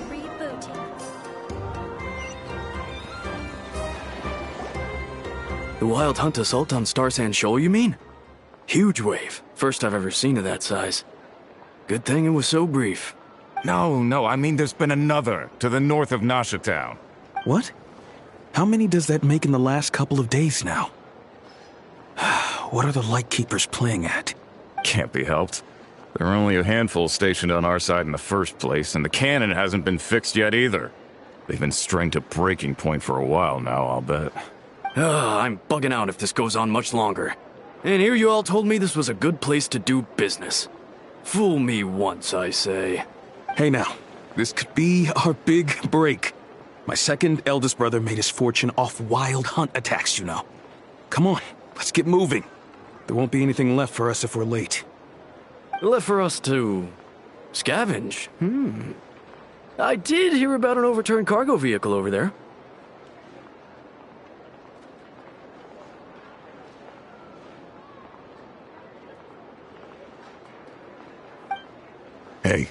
Rebooting. The Wild Hunt assault on Star Sand Shoal, you mean? Huge wave. First I've ever seen of that size. Good thing it was so brief. No, I mean there's been another to the north of Nasha Town. What? How many does that make in the last couple of days now? What are the Lightkeepers playing at? Can't be helped. There are only a handful stationed on our side in the first place, and the cannon hasn't been fixed yet either. They've been strained to breaking point for a while now, I'll bet. I'm bugging out if this goes on much longer. And here you all told me this was a good place to do business. Fool me once, I say. Hey now, this could be our big break. My second eldest brother made his fortune off Wild Hunt attacks, you know. Come on, let's get moving. There won't be anything left for us if we're late. Left for us to scavenge? I did hear about an overturned cargo vehicle over there. Hey.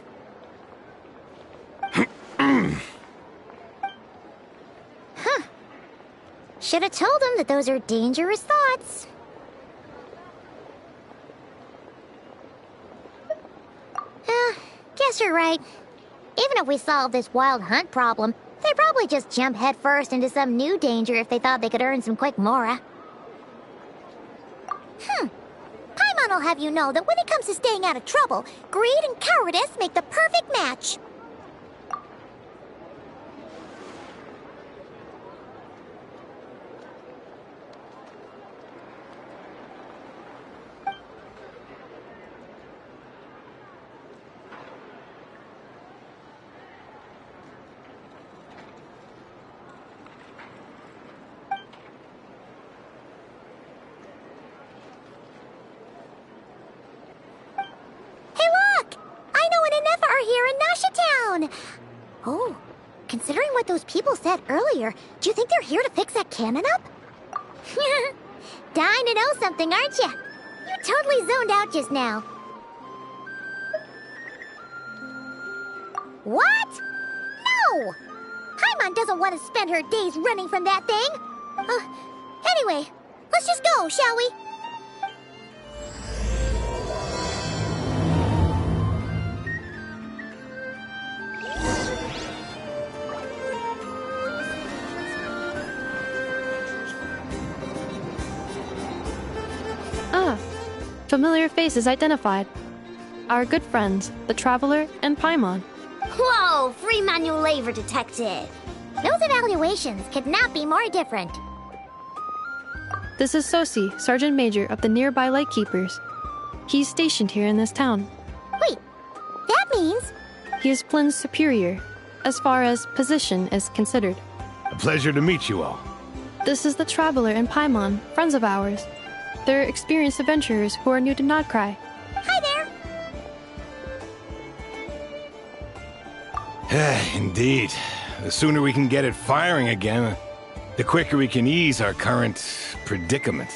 Should have told him that those are dangerous thoughts. Guess you're right. Even if we solve this Wild Hunt problem, they'd probably just jump headfirst into some new danger if they thought they could earn some quick mora. Paimon will have you know that when it comes to staying out of trouble, greed and cowardice make the perfect match. Oh, considering what those people said earlier, do you think they're here to fix that cannon up? Dying to know something, aren't you? You totally zoned out just now. What? No! Paimon doesn't want to spend her days running from that thing. Anyway, let's just go, shall we? Familiar faces identified. Our good friends, the Traveler and Paimon. Whoa, free manual labor detective. Those evaluations could not be more different. This is Sosi, Sergeant Major of the nearby Lightkeepers. He's stationed here in this town. Wait, that means... He is Flynn's superior, as far as position is considered. A pleasure to meet you all. This is the Traveler and Paimon, friends of ours. They're experienced adventurers who are new to Nodcry. Hi there! Indeed. The sooner we can get it firing again, the quicker we can ease our current predicament.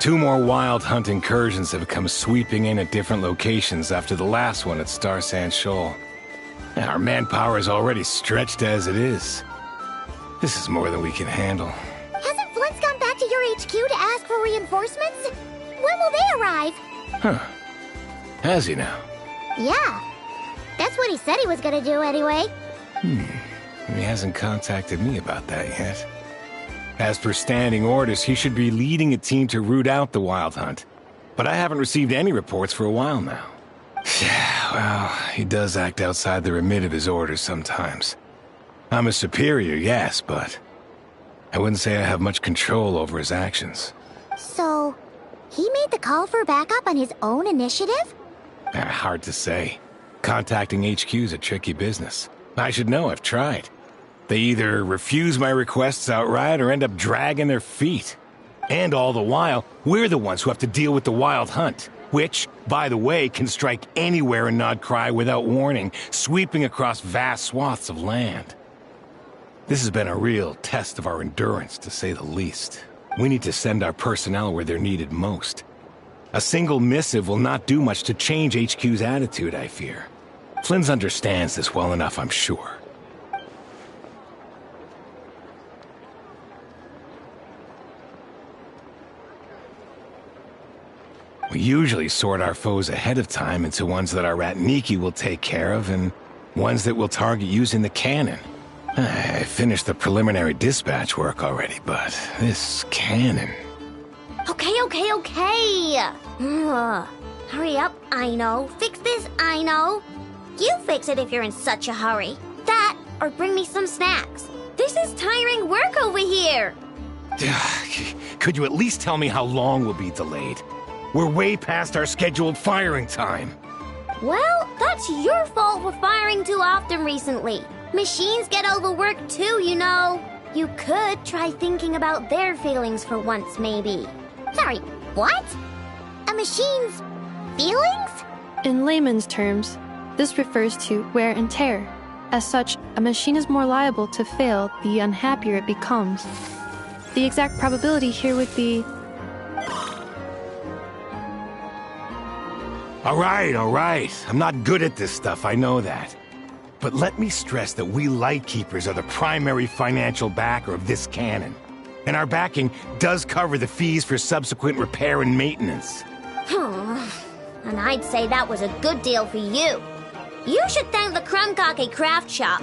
2 more Wild Hunt incursions have come sweeping in at different locations after the last one at Star Sand Shoal. Our manpower is already stretched as it is. This is more than we can handle. Hasn't Flint's gone back to your HQ to ask for reinforcements? When will they arrive? Huh. Has he now? Yeah. That's what he said he was gonna do anyway. He hasn't contacted me about that yet. As per standing orders, he should be leading a team to root out the Wild Hunt. But I haven't received any reports for a while now. Well, he does act outside the remit of his orders sometimes. I'm a superior, yes, but I wouldn't say I have much control over his actions. So, he made the call for backup on his own initiative? Hard to say. Contacting HQ's a tricky business. I should know, I've tried. They either refuse my requests outright or end up dragging their feet. And all the while, we're the ones who have to deal with the Wild Hunt, which, by the way, can strike anywhere in Nodcry without warning, sweeping across vast swaths of land. This has been a real test of our endurance, to say the least. We need to send our personnel where they're needed most. A single missive will not do much to change HQ's attitude, I fear. Flynn's understands this well enough, I'm sure. We usually sort our foes ahead of time into ones that our Ratniki will take care of and ones that we'll target using the cannon. I finished the preliminary dispatch work already, but this cannon... Okay. Hurry up, I know. Fix this, I know. You fix it if you're in such a hurry. That, or bring me some snacks. This is tiring work over here. Could you at least tell me how long we'll be delayed? We're way past our scheduled firing time. Well, that's your fault for firing too often recently. Machines get overworked too, you know. You could try thinking about their feelings for once, maybe. Sorry, what? A machine's feelings? In layman's terms, this refers to wear and tear. As such, a machine is more liable to fail the unhappier it becomes. The exact probability here would be... All right. I'm not good at this stuff, I know that. But let me stress that we Lightkeepers are the primary financial backer of this cannon. And our backing does cover the fees for subsequent repair and maintenance. And I'd say that was a good deal for you. You should thank the Krumkake Craft Shop.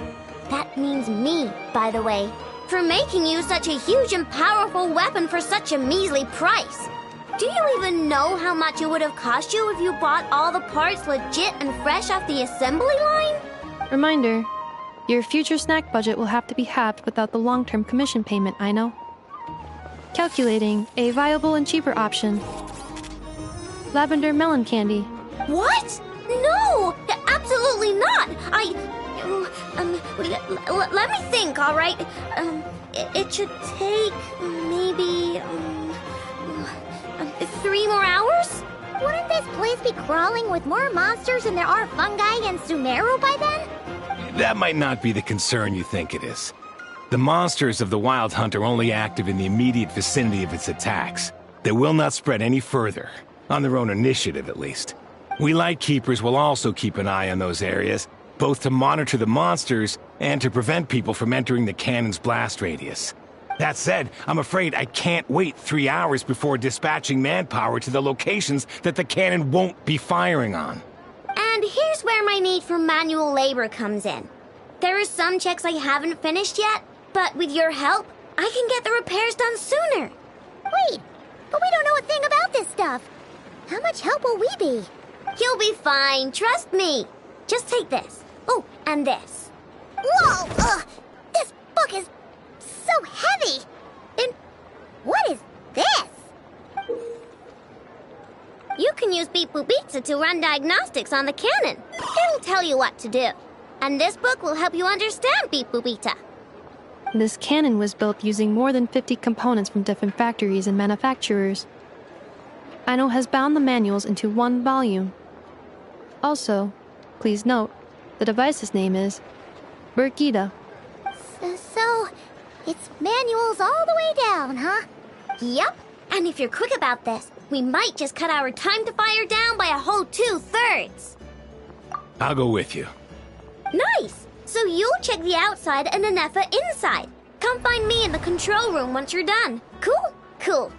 That means me, by the way, for making you such a huge and powerful weapon for such a measly price. Do you even know how much it would have cost you if you bought all the parts legit and fresh off the assembly line? Reminder, your future snack budget will have to be halved without the long-term commission payment, I know. Calculating a viable and cheaper option. Lavender melon candy. What? No! Absolutely not! Let me think, all right? It should take maybe 3 more hours? Wouldn't this place be crawling with more monsters than there are fungi and Sumeru by then? That might not be the concern you think it is. The monsters of the Wild Hunt are only active in the immediate vicinity of its attacks. They will not spread any further, on their own initiative at least. We Lightkeepers will also keep an eye on those areas, both to monitor the monsters and to prevent people from entering the cannon's blast radius. That said, I'm afraid I can't wait 3 hours before dispatching manpower to the locations that the cannon won't be firing on. And here's where my need for manual labor comes in. There are some checks I haven't finished yet, but with your help, I can get the repairs done sooner. Wait, but we don't know a thing about this stuff. How much help will we be? You'll be fine, trust me. Just take this. Oh, and this. Whoa! This book is so heavy! And what is this? You can use Beep Boop Pizza to run diagnostics on the cannon. It'll tell you what to do. And this book will help you understand Beep Boop Pizza. This cannon was built using more than 50 components from different factories and manufacturers. Aino has bound the manuals into one volume. Also, please note, the device's name is Burkida. So, it's manuals all the way down, huh? Yep. And if you're quick about this, we might just cut our time to fire down by a whole 2/3. I'll go with you. Nice! So you'll check the outside and Anefa inside. Come find me in the control room once you're done. Cool? Cool.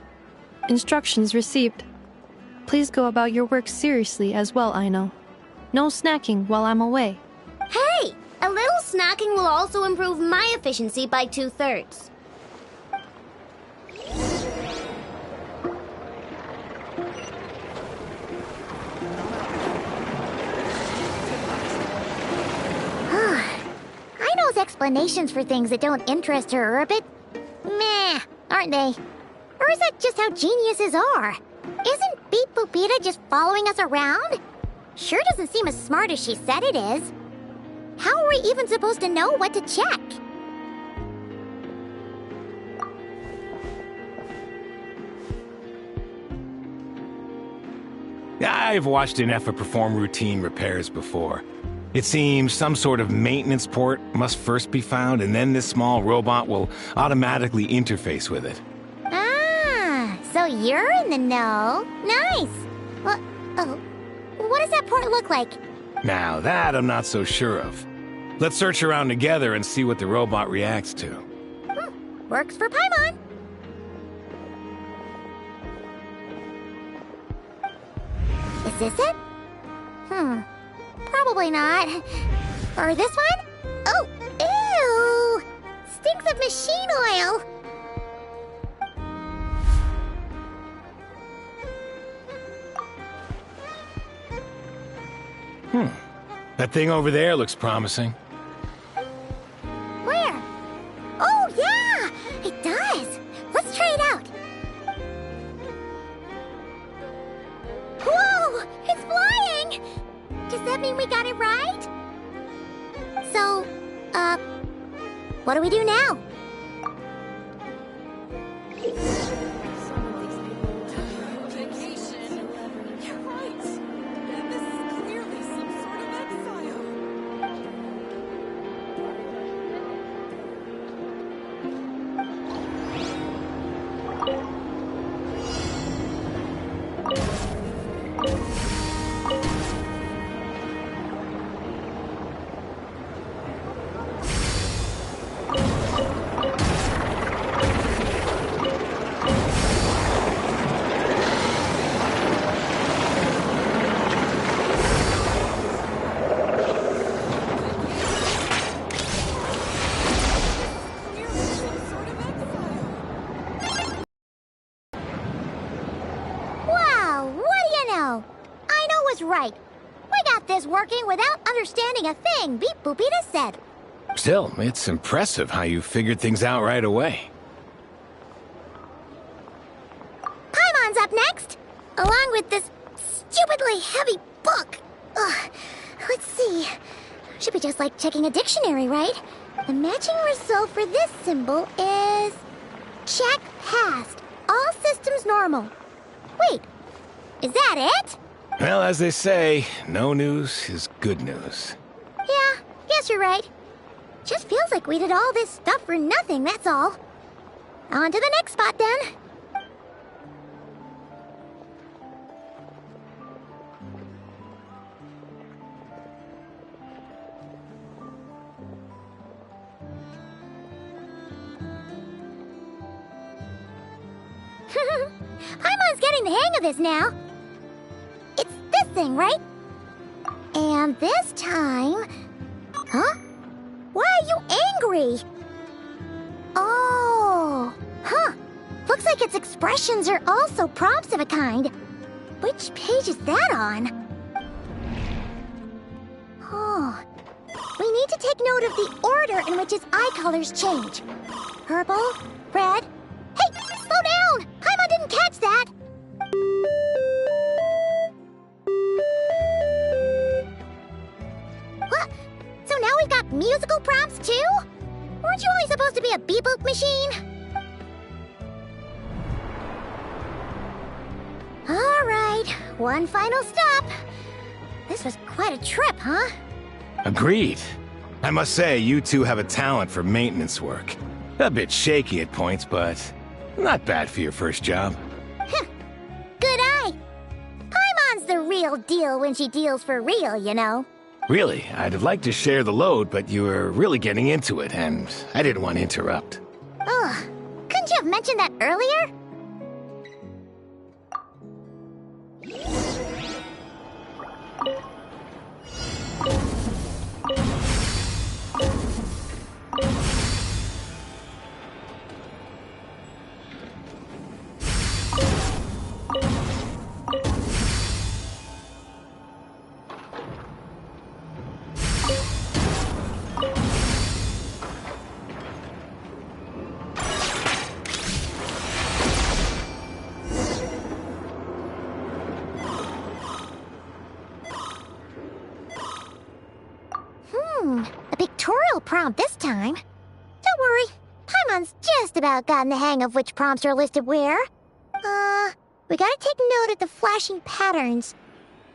Instructions received. Please go about your work seriously as well, Aino. No snacking while I'm away. Hey! A little snacking will also improve my efficiency by 2/3. Aino's explanations for things that don't interest her are a bit meh, aren't they? Or is that just how geniuses are? Isn't Beep Boopita just following us around? Sure doesn't seem as smart as she said it is. How are we even supposed to know what to check? I've watched Anefa perform routine repairs before. It seems some sort of maintenance port must first be found, and then this small robot will automatically interface with it. Ah, so you're in the know. Nice. What does that port look like? Now that I'm not so sure of. Let's search around together and see what the robot reacts to. Works for Paimon. Is this it? Probably not. Or this one? Oh, ew! Stinks of machine oil. That thing over there looks promising. Where? Oh, yeah! It does! Let's try it out. Whoa! It's flying! Does that mean we got it right? So, what do we do now? Right. We got this working without understanding a thing Beep Boopita said. Still, it's impressive how you figured things out right away. Paimon's up next, along with this stupidly heavy book. Ugh. Let's see. Should be just like checking a dictionary, right? The matching result for this symbol is... check passed. All systems normal. Wait, is that it? Well, as they say, no news is good news. Yeah, guess you're right. Just feels like we did all this stuff for nothing, that's all. On to the next spot, then. Paimon's getting the hang of this now. It's this thing, right? And this time... Huh? Why are you angry? Oh... Huh. Looks like its expressions are also prompts of a kind. Which page is that on? Oh... We need to take note of the order in which its eye colors change. Purple, red... Hey! Slow down! Paimon didn't catch that! What? So now we've got musical prompts too? Weren't you only supposed to be a beep-boop machine? Alright, one final stop. This was quite a trip, huh? Agreed. I must say, you two have a talent for maintenance work. A bit shaky at points, but not bad for your first job. Good eye. Paimon's the real deal when she deals for real, you know. Really, I'd have liked to share the load, but you were really getting into it, and I didn't want to interrupt. Ugh, couldn't you have mentioned that earlier? A pictorial prompt this time. Don't worry, Paimon's just about gotten the hang of which prompts are listed where. We gotta take note of the flashing patterns.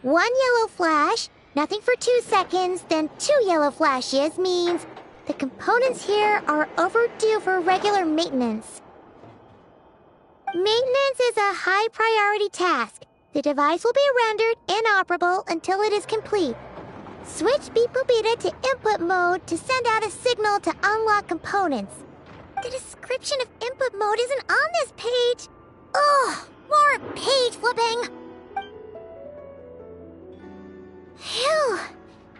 1 yellow flash, nothing for 2 seconds, then 2 yellow flashes means the components here are overdue for regular maintenance. Maintenance is a high priority task. The device will be rendered inoperable until it is complete. Switch beep boopita to input mode to send out a signal to unlock components. The description of input mode isn't on this page. Ugh, more page flipping. Phew,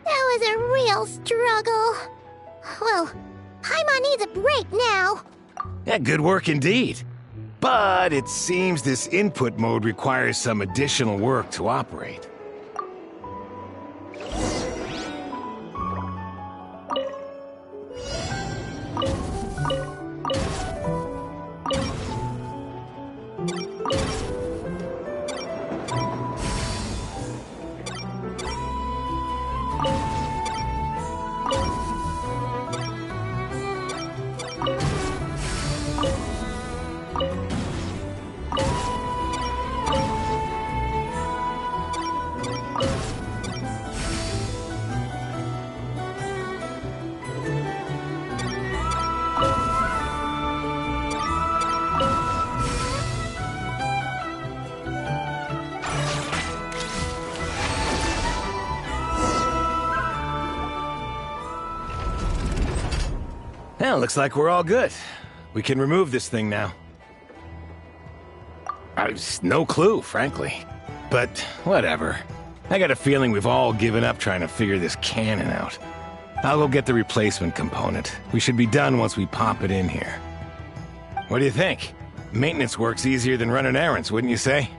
that was a real struggle. Well, Paimon needs a break now. Yeah, good work indeed. But it seems this input mode requires some additional work to operate. Well, looks like we're all good. We can remove this thing now. I've no clue, frankly. But whatever. I got a feeling we've all given up trying to figure this cannon out. I'll go get the replacement component. We should be done once we pop it in here. What do you think? Maintenance work's easier than running errands, wouldn't you say?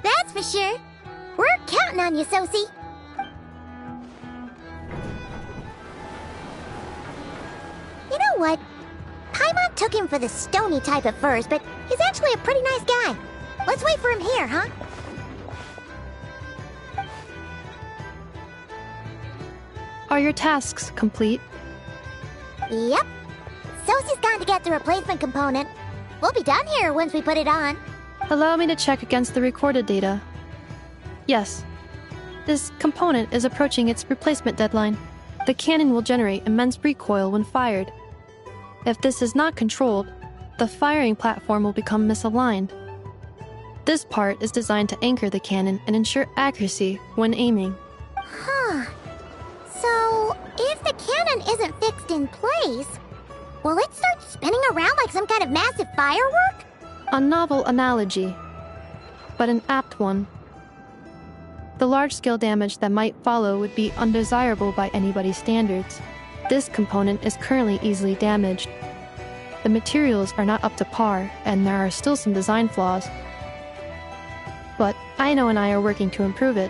That's for sure. We're counting on you, Sosie. You know what? Paimon took him for the stony type at first, but he's actually a pretty nice guy. Let's wait for him here, huh? Are your tasks complete? Yep. Sosie's gone to get the replacement component. We'll be done here once we put it on. Allow me to check against the recorded data. Yes. This component is approaching its replacement deadline. The cannon will generate immense recoil when fired. If this is not controlled, the firing platform will become misaligned. This part is designed to anchor the cannon and ensure accuracy when aiming. Huh. So, if the cannon isn't fixed in place, will it start spinning around like some kind of massive firework? A novel analogy, but an apt one. The large-scale damage that might follow would be undesirable by anybody's standards. This component is currently easily damaged. The materials are not up to par, and there are still some design flaws. But Aino and I are working to improve it.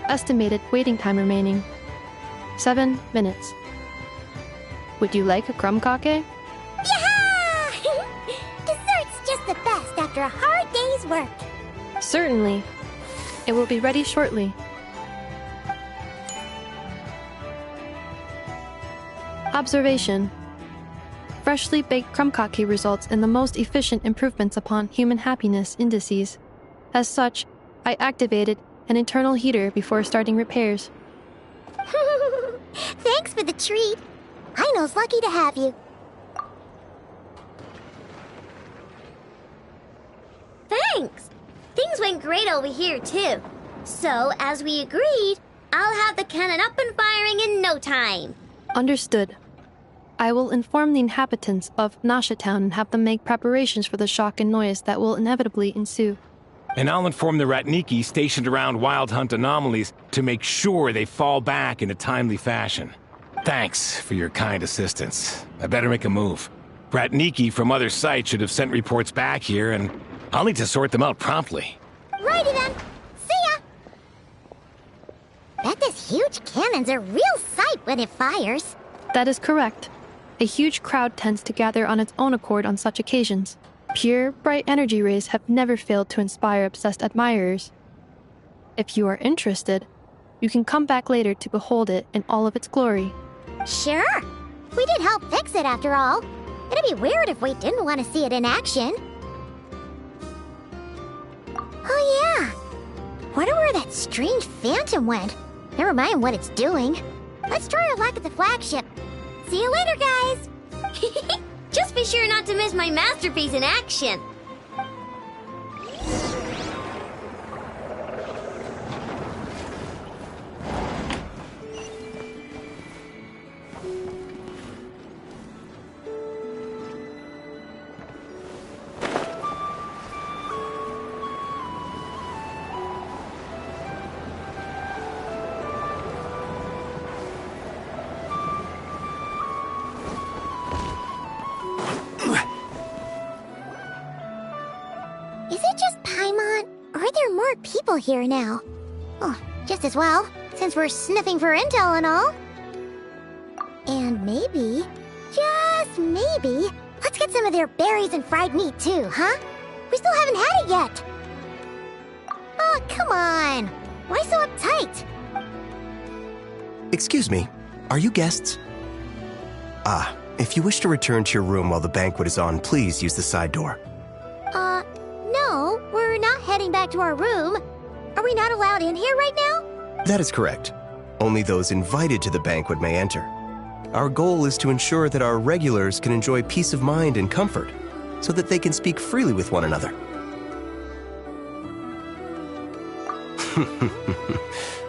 Estimated waiting time remaining: 7 minutes. Would you like a crumb cake? Yeah! Dessert's just the best after a hard day's work. Certainly. It will be ready shortly. Observation. Freshly baked crumb cake results in the most efficient improvements upon human happiness indices. As such, I activated an internal heater before starting repairs. Thanks for the treat. Aino's lucky to have you. Thanks! Things went great over here, too. So, as we agreed, I'll have the cannon up and firing in no time. Understood. I will inform the inhabitants of Nasha Town and have them make preparations for the shock and noise that will inevitably ensue. And I'll inform the Ratniki stationed around Wild Hunt anomalies to make sure they fall back in a timely fashion. Thanks for your kind assistance. I better make a move. Ratniki from other sites should have sent reports back here, and I'll need to sort them out promptly. Righty then. See ya! Bet this huge cannon's a real sight when it fires. That is correct. A huge crowd tends to gather on its own accord on such occasions. Pure, bright energy rays have never failed to inspire obsessed admirers. If you are interested, you can come back later to behold it in all of its glory. Sure. We did help fix it after all. It'd be weird if we didn't want to see it in action. Oh yeah. Wonder where that strange phantom went. Never mind what it's doing. Let's try our luck at the flagship. See you later, guys! Just be sure not to miss my masterpiece in action. Is it just Paimon, or are there more people here now? Oh, just as well, since we're sniffing for intel and all. And maybe, just maybe, let's get some of their berries and fried meat too, huh? We still haven't had it yet. Oh, come on. Why so uptight? Excuse me, are you guests? If you wish to return to your room while the banquet is on, please use the side door. No, we're not heading back to our room. Are we not allowed in here right now? That is correct. Only those invited to the banquet may enter. Our goal is to ensure that our regulars can enjoy peace of mind and comfort, so that they can speak freely with one another.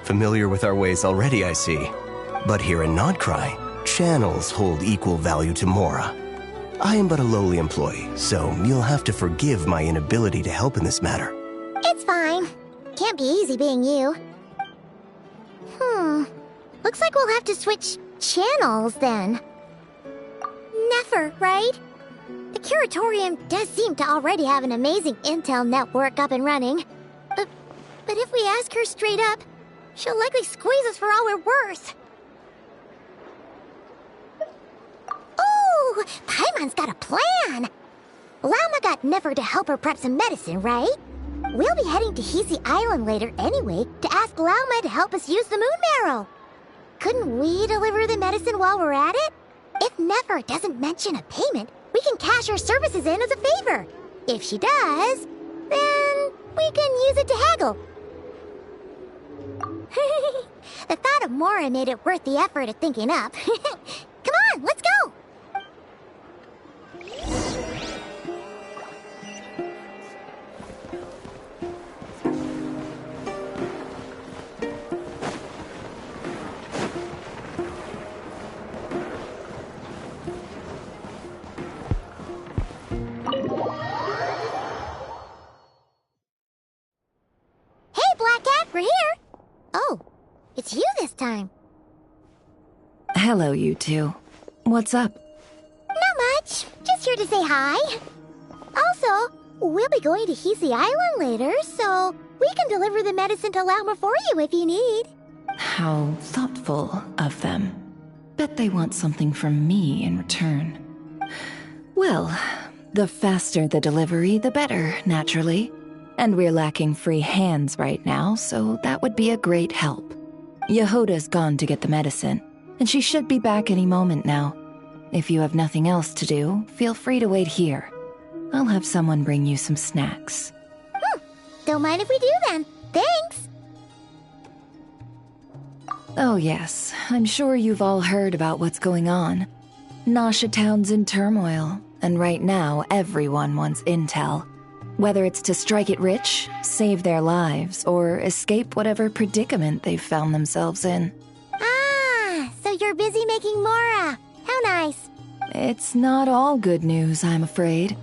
Familiar with our ways already, I see. But here in Nodcry, channels hold equal value to Mora. I am but a lowly employee, so you'll have to forgive my inability to help in this matter. It's fine. Can't be easy being you. Looks like we'll have to switch channels then. Never, right? The Curatorium does seem to already have an amazing intel network up and running. But if we ask her straight up, she'll likely squeeze us for all we're worth. Oh, Paimon's got a plan! Lama got Nefer to help her prep some medicine, right? We'll be heading to Hisi Island later anyway to ask Lauma to help us use the moon marrow. Couldn't we deliver the medicine while we're at it? If Nefer doesn't mention a payment, we can cash her services in as a favor. If she does, then we can use it to haggle. The thought of Mora made it worth the effort of thinking up. Come on, let's go! Hey, Black Cat, we're here! Oh, it's you this time. Hello, you two. What's up? Not much. Just here to say hi. Also, we'll be going to Hisi Island later, so we can deliver the medicine to Lauma for you if you need. How thoughtful of them. Bet they want something from me in return. Well, the faster the delivery, the better, naturally. And we're lacking free hands right now, so that would be a great help. Yehoda's gone to get the medicine, and she should be back any moment now. If you have nothing else to do, feel free to wait here. I'll have someone bring you some snacks. Don't mind if we do then. Thanks! Oh yes, I'm sure you've all heard about what's going on. Nasha Town's in turmoil, and right now everyone wants intel. Whether it's to strike it rich, save their lives, or escape whatever predicament they've found themselves in. Ah, so you're busy making Mora. How nice. It's not all good news, I'm afraid.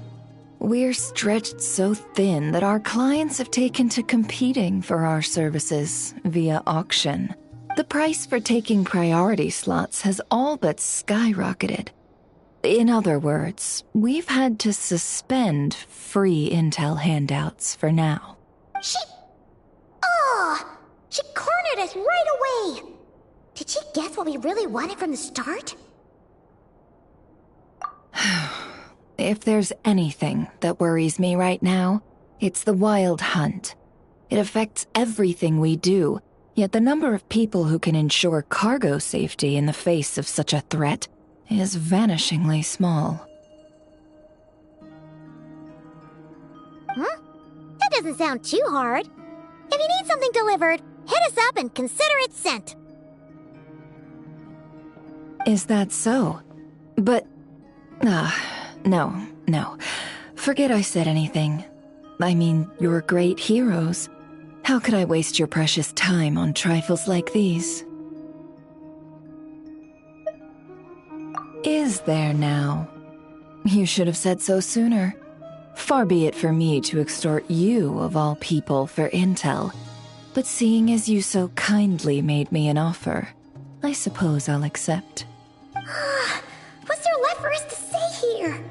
We're stretched so thin that our clients have taken to competing for our services via auction. The price for taking priority slots has all but skyrocketed. In other words, we've had to suspend free intel handouts for now. She cornered us right away! Did she guess what we really wanted from the start? If there's anything that worries me right now, it's the wild hunt. It affects everything we do, yet the number of people who can ensure cargo safety in the face of such a threat is vanishingly small. That doesn't sound too hard. If you need something delivered, hit us up and consider it sent. Is that so? But... No. Forget I said anything. I mean, you're great heroes. How could I waste your precious time on trifles like these? is there now? You should have said so sooner. Far be it for me to extort you, of all people, for intel. But seeing as you so kindly made me an offer, I suppose I'll accept. What's there left for us to say here?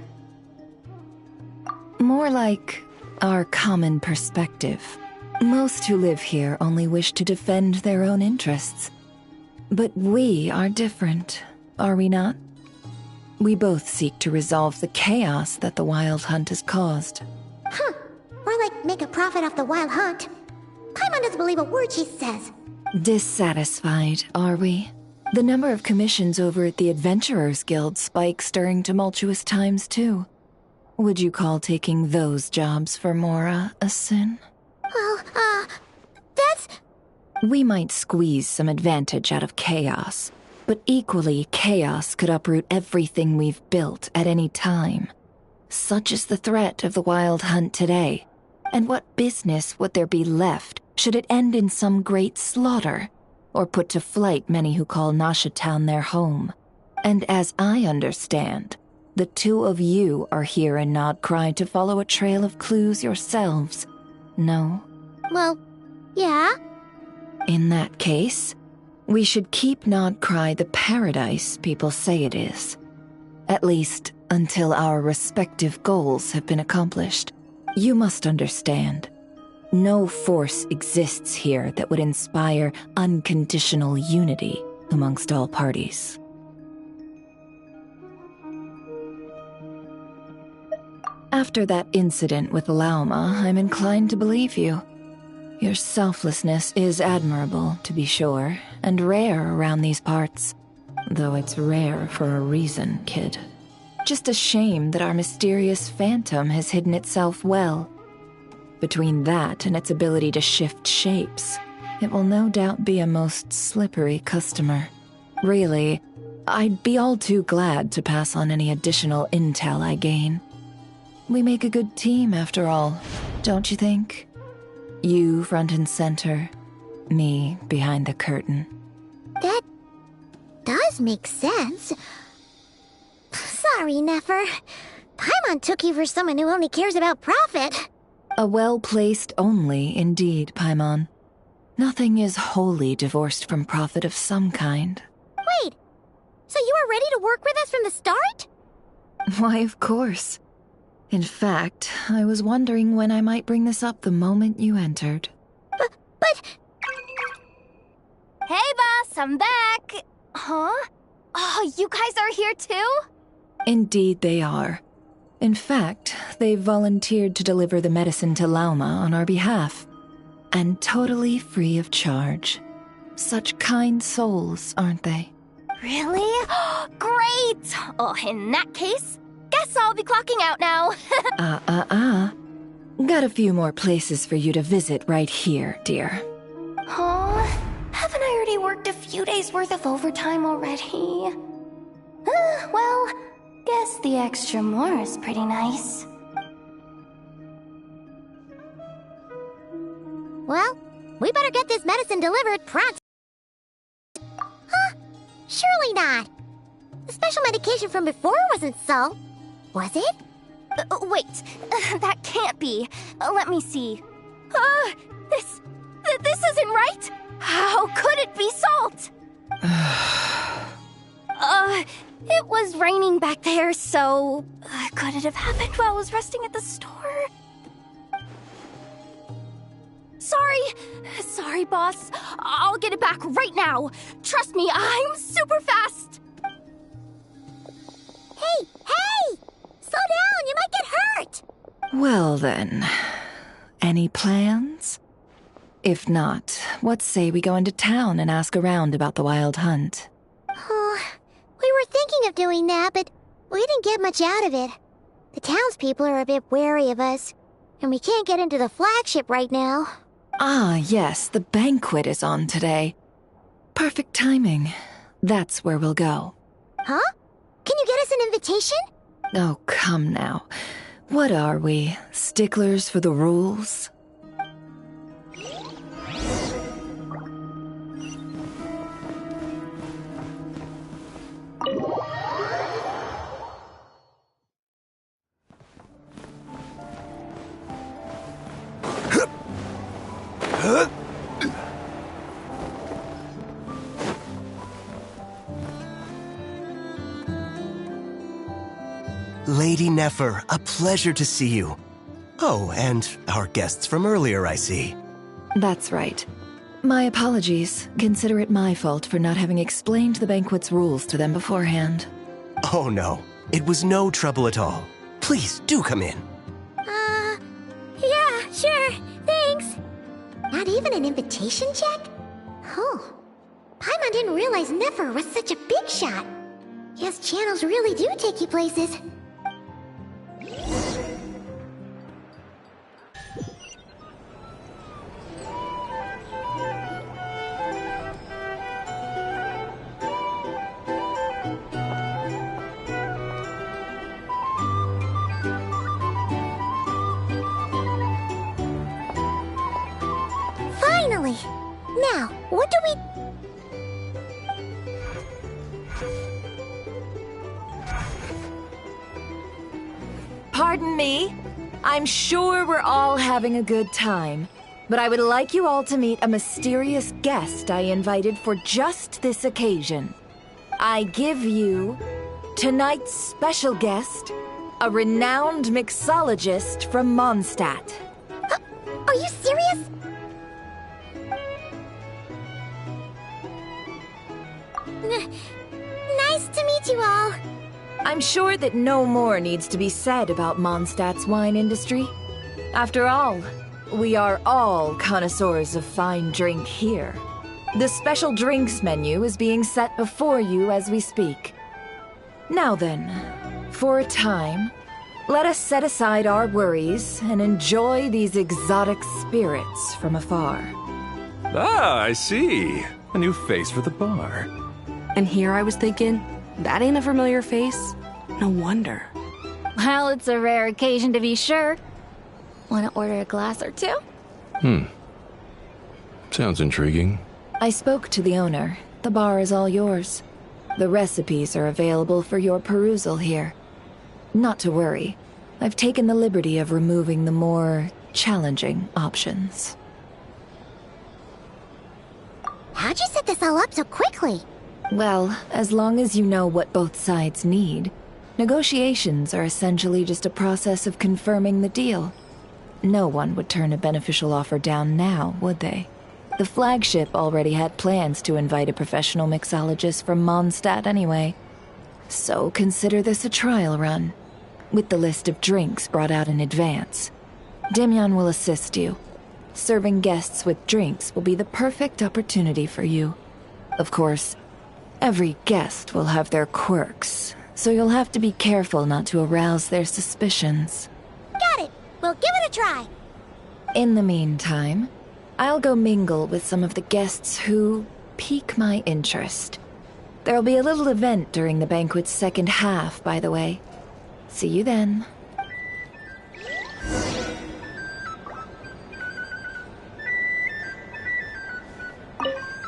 More like our common perspective. Most who live here only wish to defend their own interests. But we are different, are we not? We both seek to resolve the chaos that the Wild Hunt has caused. More like make a profit off the Wild Hunt. Paimon doesn't believe a word she says. Dissatisfied, are we? The number of commissions over at the Adventurers Guild spikes during tumultuous times, too. Would you call taking those jobs for Mora a sin? Well, that's... We might squeeze some advantage out of chaos, but equally, chaos could uproot everything we've built at any time. Such is the threat of the Wild Hunt today. And what business would there be left should it end in some great slaughter, or put to flight many who call Nasha Town their home? And as I understand, the two of you are here in Nodcry to follow a trail of clues yourselves, no? Well, yeah. In that case, we should keep Nodcry the paradise people say it is. At least, until our respective goals have been accomplished. You must understand, no force exists here that would inspire unconditional unity amongst all parties. After that incident with Lauma, I'm inclined to believe you. Your selflessness is admirable, to be sure, and rare around these parts. Though it's rare for a reason, kid. Just a shame that our mysterious phantom has hidden itself well. Between that and its ability to shift shapes, it will no doubt be a most slippery customer. Really, I'd be all too glad to pass on any additional intel I gain. We make a good team, after all, don't you think? You front and center, me behind the curtain. That does make sense. Sorry, Nefer. Paimon took you for someone who only cares about profit. A well-placed only, indeed, Paimon. Nothing is wholly divorced from profit of some kind. Wait, so you were ready to work with us from the start? Why, of course. In fact, I was wondering when I might bring this up the moment you entered. But... Hey, boss, I'm back! Huh? Oh, you guys are here too? Indeed they are. In fact, they've volunteered to deliver the medicine to Lauma on our behalf. And totally free of charge. Such kind souls, aren't they? Really? Great! Oh, in that case, guess I'll be clocking out now. Got a few more places for you to visit right here, dear. Huh? Haven't I already worked a few days' worth of overtime already? Well, guess the extra more is pretty nice. Well, we better get this medicine delivered pronto. Huh? Surely not. The special medication from before wasn't so. Was it? Wait, that can't be. Let me see. This isn't right. How could it be salt? It was raining back there, so could it have happened while I was resting at the store? Sorry, boss. I'll get it back right now. Trust me, I'm super fast. Hey! Slow down, you might get hurt! Well then, any plans? If not, what say we go into town and ask around about the Wild Hunt? We were thinking of doing that, but we didn't get much out of it. The townspeople are a bit wary of us, and we can't get into the flagship right now. Ah, yes, the banquet is on today. Perfect timing. That's where we'll go. Huh? Can you get us an invitation? Oh, come now. What are we, sticklers for the rules? Lady Nefer, a pleasure to see you. Oh, and our guests from earlier, I see. That's right. My apologies. Consider it my fault for not having explained the banquet's rules to them beforehand. Oh no, it was no trouble at all. Please, do come in. Yeah, sure, thanks. Not even an invitation check? Oh, Paimon didn't realize Nefer was such a big shot. Yes, channels really do take you places. Finally! Now, what do we... Pardon me? I'm sure we're all having a good time, but I would like you all to meet a mysterious guest I invited for just this occasion. I give you tonight's special guest, a renowned mixologist from Mondstadt. Are you serious? Nice to meet you all. I'm sure that no more needs to be said about Mondstadt's wine industry. After all, we are all connoisseurs of fine drink here. The special drinks menu is being set before you as we speak. Now then, for a time, let us set aside our worries and enjoy these exotic spirits from afar. Ah, I see. A new face for the bar. And here I was thinking, that ain't a familiar face. No wonder. Well, it's a rare occasion to be sure. Want to order a glass or two? Sounds intriguing. I spoke to the owner. The bar is all yours. The recipes are available for your perusal here. Not to worry. I've taken the liberty of removing the more challenging options. How'd you set this all up so quickly? Well, as long as you know what both sides need, negotiations are essentially just a process of confirming the deal. No one would turn a beneficial offer down now, would they? The flagship already had plans to invite a professional mixologist from Mondstadt anyway. So consider this a trial run, with the list of drinks brought out in advance. Demyon will assist you. Serving guests with drinks will be the perfect opportunity for you. Of course, every guest will have their quirks, so you'll have to be careful not to arouse their suspicions. Got it! We'll give it a try! In the meantime, I'll go mingle with some of the guests who pique my interest. There'll be a little event during the banquet's second half, by the way. See you then.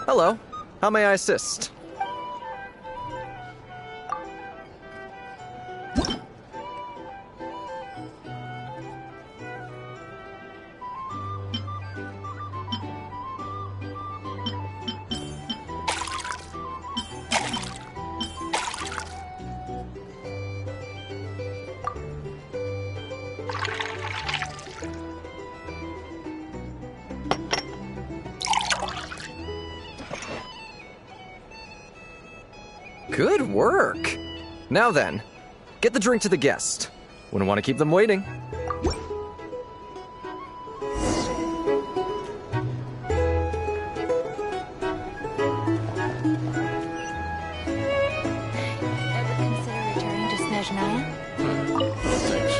Hello. How may I assist? Good work! Now then, get the drink to the guest. Wouldn't want to keep them waiting. Ever consider returning to Snezhnaya? Thanks.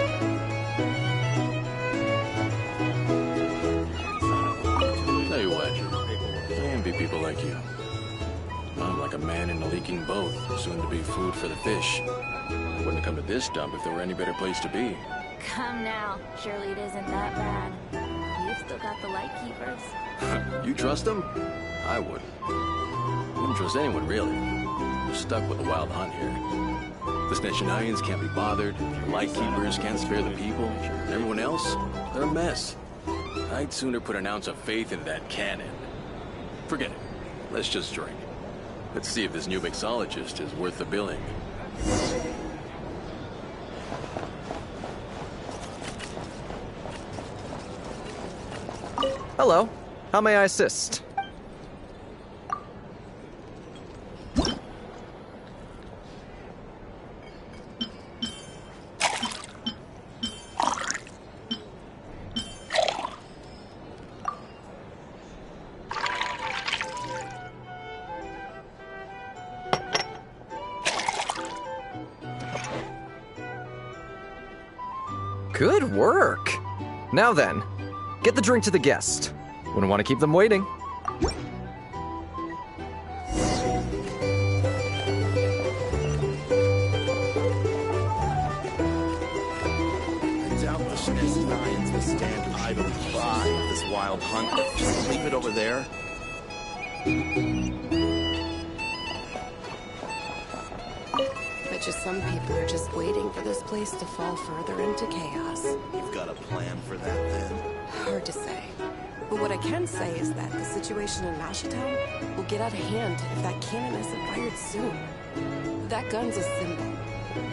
Tell you what, I envy people like you. I'm like a man in a leaking boat, soon to be food for the fish. I wouldn't come to this dump if there were any better place to be. Come now. Surely it isn't that bad. You've still got the light keepers. You trust them? I wouldn't. Wouldn't trust anyone, really. We're stuck with a wild hunt here. The Snezhnayans can't be bothered, the Lightkeepers can't spare the people, and everyone else, they're a mess. I'd sooner put an ounce of faith into that cannon. Forget it. Let's just drink. Let's see if this new mixologist is worth the billing. Hello. How may I assist? Good work. Now then, get the drink to the guest. Wouldn't want to keep them waiting. I doubt the Lions will stand idly by this wild hunt. Just leave it over there. Bet you some people are just waiting for this place to fall further into chaos. You've got a plan for that, then? Hard to say. But what I can say is that the situation in Mashatown will get out of hand if that cannon isn't fired soon. That gun's a symbol.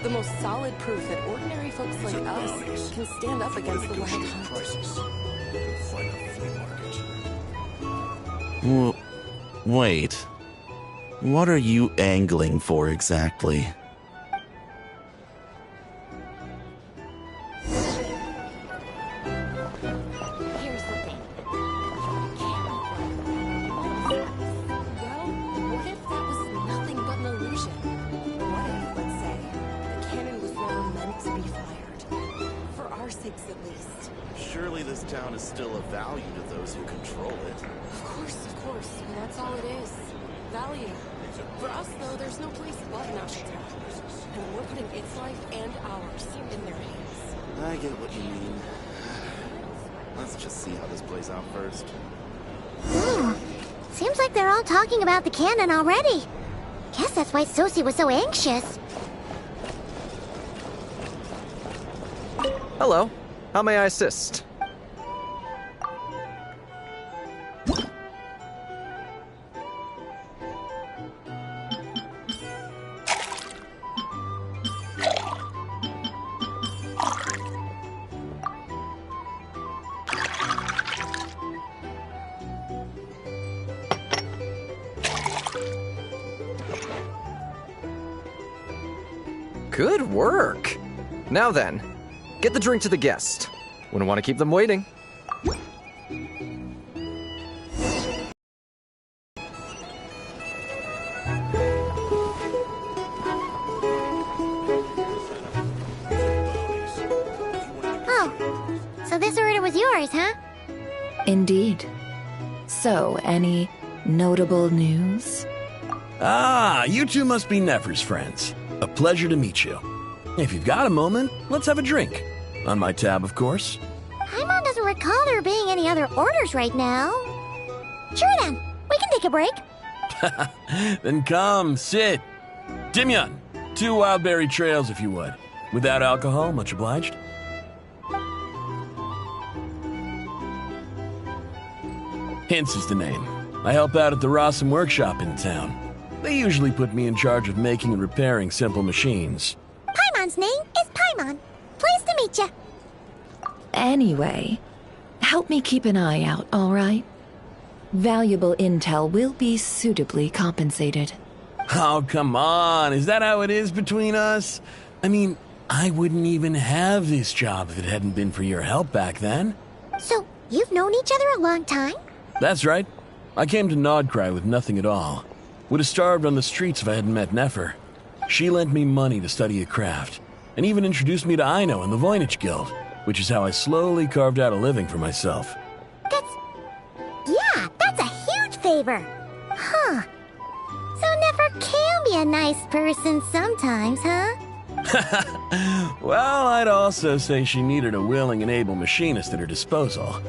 The most solid proof that ordinary folks like us can stand up against the wild hunt. Wait. What are you angling for exactly? Here's the thing. Well, what if that was nothing but an illusion? What if, let's say, the cannon was never meant to be fired? For our sakes, at least. Surely this town is still of value to those who control it. Of course. And that's all it is. Value. For us, though, there's no place but Mashatown. And we're putting its life and ours in their hands. I get what you mean. Let's just see how this plays out first. Seems like they're all talking about the cannon already. Guess that's why Sosie was so anxious. Hello. How may I assist? Good work. Now then, get the drink to the guest. Wouldn't want to keep them waiting. Oh, so this order was yours, huh? Indeed. So, any notable news? Ah, you two must be Nefer's friends. A pleasure to meet you. If you've got a moment, let's have a drink. On my tab, of course. Paimon doesn't recall there being any other orders right now. Sure then, we can take a break. Then come, sit. Dimyon, 2 wildberry trails if you would. Without alcohol, much obliged. Hints is the name. I help out at the Rossum workshop in town. They usually put me in charge of making and repairing simple machines. Paimon's name is Paimon. Pleased to meet you. Anyway, help me keep an eye out, all right? Valuable intel will be suitably compensated. Oh, come on. Is that how it is between us? I mean, I wouldn't even have this job if it hadn't been for your help back then. So, you've known each other a long time? That's right. I came to Nodcry with nothing at all. Would have starved on the streets if I hadn't met Nefer. She lent me money to study a craft, and even introduced me to Aino and the Voynich Guild, which is how I slowly carved out a living for myself. That's a huge favor. Huh. So Nefer can be a nice person sometimes, huh? Well, I'd also say she needed a willing and able machinist at her disposal.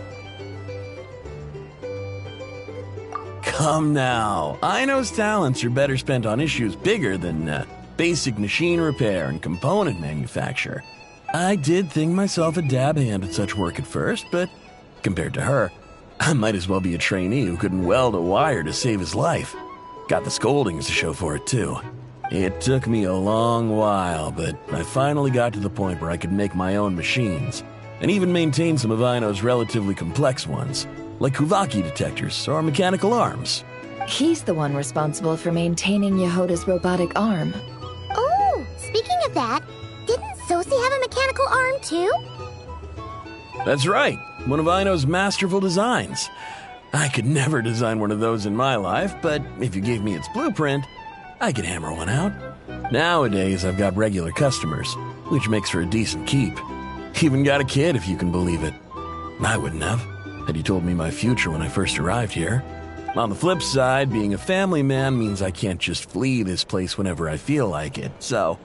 Come now, Aino's talents are better spent on issues bigger than basic machine repair and component manufacture. I did think myself a dab hand at such work at first, but compared to her, I might as well be a trainee who couldn't weld a wire to save his life. Got the scoldings to show for it, too. It took me a long while, but I finally got to the point where I could make my own machines, and even maintain some of Aino's relatively complex ones. like Kuvaki detectors or mechanical arms. He's the one responsible for maintaining Yehoda's robotic arm. Oh, speaking of that, didn't Sosi have a mechanical arm too? That's right, one of Aino's masterful designs. I could never design one of those in my life, but if you gave me its blueprint, I could hammer one out. Nowadays, I've got regular customers, which makes for a decent keep. Even got a kid, if you can believe it. I wouldn't have, had you told me my future when I first arrived here. On the flip side, being a family man means I can't just flee this place whenever I feel like it, so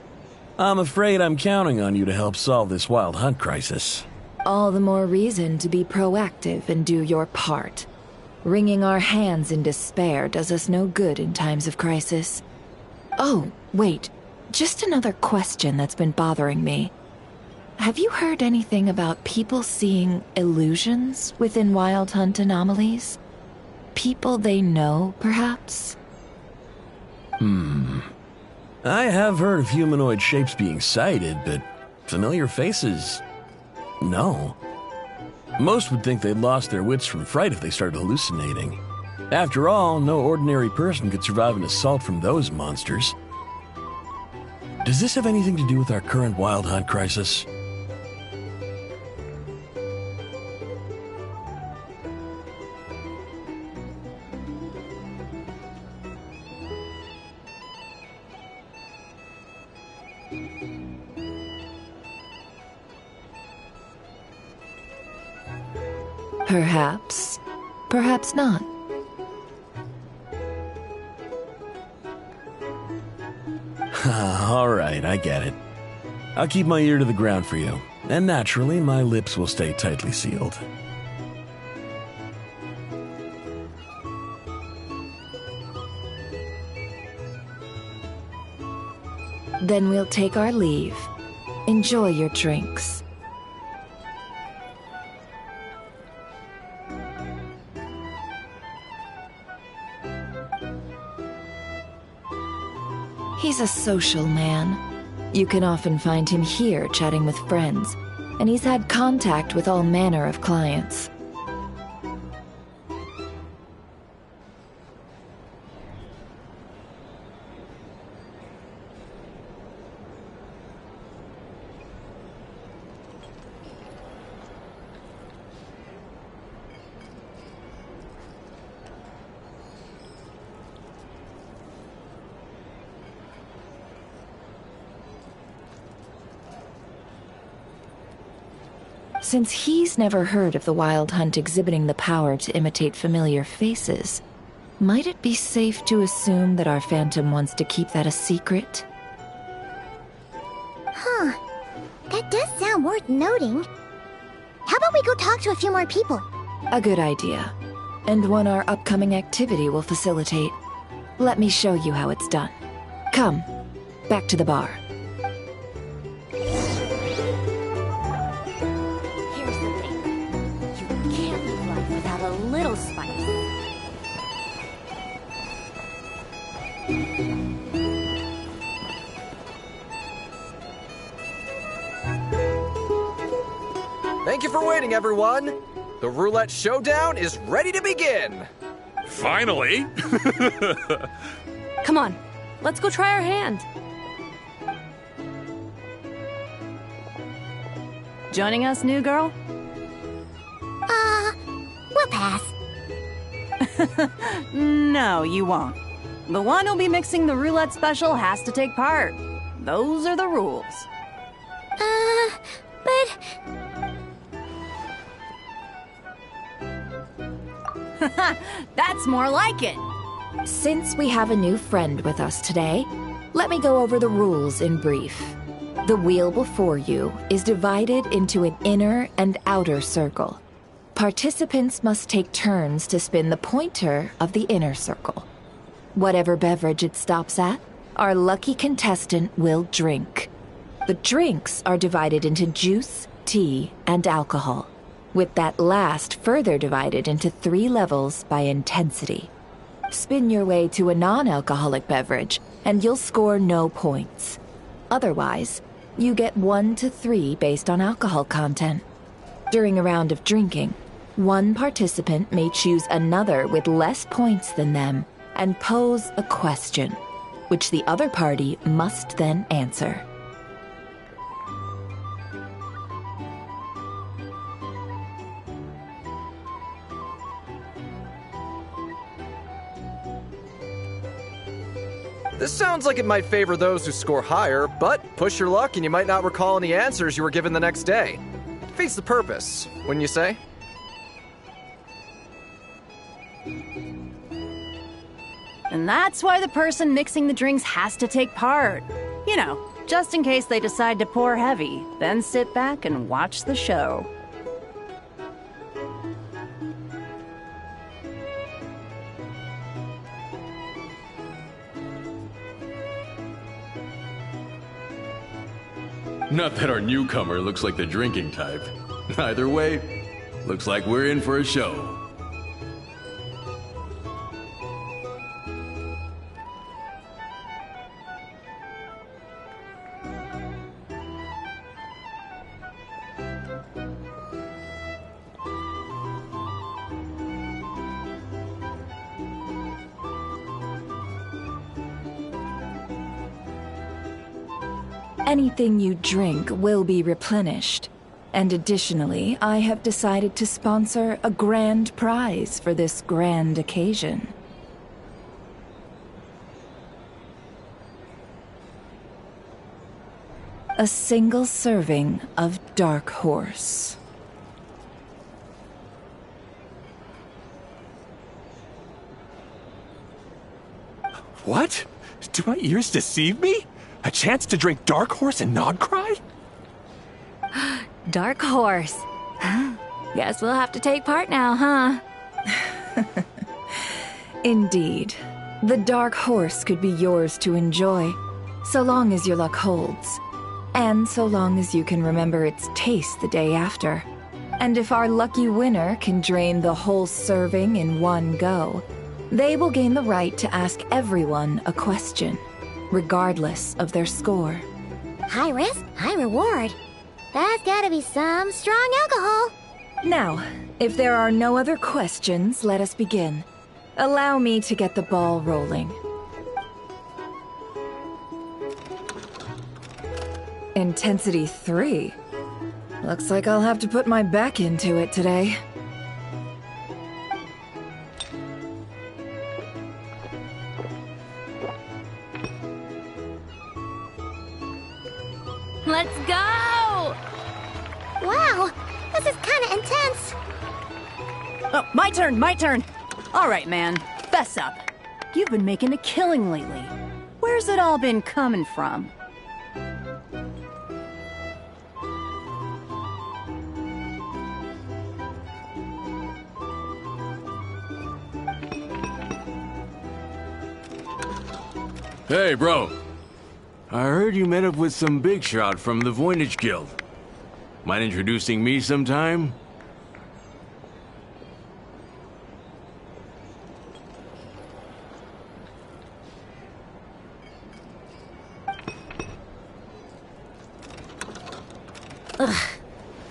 I'm afraid I'm counting on you to help solve this wild hunt crisis. All the more reason to be proactive and do your part. Wringing our hands in despair does us no good in times of crisis. Oh, wait. Just another question that's been bothering me. Have you heard anything about people seeing illusions within Wild Hunt anomalies? People they know, perhaps? I have heard of humanoid shapes being sighted, but familiar faces? No. Most would think they'd lost their wits from fright if they started hallucinating. After all, no ordinary person could survive an assault from those monsters. Does this have anything to do with our current Wild Hunt crisis? Perhaps. Perhaps not. All right, I get it. I'll keep my ear to the ground for you, and naturally, my lips will stay tightly sealed. Then we'll take our leave. Enjoy your drinks. He's a social man. You can often find him here chatting with friends, and he's had contact with all manner of clients. Since he's never heard of the Wild Hunt exhibiting the power to imitate familiar faces, might it be safe to assume that our Phantom wants to keep that a secret? Huh. That does sound worth noting. How about we go talk to a few more people? A good idea. And one our upcoming activity will facilitate. Let me show you how it's done. Come, back to the bar. Little spice. Thank you for waiting, everyone. The roulette showdown is ready to begin. Finally! Come on, let's go try our hand. Joining us, new girl? We'll pass. No, you won't. The one who'll be mixing the roulette special has to take part. Those are the rules. But... That's more like it. Since we have a new friend with us today, let me go over the rules in brief. The wheel before you is divided into an inner and outer circle. Participants must take turns to spin the pointer of the inner circle. Whatever beverage it stops at, our lucky contestant will drink. The drinks are divided into juice, tea, and alcohol, with that last further divided into 3 levels by intensity. Spin your way to a non-alcoholic beverage, and you'll score no points. Otherwise, you get 1 to 3 based on alcohol content. During a round of drinking, One participant may choose another with less points than them and pose a question, which the other party must then answer. This sounds like it might favor those who score higher, but push your luck and you might not recall any answers you were given the next day. Defeats the purpose, wouldn't you say? And that's why the person mixing the drinks has to take part. You know, just in case they decide to pour heavy, then sit back and watch the show. Not that our newcomer looks like the drinking type. Either way, looks like we're in for a show. Anything you drink will be replenished. And additionally, I have decided to sponsor a grand prize for this grand occasion. A single serving of Dark Horse. What? Do my ears deceive me? A chance to drink Dark Horse and not cry? Dark Horse. Guess we'll have to take part now, huh? Indeed. The Dark Horse could be yours to enjoy, so long as your luck holds. And so long as you can remember its taste the day after. And if our lucky winner can drain the whole serving in one go, they will gain the right to ask everyone a question, regardless of their score. High risk, high reward. That's gotta be some strong alcohol. Now, if there are no other questions, let us begin. Allow me to get the ball rolling. Intensity 3. Looks like I'll have to put my back into it today. Let's go! Wow, this is kinda intense. Oh, my turn. All right, man, fess up. You've been making a killing lately. Where's it all been coming from? Hey, bro. I heard you met up with some big shot from the Voynich Guild. Mind introducing me sometime? Ugh.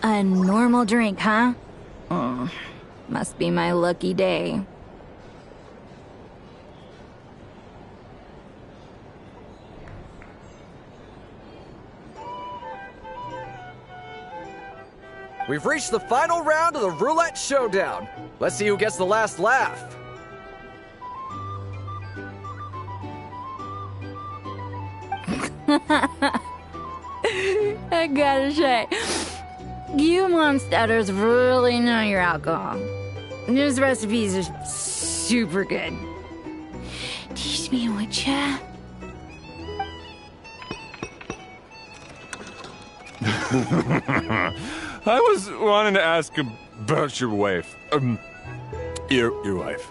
A normal drink, huh? Must be my lucky day. We've reached the final round of the Roulette Showdown. Let's see who gets the last laugh. I gotta say, you Mondstadters really know your alcohol. These recipes are super good. Teach me, would ya? I was wanting to ask about your wife. Your wife.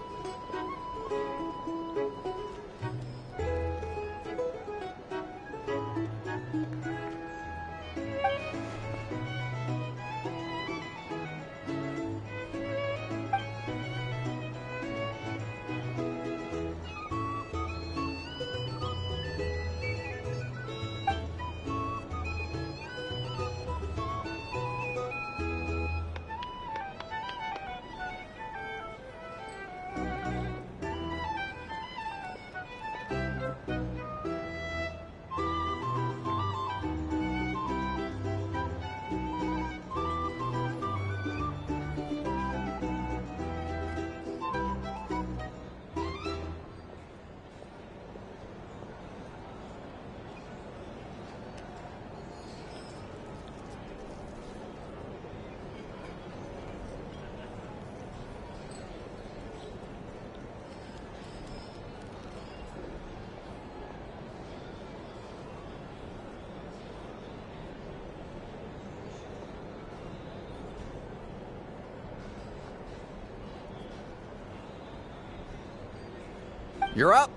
You're up.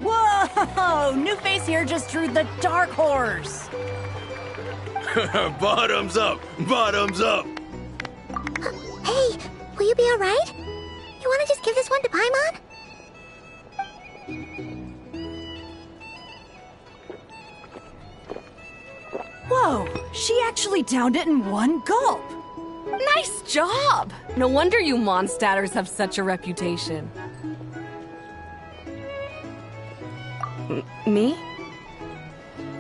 Whoa! New face here just drew the dark horse. Bottoms up! Bottoms up! Hey, will you be alright? You wanna just give this one to Paimon? Whoa! She actually downed it in one gulp. Nice job! No wonder you Mondstadters have such a reputation. Me?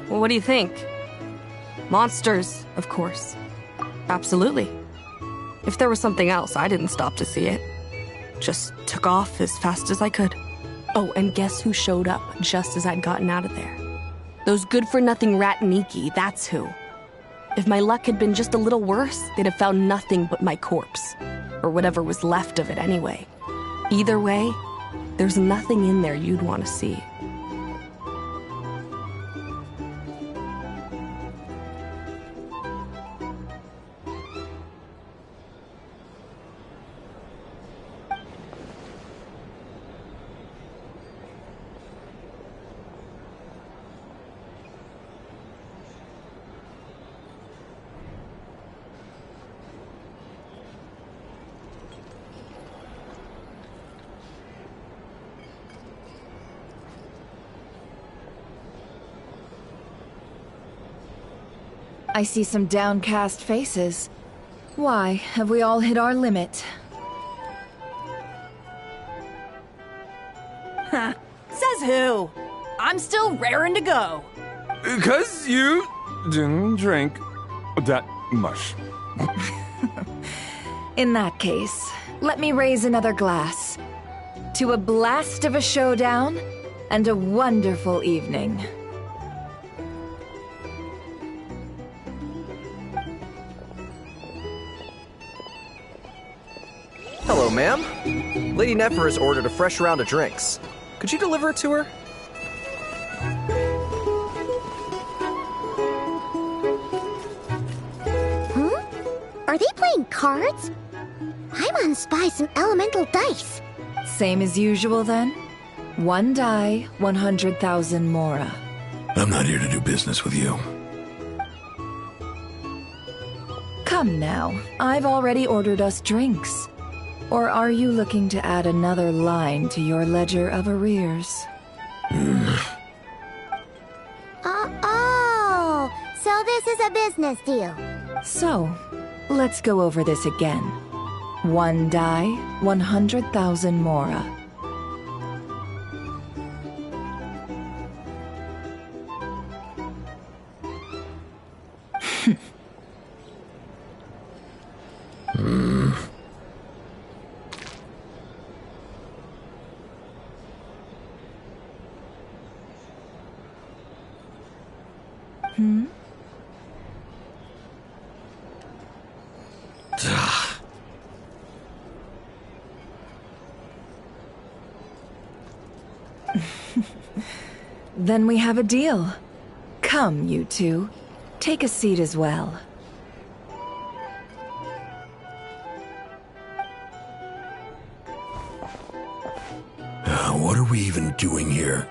Well, what do you think? Monsters, of course. Absolutely. If there was something else, I didn't stop to see it. Just took off as fast as I could. Oh, and guess who showed up just as I'd gotten out of there? Those good-for-nothing Rataniki, that's who. If my luck had been just a little worse, they'd have found nothing but my corpse. Or whatever was left of it anyway. Either way, there's nothing in there you'd want to see. I see some downcast faces. Why, have we all hit our limit? Huh. Says who? I'm still raring to go. 'Cause you didn't drink that much. In that case, let me raise another glass. To a blast of a showdown and a wonderful evening. Hello, ma'am. Lady Nefer has ordered a fresh round of drinks. Could you deliver it to her? Are they playing cards? Paimon spies some elemental dice. Same as usual then? One die, 100,000 mora. I'm not here to do business with you. Come now, I've already ordered us drinks. Or are you looking to add another line to your ledger of arrears? Oh, so this is a business deal. So, let's go over this again. One die, 100,000 mora. Then we have a deal. Come, you two. Take a seat as well. What are we even doing here?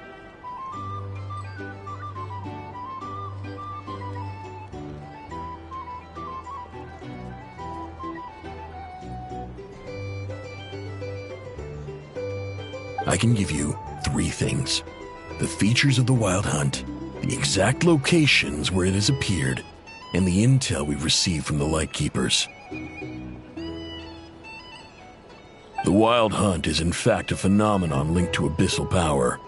I can give you 3 things. The features of the Wild Hunt, the exact locations where it has appeared, and the intel we've received from the Lightkeepers. The Wild Hunt is in fact a phenomenon linked to abyssal power.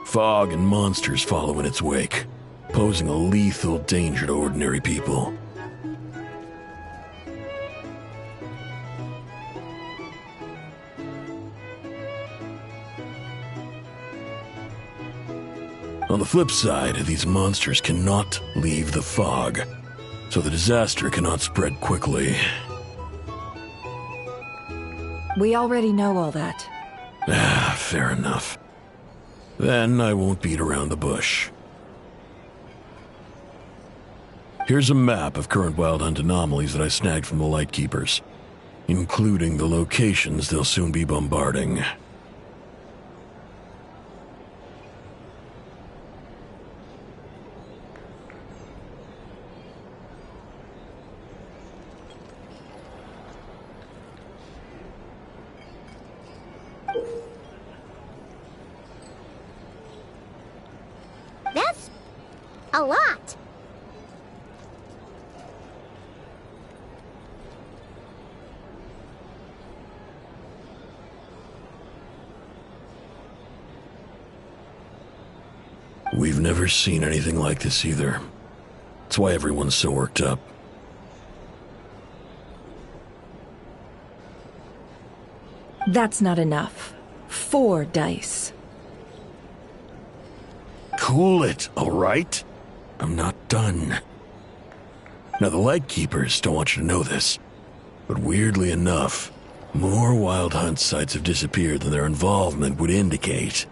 Fog and monsters follow in its wake, posing a lethal danger to ordinary people. On the flip side, these monsters cannot leave the fog, so the disaster cannot spread quickly. We already know all that. Ah, fair enough. Then I won't beat around the bush. Here's a map of current Wild Hunt anomalies that I snagged from the Lightkeepers, including the locations they'll soon be bombarding. That's a lot. We've never seen anything like this either. That's why everyone's so worked up. That's not enough. 4 dice. Cool it, all right? I'm not done. Now, the Lightkeepers don't want you to know this, but weirdly enough, more Wild Hunt sites have disappeared than their involvement would indicate.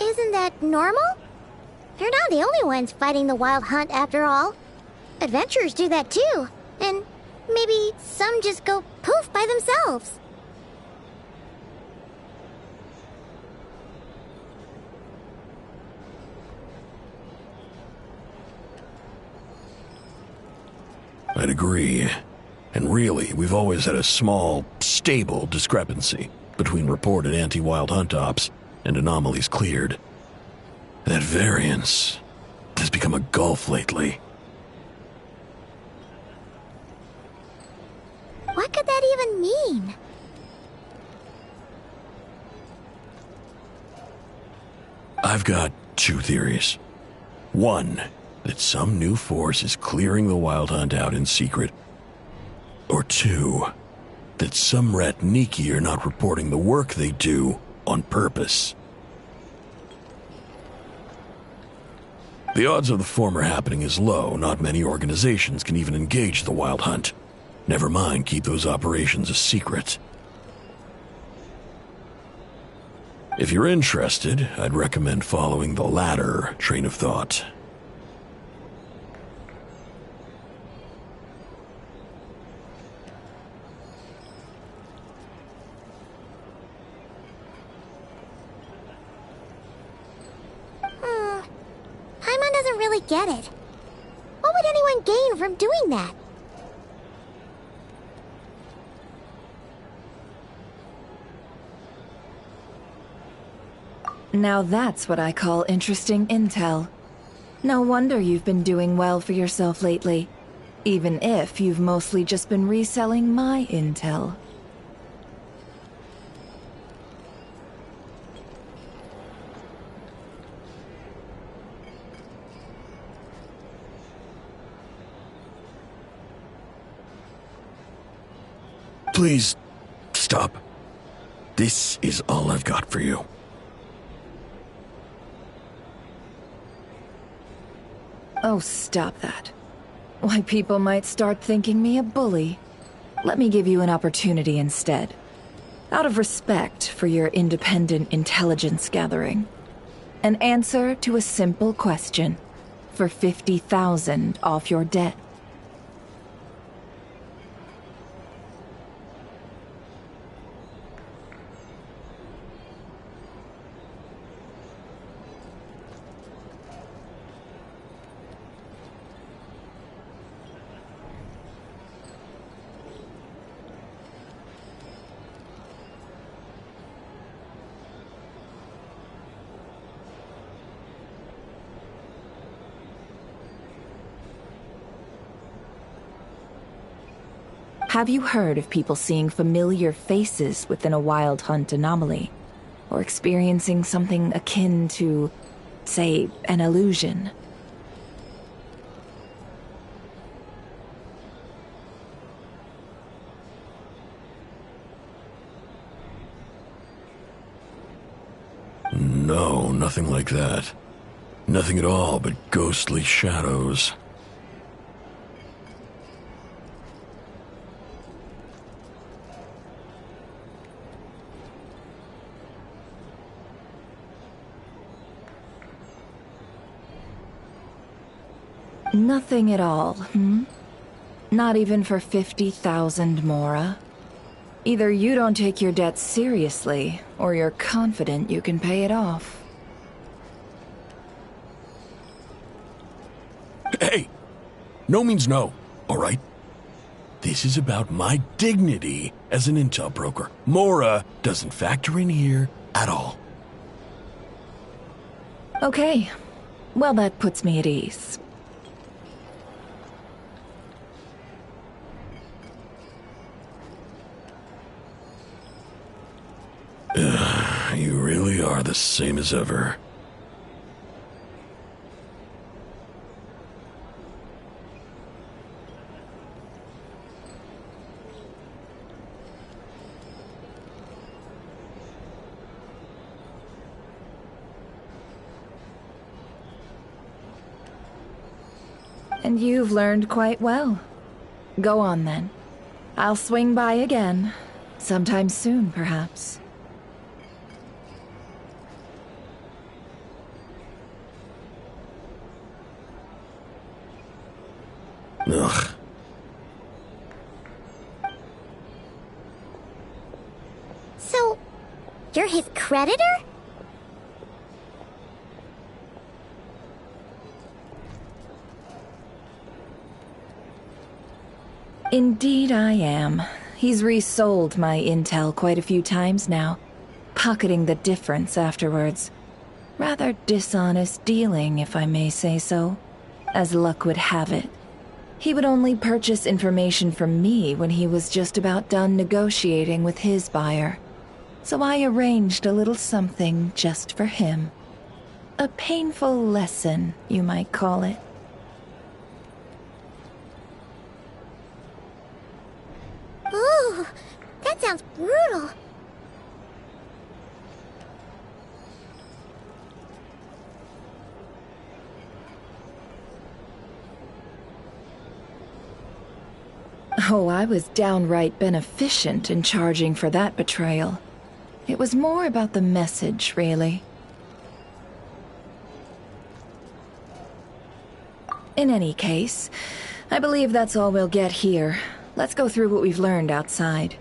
Isn't that normal? They're not the only ones fighting the Wild Hunt after all. Adventurers do that too, and maybe some just go poof by themselves. I'd agree. And really, we've always had a small, stable discrepancy between reported anti-Wild Hunt ops and anomalies cleared. That variance has become a gulf lately. What could that even mean? I've got 2 theories. One, that some new force is clearing the Wild Hunt out in secret. Or 2, that some Ratniki are not reporting the work they do on purpose. The odds of the former happening is low. Not many organizations can even engage the Wild Hunt. Never mind keep those operations a secret. If you're interested, I'd recommend following the latter train of thought. Paimon doesn't really get it. What would anyone gain from doing that? Now that's what I call interesting intel. No wonder you've been doing well for yourself lately. Even if you've mostly just been reselling my intel. Please, stop. This is all I've got for you. Oh, stop that. Why, people might start thinking me a bully. Let me give you an opportunity instead. Out of respect for your independent intelligence gathering. An answer to a simple question. For 50,000 off your debt. Have you heard of people seeing familiar faces within a Wild Hunt anomaly? Or experiencing something akin to, say, an illusion? No, nothing like that. Nothing at all but ghostly shadows. Nothing at all, hmm? Not even for 50,000 Mora? Either you don't take your debt seriously, or you're confident you can pay it off. Hey! No means no, alright? This is about my dignity as an intel broker. Mora doesn't factor in here at all. Okay. Well, that puts me at ease. You really are the same as ever. And you've learned quite well. Go on, then. I'll swing by again. Sometime soon, perhaps. Ugh. So, you're his creditor? Indeed I am. He's resold my intel quite a few times now, pocketing the difference afterwards. Rather dishonest dealing, if I may say so. As luck would have it, he would only purchase information from me when he was just about done negotiating with his buyer. So I arranged a little something just for him. A painful lesson, you might call it. Ooh, that sounds brutal. Oh, I was downright beneficent in charging for that betrayal. It was more about the message, really. In any case, I believe that's all we'll get here. Let's go through what we've learned outside.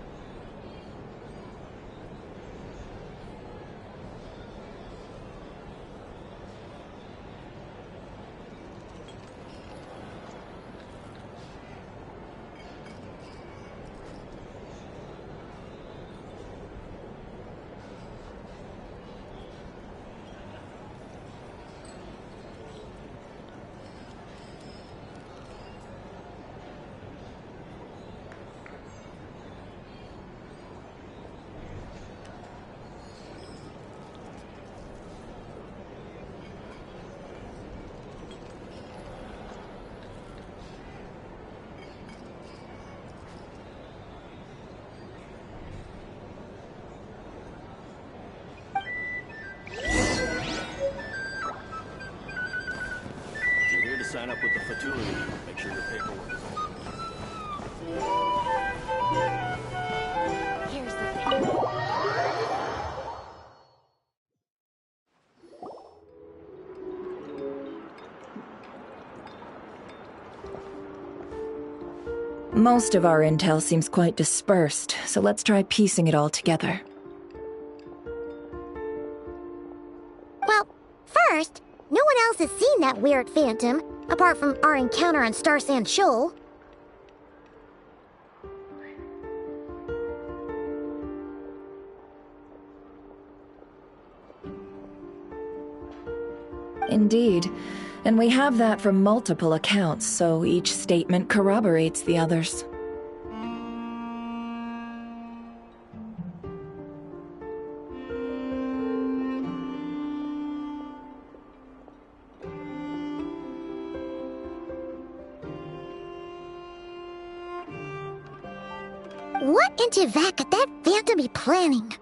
Sign up with the Fatui. Make sure your paperwork is all. Here's the thing. Most of our intel seems quite dispersed, so let's try piecing it all together. Well, first, no one else has seen that weird phantom, apart from our encounter on Star Sand Shoal. Indeed. And we have that from multiple accounts, so each statement corroborates the others. What in Tivak could that phantom be planning?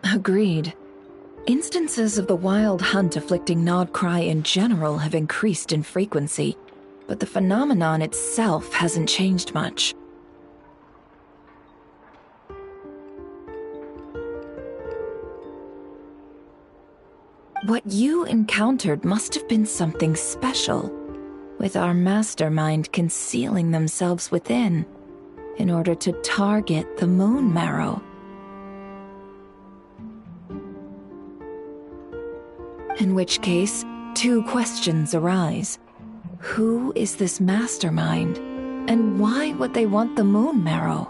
Agreed. Instances of the wild hunt afflicting Nodcry in general have increased in frequency, but the phenomenon itself hasn't changed much. What you encountered must have been something special, with our mastermind concealing themselves within in order to target the moon marrow. In which case, two questions arise. Who is this mastermind, and why would they want the moon marrow?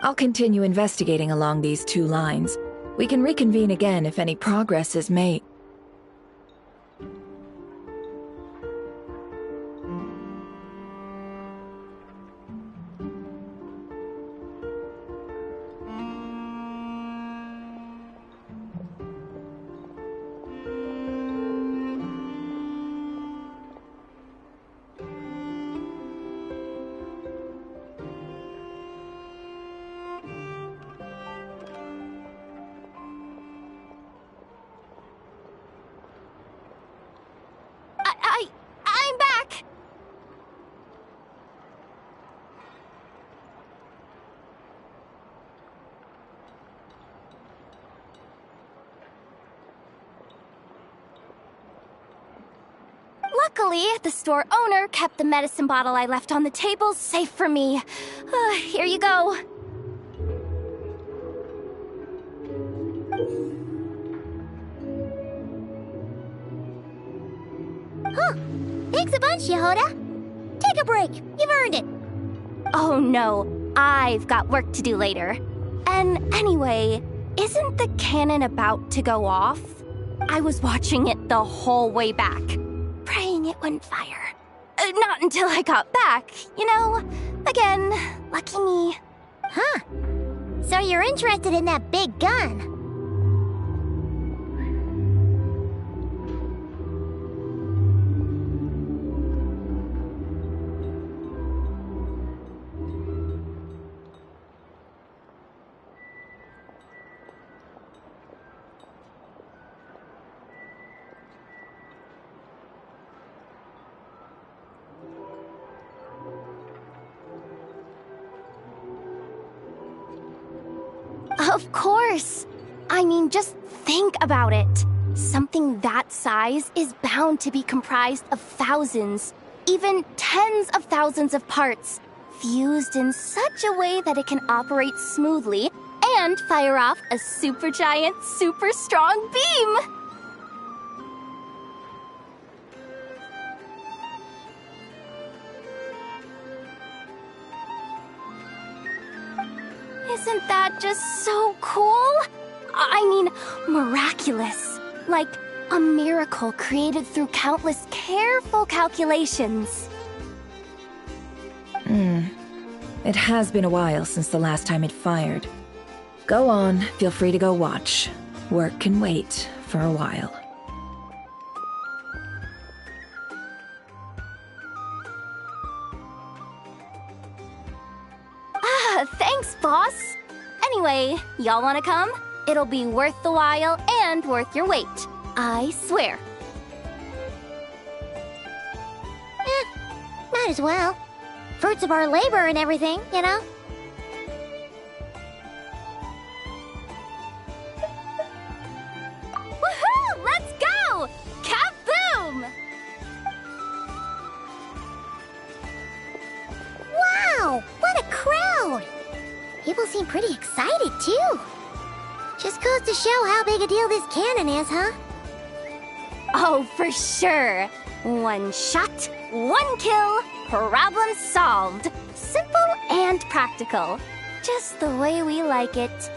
I'll continue investigating along these two lines. We can reconvene again if any progress is made. I'm back! Luckily, the store owner kept the medicine bottle I left on the table safe for me. Here you go. Huh. Thanks a bunch, Yehoda. Take a break. You've earned it. Oh no, I've got work to do later. And anyway, isn't the cannon about to go off? I was watching it the whole way back, praying it wouldn't fire. Not until I got back, you know? Again, lucky me. Huh. So you're interested in that big gun? Of course! I mean, just think about it. Something that size is bound to be comprised of thousands, even tens of thousands of parts, fused in such a way that it can operate smoothly and fire off a supergiant, super strong beam! Isn't that just so cool? I mean, miraculous. Like a miracle created through countless careful calculations. It has been a while since the last time it fired. Go on, feel free to go watch. Work can wait for a while. Thanks, boss. Anyway, y'all wanna come? It'll be worth the while and worth your wait. I swear. Might as well. Fruits of our labor and everything, you know? Woohoo! Let's go! Kaboom! Wow! What a crowd! People seem pretty excited, too. Just goes to show how big a deal this cannon is, huh? Oh, for sure. One shot, one kill, problem solved. Simple and practical. Just the way we like it.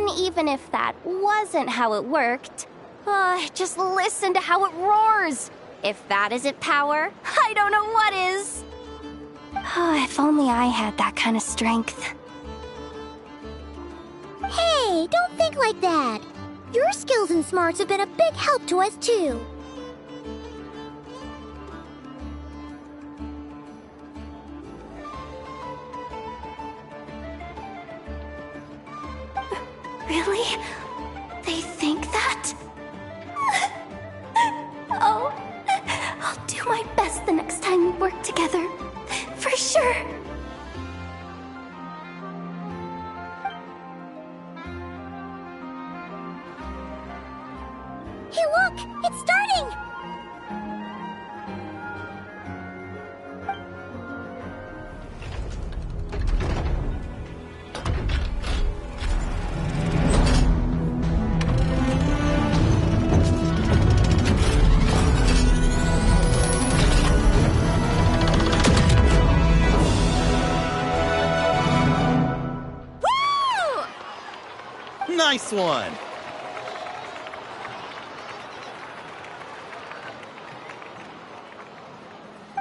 And even if that wasn't how it worked, just listen to how it roars. If that isn't power, I don't know what is. If only I had that kind of strength. Hey, don't think like that. Your skills and smarts have been a big help to us, too. Really? They think that? Oh, I'll do my best the next time we work together. For sure. Hey, look! It's starting! Nice one!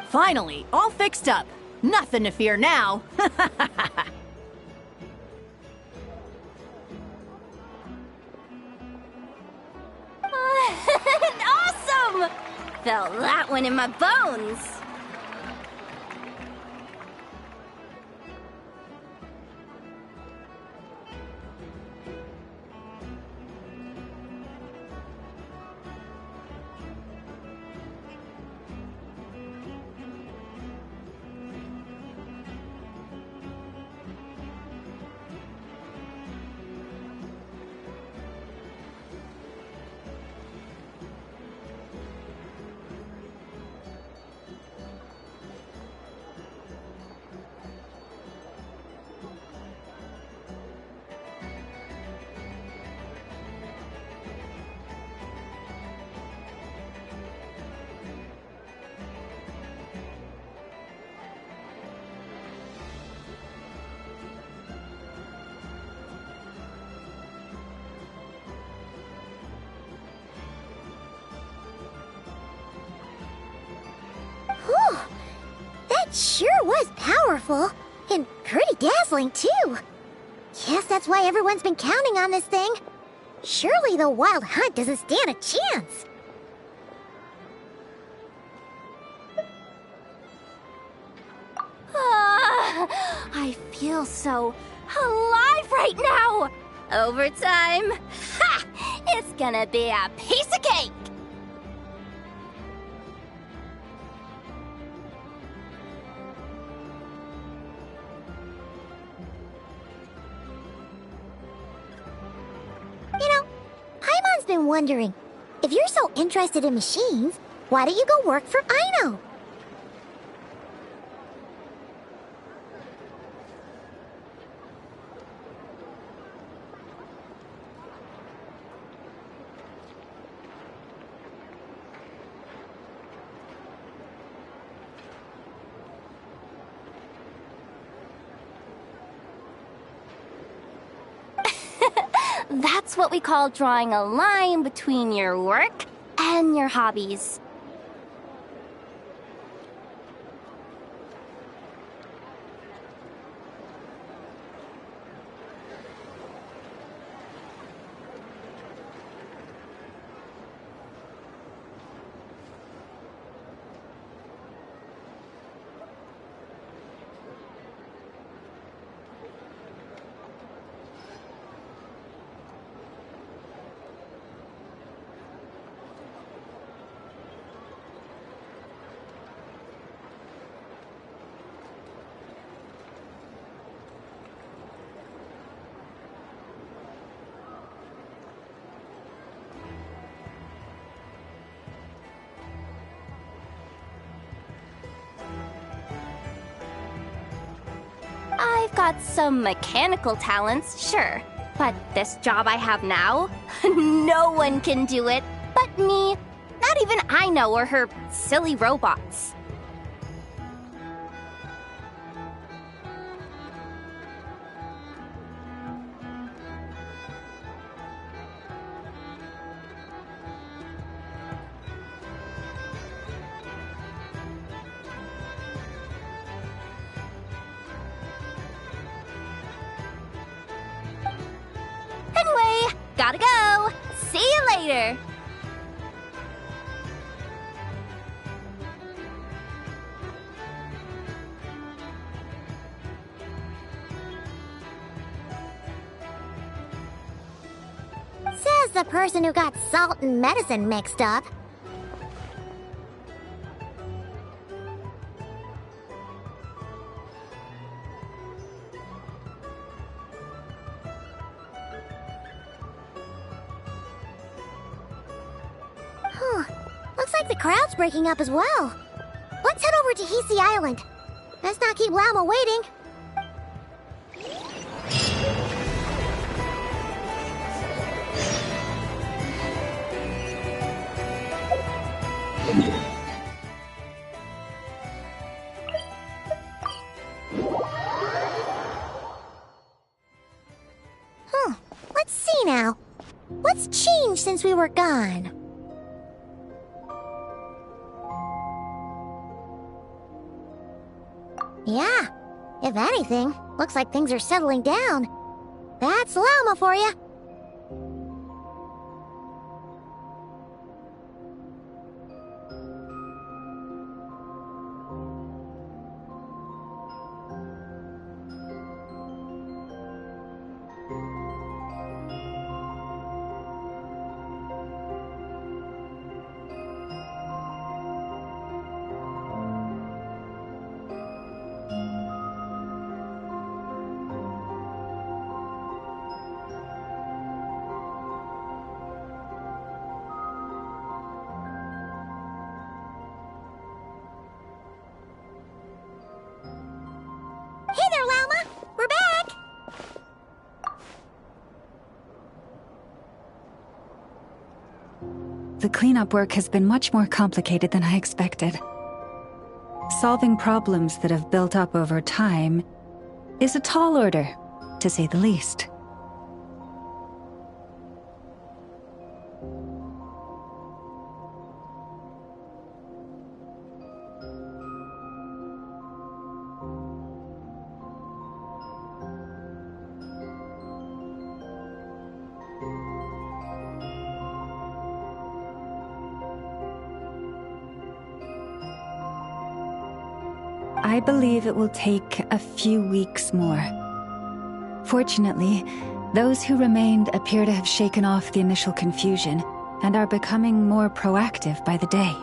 Finally, all fixed up. Nothing to fear now. Awesome! Felt that one in my bones. Whew! That sure was powerful. And pretty dazzling, too. Guess that's why everyone's been counting on this thing. Surely the Wild Hunt doesn't stand a chance. I feel so alive right now! Overtime? Ha! It's gonna be a piece of cake! You know, Paimon's been wondering, if you're so interested in machines, why don't you go work for Aino? That's what we call drawing a line between your work and your hobbies. I've got some mechanical talents, sure. But this job I have now, no one can do it but me. Not even Aino or her silly robots. Gotta go! See you later! Says the person who got salt and medicine mixed up. Looks like the crowd's breaking up as well. Let's head over to Hisi Island. Let's not keep Lama waiting. Let's see now. What's changed since we were gone? Yeah, if anything, looks like things are settling down. That's Llama for you. Hey there, Llama! We're back! The cleanup work has been much more complicated than I expected. Solving problems that have built up over time is a tall order, to say the least. I believe it will take a few weeks more. Fortunately, those who remained appear to have shaken off the initial confusion and are becoming more proactive by the day.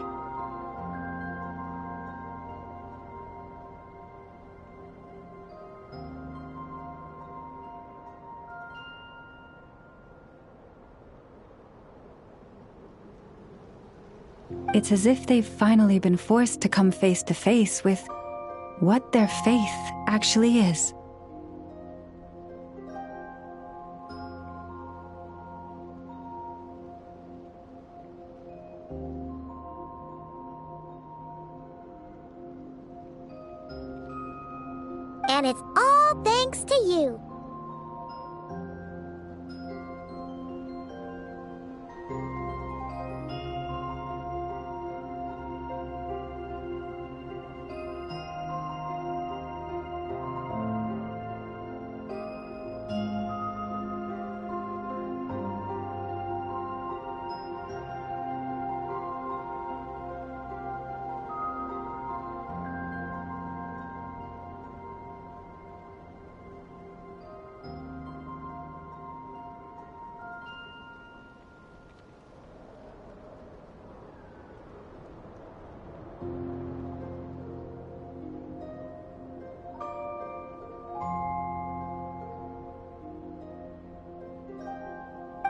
It's as if they've finally been forced to come face to face with what their faith actually is. And it's all thanks to you.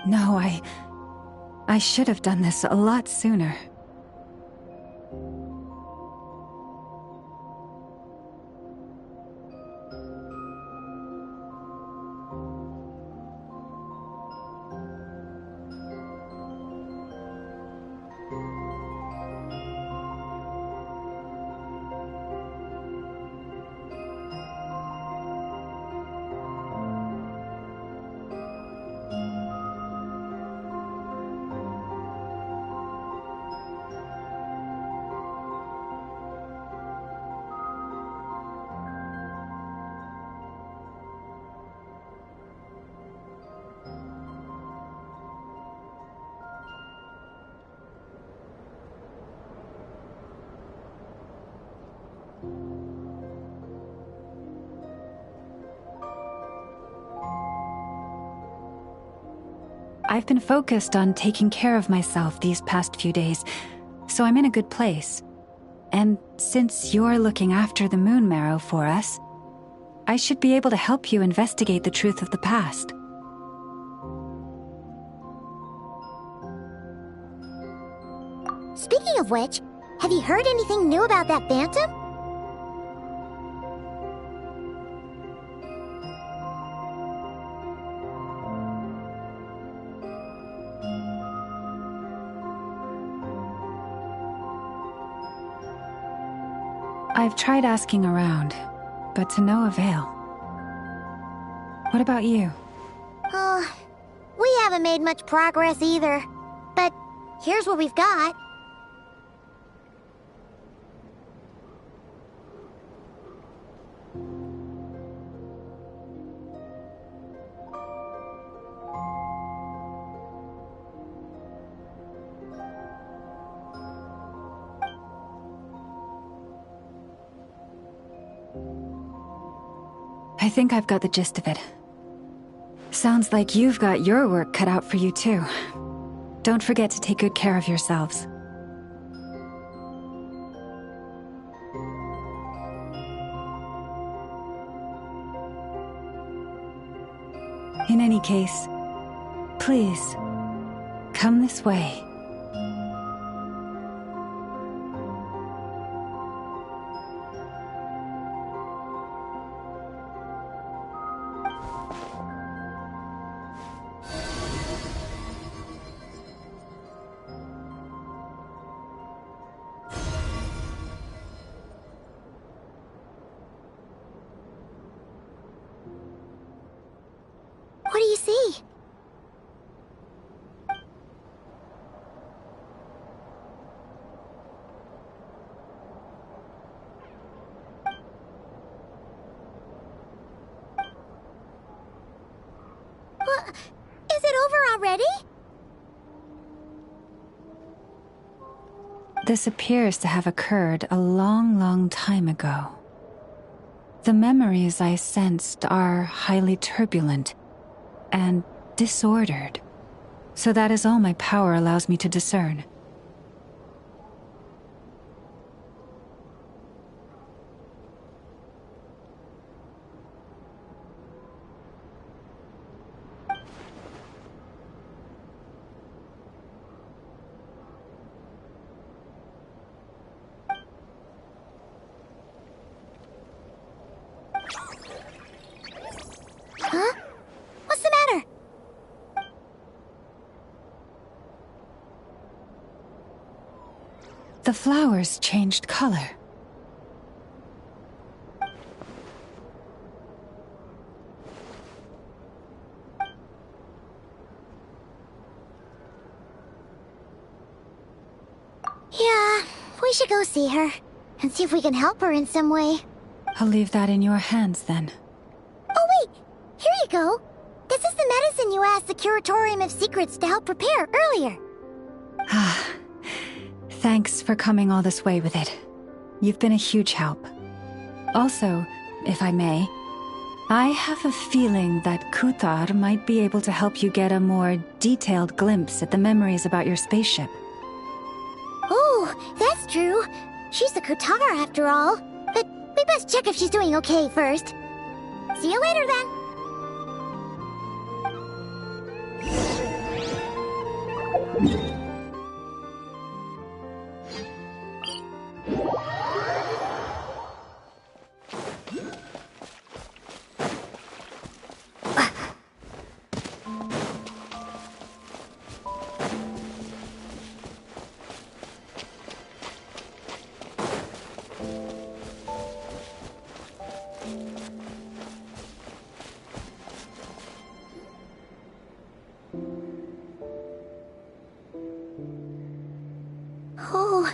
No, I should have done this a lot sooner. I've been focused on taking care of myself these past few days, so I'm in a good place. And since you're looking after the Moon Marrow for us, I should be able to help you investigate the truth of the past. Speaking of which, have you heard anything new about that phantom? I've tried asking around, but to no avail. What about you? We haven't made much progress either. But here's what we've got. I think I've got the gist of it. Sounds like you've got your work cut out for you too. Don't forget to take good care of yourselves. In any case, please, come this way. What do you see? Is it over already? This appears to have occurred a long, long time ago. The memories I sensed are highly turbulent and disordered, so that is all my power allows me to discern. Huh? What's the matter? The flowers changed color. Yeah, we should go see her and see if we can help her in some way. I'll leave that in your hands then. Oh wait, here you go. This is the medicine you asked the Curatorium of Secrets to help prepare earlier. Ah, thanks for coming all this way with it. You've been a huge help. Also, if I may, I have a feeling that Kuthar might be able to help you get a more detailed glimpse at the memories about your spaceship. Oh, that's true. She's the Kutara after all. But we best check if she's doing okay first. See you later then. Oh,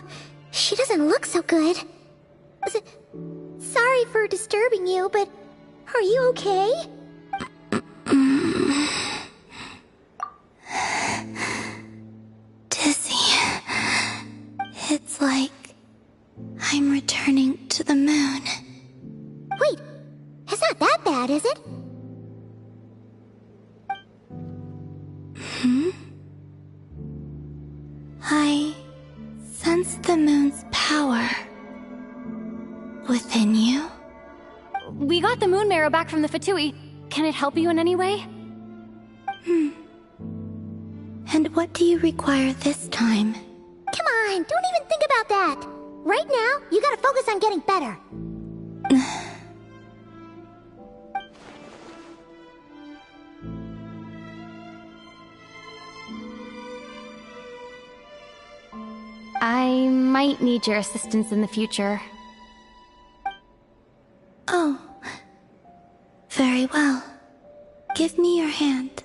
she doesn't look so good. Sorry for disturbing you, but are you okay? Dizzy. It's like I'm returning to the moon. Wait, it's not that bad, is it? Hmm? the moon's power within you? We got the moon marrow back from the Fatui. Can it help you in any way? And what do you require this time? Come on, don't even think about that. Right now, you gotta focus on getting better. I might need your assistance in the future. Oh. Very well. Give me your hand.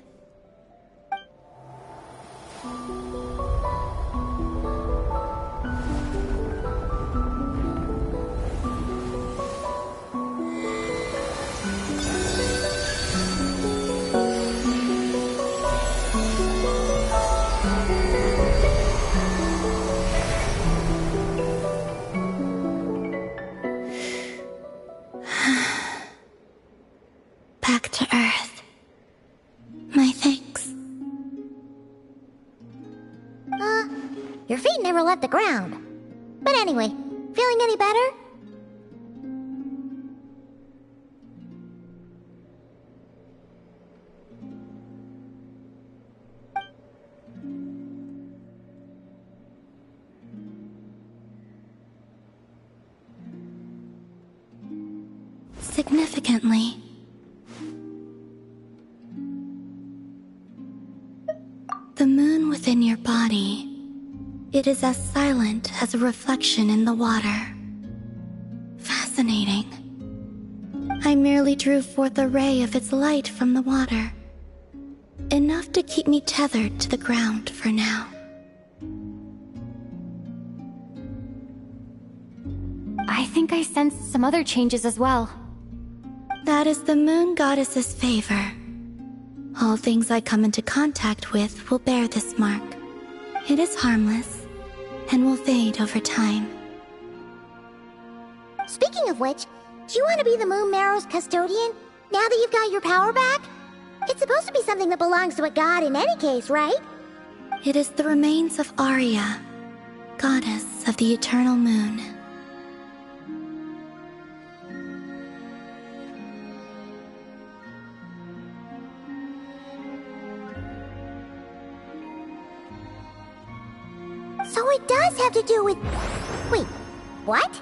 Back to Earth. My thanks. Your feet never left the ground. But anyway, feeling any better? Significantly. The moon within your body, it is as silent as a reflection in the water. Fascinating. I merely drew forth a ray of its light from the water. Enough to keep me tethered to the ground for now. I think I sensed some other changes as well. That is the moon goddess's favor. All things I come into contact with will bear this mark. It is harmless, and will fade over time. Speaking of which, do you want to be the Moon Marrow's custodian, now that you've got your power back? It's supposed to be something that belongs to a god in any case, right? It is the remains of Arya, goddess of the eternal moon. So it does have to do with... Wait, what?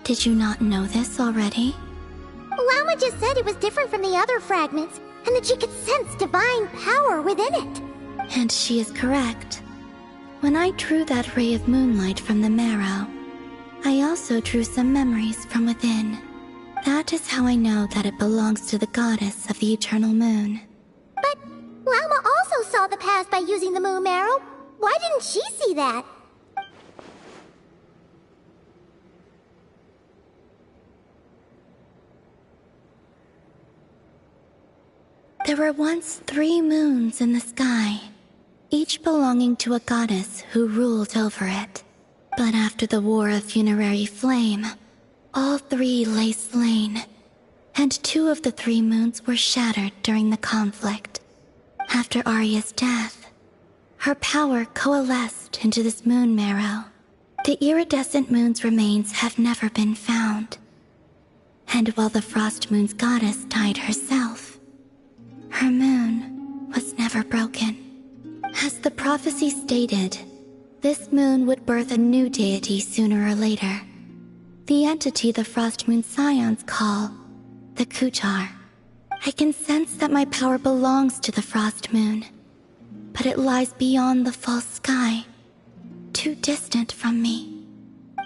Did you not know this already? Lama just said it was different from the other fragments, and that she could sense divine power within it. And she is correct. When I drew that ray of moonlight from the marrow, I also drew some memories from within. That is how I know that it belongs to the goddess of the eternal moon. But Lama also saw the past by using the moon marrow. Why didn't she see that? There were once 3 moons in the sky, each belonging to a goddess who ruled over it. But after the War of Funerary Flame, all 3 lay slain, and 2 of the 3 moons were shattered during the conflict. After Arya's death, her power coalesced into this moon marrow. The iridescent moon's remains have never been found. And while the Frost Moon's goddess died herself, her moon was never broken. As the prophecy stated, this moon would birth a new deity sooner or later. The entity the Frost Moon Scions call the Kutar. I can sense that my power belongs to the Frost Moon, but it lies beyond the false sky, too distant from me.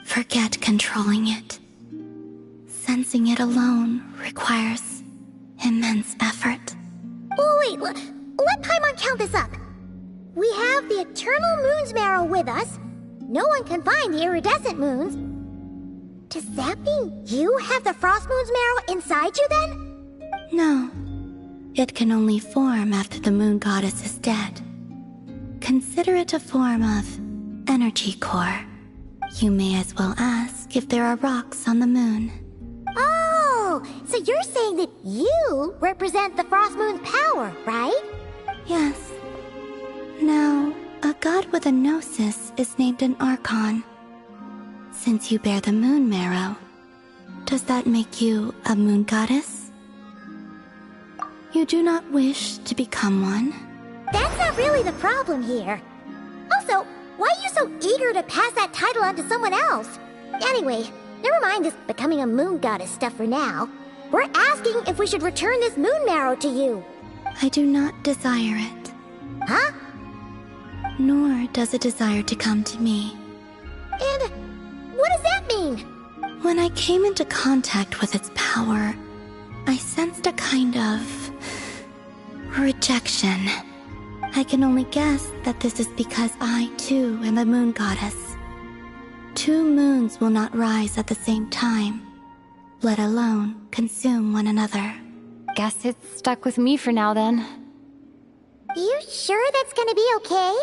Forget controlling it. Sensing it alone requires immense effort. Oh, wait, let Paimon count this up. We have the Eternal Moon's marrow with us. No one can find the iridescent moons. Does that mean you have the Frost Moon's marrow inside you then? No. It can only form after the moon goddess is dead. Consider it a form of energy core. You may as well ask if there are rocks on the moon. Oh, so you're saying that you represent the Frost Moon's power, right? Yes. Now, a god with a gnosis is named an Archon. Since you bear the moon marrow, does that make you a moon goddess? You do not wish to become one? That's not really the problem here. Also, why are you so eager to pass that title on to someone else? Anyway, never mind this becoming a moon goddess stuff for now. We're asking if we should return this moon marrow to you. I do not desire it. Huh? Nor does it desire to come to me. And what does that mean? When I came into contact with its power, I sensed a kind of rejection. I can only guess that this is because I, too, am a moon goddess. 2 moons will not rise at the same time, let alone consume one another. Guess it's stuck with me for now, then. You sure that's gonna be okay?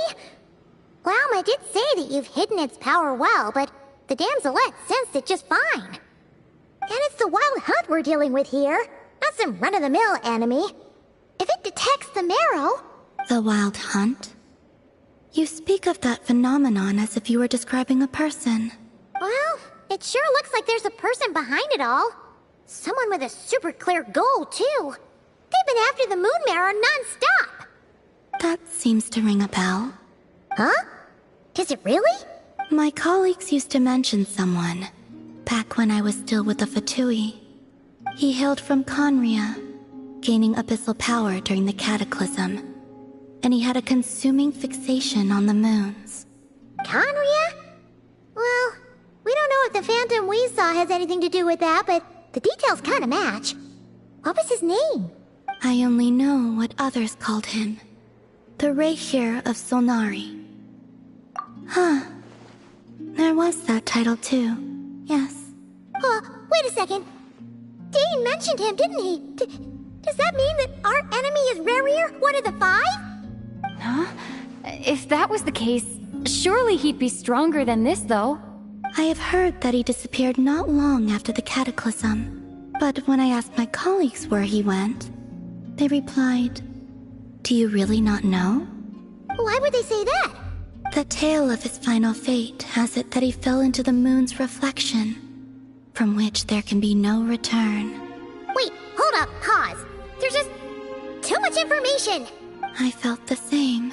Glauma did say that you've hidden its power well, but the damselette sensed it just fine. And it's the wild hunt we're dealing with here, not some run-of-the-mill enemy. If it detects the marrow... The wild hunt? You speak of that phenomenon as if you were describing a person. Well, it sure looks like there's a person behind it all. Someone with a super clear goal, too. They've been after the moon marrow non-stop. That seems to ring a bell. Huh? Is it really? My colleagues used to mention someone, back when I was still with the Fatui. He hailed from Conria, gaining abyssal power during the Cataclysm. And he had a consuming fixation on the moons. Conria? Well, we don't know if the phantom we saw has anything to do with that, but the details kinda match. What was his name? I only know what others called him. The Reikir of Solnari. Huh. There was that title too. Yes. Wait a second. Dane mentioned him, didn't he? Does that mean that our enemy is Rerir, one of the 5? Huh? If that was the case, surely he'd be stronger than this, though. I have heard that he disappeared not long after the Cataclysm. But when I asked my colleagues where he went, they replied, "Do you really not know?" Why would they say that? The tale of his final fate has it that he fell into the moon's reflection, from which there can be no return. Wait, hold up, pause. There's just too much information. I felt the same.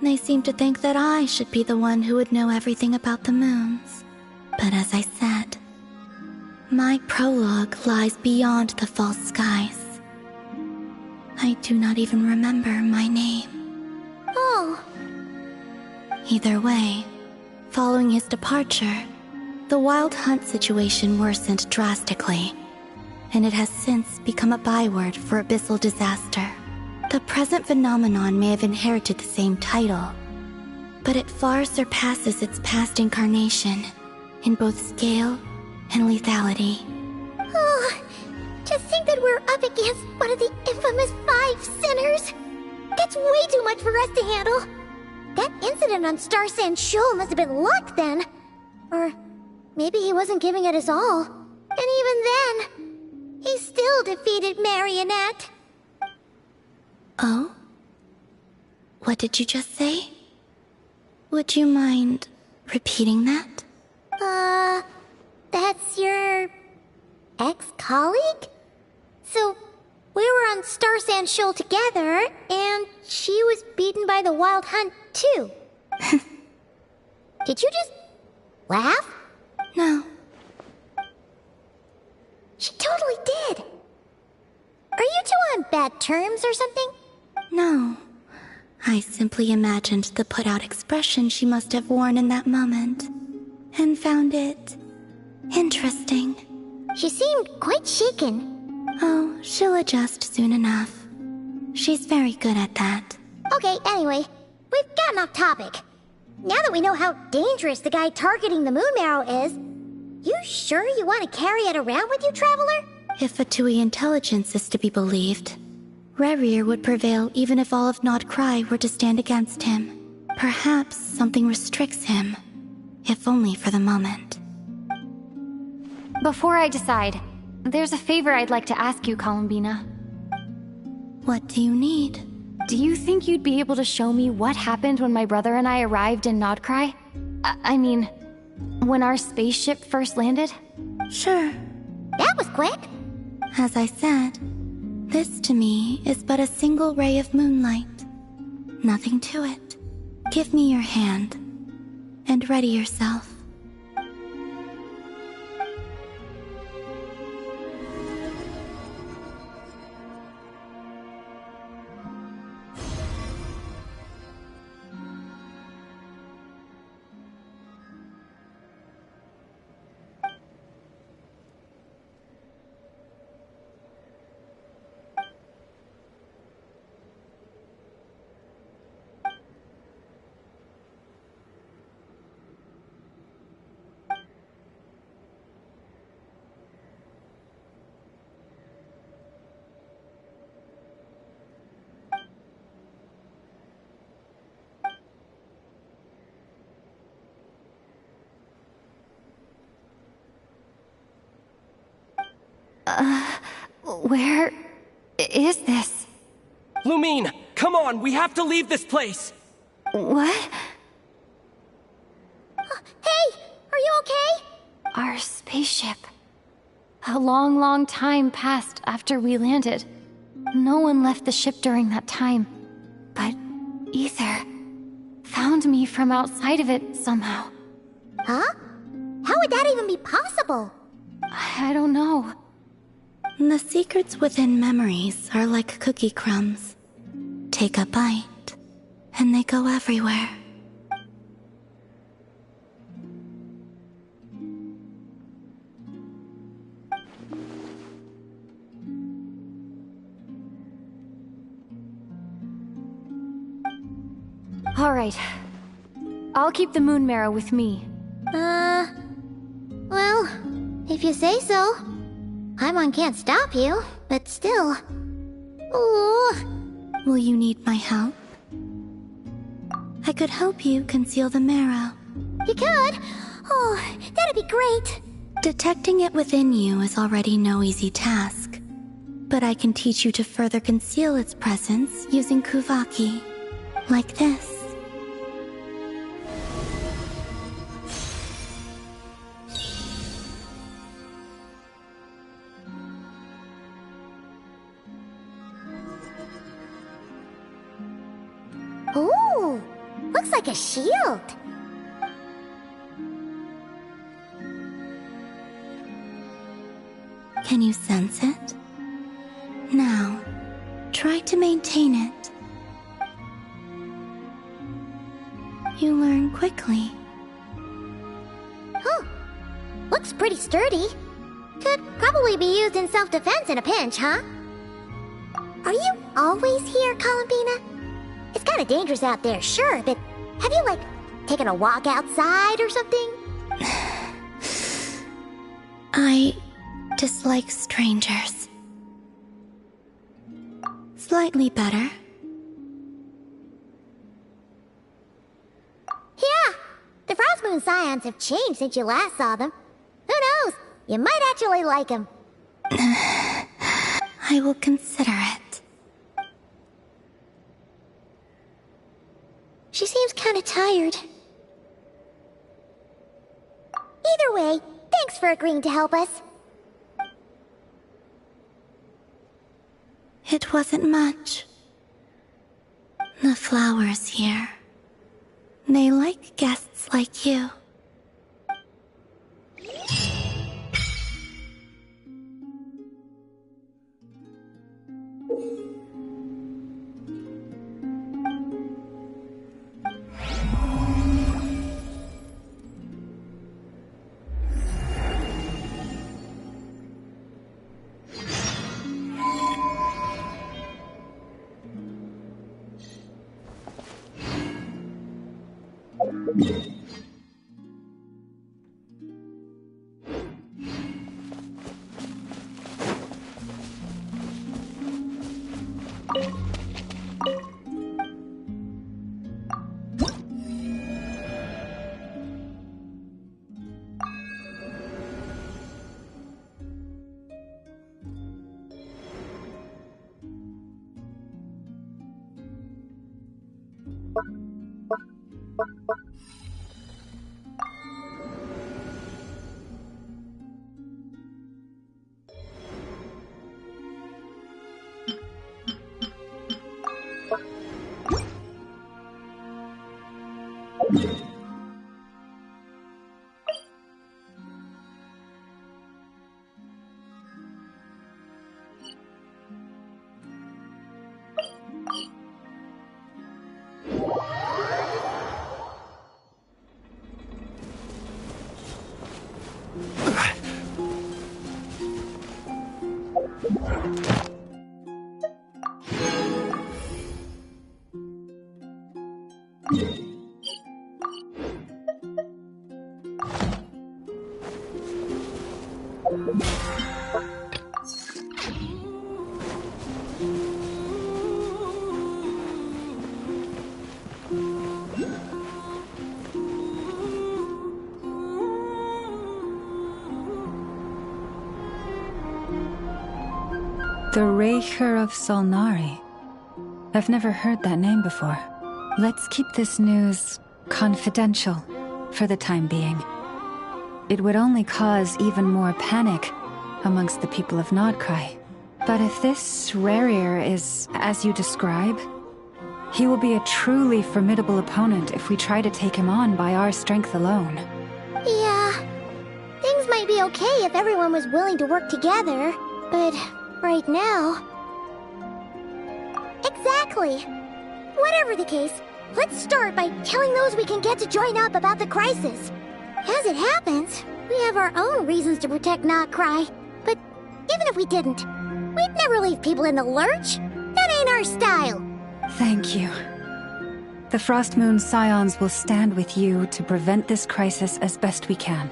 They seemed to think that I should be the one who would know everything about the moons. But as I said, my prologue lies beyond the false skies. I do not even remember my name. Oh. Either way, following his departure, the wild hunt situation worsened drastically, and it has since become a byword for abyssal disaster. The present phenomenon may have inherited the same title, but it far surpasses its past incarnation in both scale and lethality. Oh, to think that we're up against one of the infamous 5 sinners. That's way too much for us to handle. That incident on Star Sand Shoal must have been luck then. Or maybe he wasn't giving it his all. And even then, he still defeated Marionette. Oh? What did you just say? Would you mind repeating that? That's your ex-colleague? So, we were on Star Sand Shoal together, and she was beaten by the Wild Hunt, too. Did you just laugh? No. She totally did. Are you two on bad terms or something? No. I simply imagined the put-out expression she must have worn in that moment, and found it interesting. She seemed quite shaken. Oh, she'll adjust soon enough. She's very good at that. Okay, anyway, we've gotten off topic. Now that we know how dangerous the guy targeting the moon marrow is, you sure you want to carry it around with you, Traveler? If Fatui intelligence is to be believed, Rerir would prevail even if all of Nod Cry were to stand against him. Perhaps something restricts him, if only for the moment. Before I decide, there's a favor I'd like to ask you, Columbina. What do you need? Do you think you'd be able to show me what happened when my brother and I arrived in Nodcry? I mean, when our spaceship first landed? Sure. That was quick. As I said, this to me is but a single ray of moonlight. Nothing to it. Give me your hand, and ready yourself. Where is this? Lumine, come on, we have to leave this place! What? Hey, are you okay? Our spaceship. A long, long time passed after we landed. No one left the ship during that time. But Ether found me from outside of it somehow. Huh? How would that even be possible? I don't know. The secrets within memories are like cookie crumbs. Take a bite, and they go everywhere. All right. I'll keep the moon marrow with me. Well, if you say so. Paimon can't stop you, but still. Ooh. Will you need my help? I could help you conceal the marrow. You could? Oh, that'd be great. Detecting it within you is already no easy task. But I can teach you to further conceal its presence using Kuvaki. Like this. Ooh, looks like a shield. Can you sense it? Now, try to maintain it. You learn quickly. Huh. Looks pretty sturdy. Could probably be used in self-defense in a pinch, huh? Are you always here, Columbina? It's kind of dangerous out there, sure, but have you, like, taken a walk outside or something? I dislike strangers. Slightly better. Yeah, the Frostmoon Scions have changed since you last saw them. Who knows? You might actually like them. I will consider it. She seems kind of tired. Either way, thanks for agreeing to help us. It wasn't much. The flowers here. They like guests like you. The Raker of Solnari. I've never heard that name before. Let's keep this news confidential for the time being. It would only cause even more panic amongst the people of Nodcry. But if this Rarir is as you describe, he will be a truly formidable opponent if we try to take him on by our strength alone. Yeah, things might be okay if everyone was willing to work together, but right now... Exactly! Whatever the case, let's start by telling those we can get to join up about the crisis. As it happens, we have our own reasons to protect Nodcry, but even if we didn't, we'd never leave people in the lurch. That ain't our style. Thank you. The Frostmoon Scions will stand with you to prevent this crisis as best we can.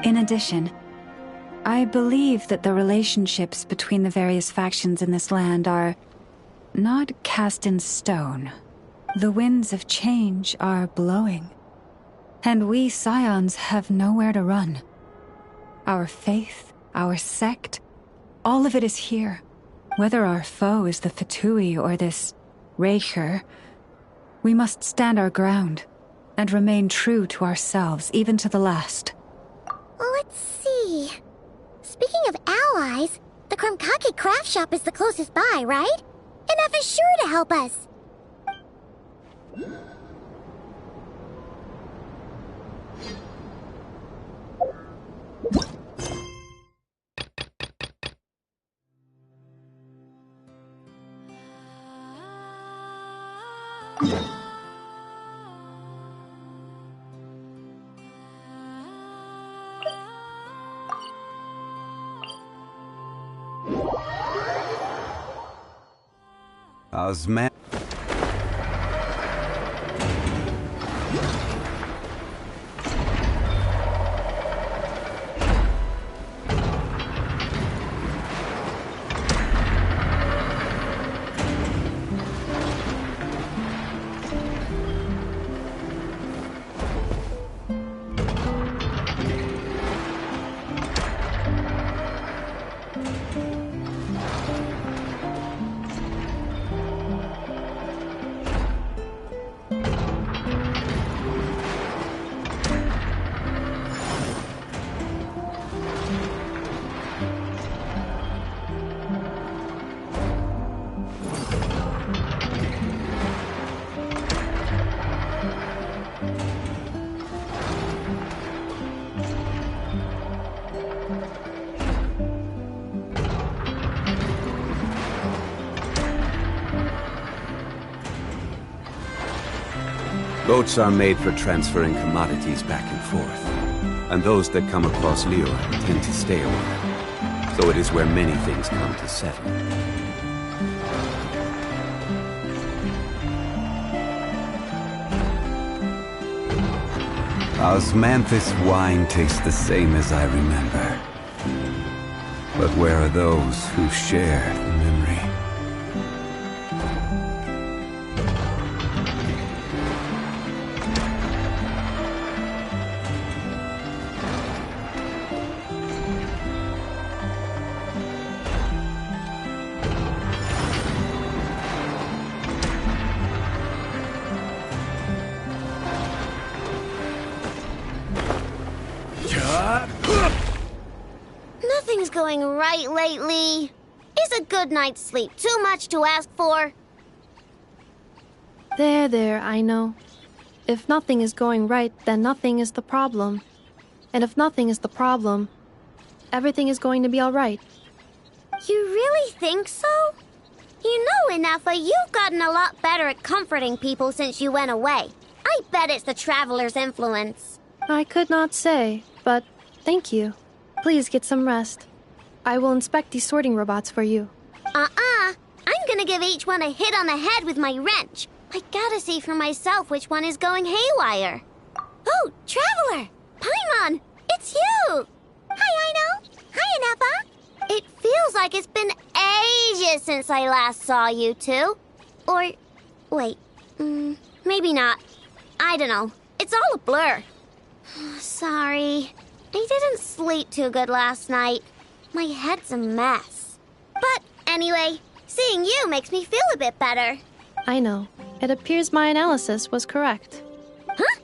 In addition, I believe that the relationships between the various factions in this land are not cast in stone. The winds of change are blowing, and we Scions have nowhere to run. Our faith, our sect, all of it is here. Whether our foe is the Fatui or this Raker, we must stand our ground and remain true to ourselves, even to the last. Let's see. Speaking of allies, the Krumkake craft shop is the closest by, right? Enough is sure to help us. Osman. Boats are made for transferring commodities back and forth, and those that come across Liyue tend to stay a while, so it is where many things come to settle. Osmanthus wine tastes the same as I remember, but where are those who share the memory? nothing's going right lately. Is a good night's sleep too much to ask for? There, I know. If nothing is going right, then nothing is the problem. And if nothing is the problem, everything is going to be all right. You really think so? You know, Inafa, you've gotten a lot better at comforting people since you went away. I bet it's the Traveler's influence. I could not say, but thank you. Please get some rest. I will inspect these sorting robots for you. I'm gonna give each one a hit on the head with my wrench. I gotta see for myself which one is going haywire. Oh, Traveler! Paimon! It's you! Hi, Ino! Hi, Inafa! It feels like it's been ages since I last saw you two. Or, wait, maybe not. I don't know. It's all a blur. Sorry. I didn't sleep too good last night. My head's a mess. But anyway, seeing you makes me feel a bit better. I know. It appears my analysis was correct. Huh?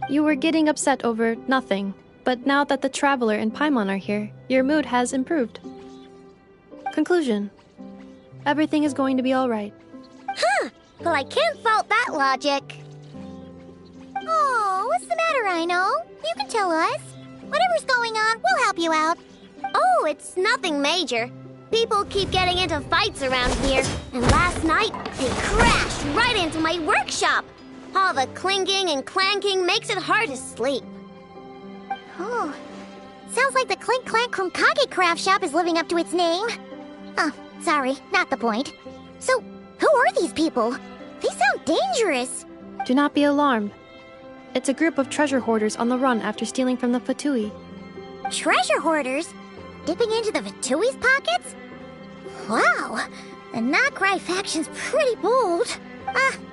You were getting upset over nothing, but now that the Traveler and Paimon are here, your mood has improved. Conclusion. Everything is going to be all right. Huh. Well, I can't fault that logic. Oh, what's the matter, Ino? You can tell us. Whatever's going on, we'll help you out. Oh, it's nothing major. People keep getting into fights around here, and last night they crashed right into my workshop. All the clinking and clanking makes it hard to sleep. Oh, sounds like the Clink Clank Krumkage craft shop is living up to its name. Oh, sorry, not the point. So, who are these people? They sound dangerous. Do not be alarmed. It's a group of treasure hoarders on the run after stealing from the Fatui. Treasure hoarders? Dipping into the Vatui's pockets? Wow, the Nokrai faction's pretty bold.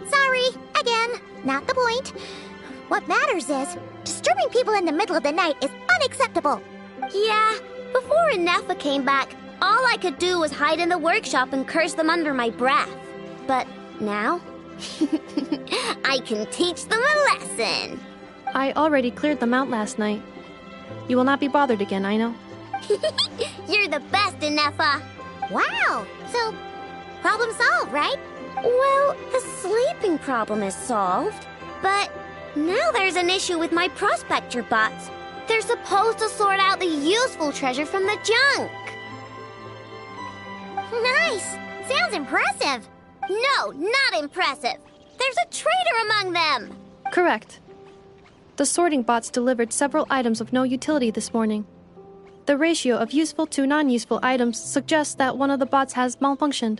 Sorry, again, not the point. What matters is, disturbing people in the middle of the night is unacceptable. Yeah, before Inafa came back, all I could do was hide in the workshop and curse them under my breath. But now, I can teach them a lesson. I already cleared them out last night. You will not be bothered again, I know. You're the best, Inafa. Wow, so problem solved, right? Well, the sleeping problem is solved, but now there's an issue with my prospector bots. They're supposed to sort out the useful treasure from the junk. Nice! Sounds impressive. No, not impressive. There's a traitor among them. Correct. The sorting bots delivered several items of no utility this morning. The ratio of useful to non-useful items suggests that one of the bots has malfunctioned.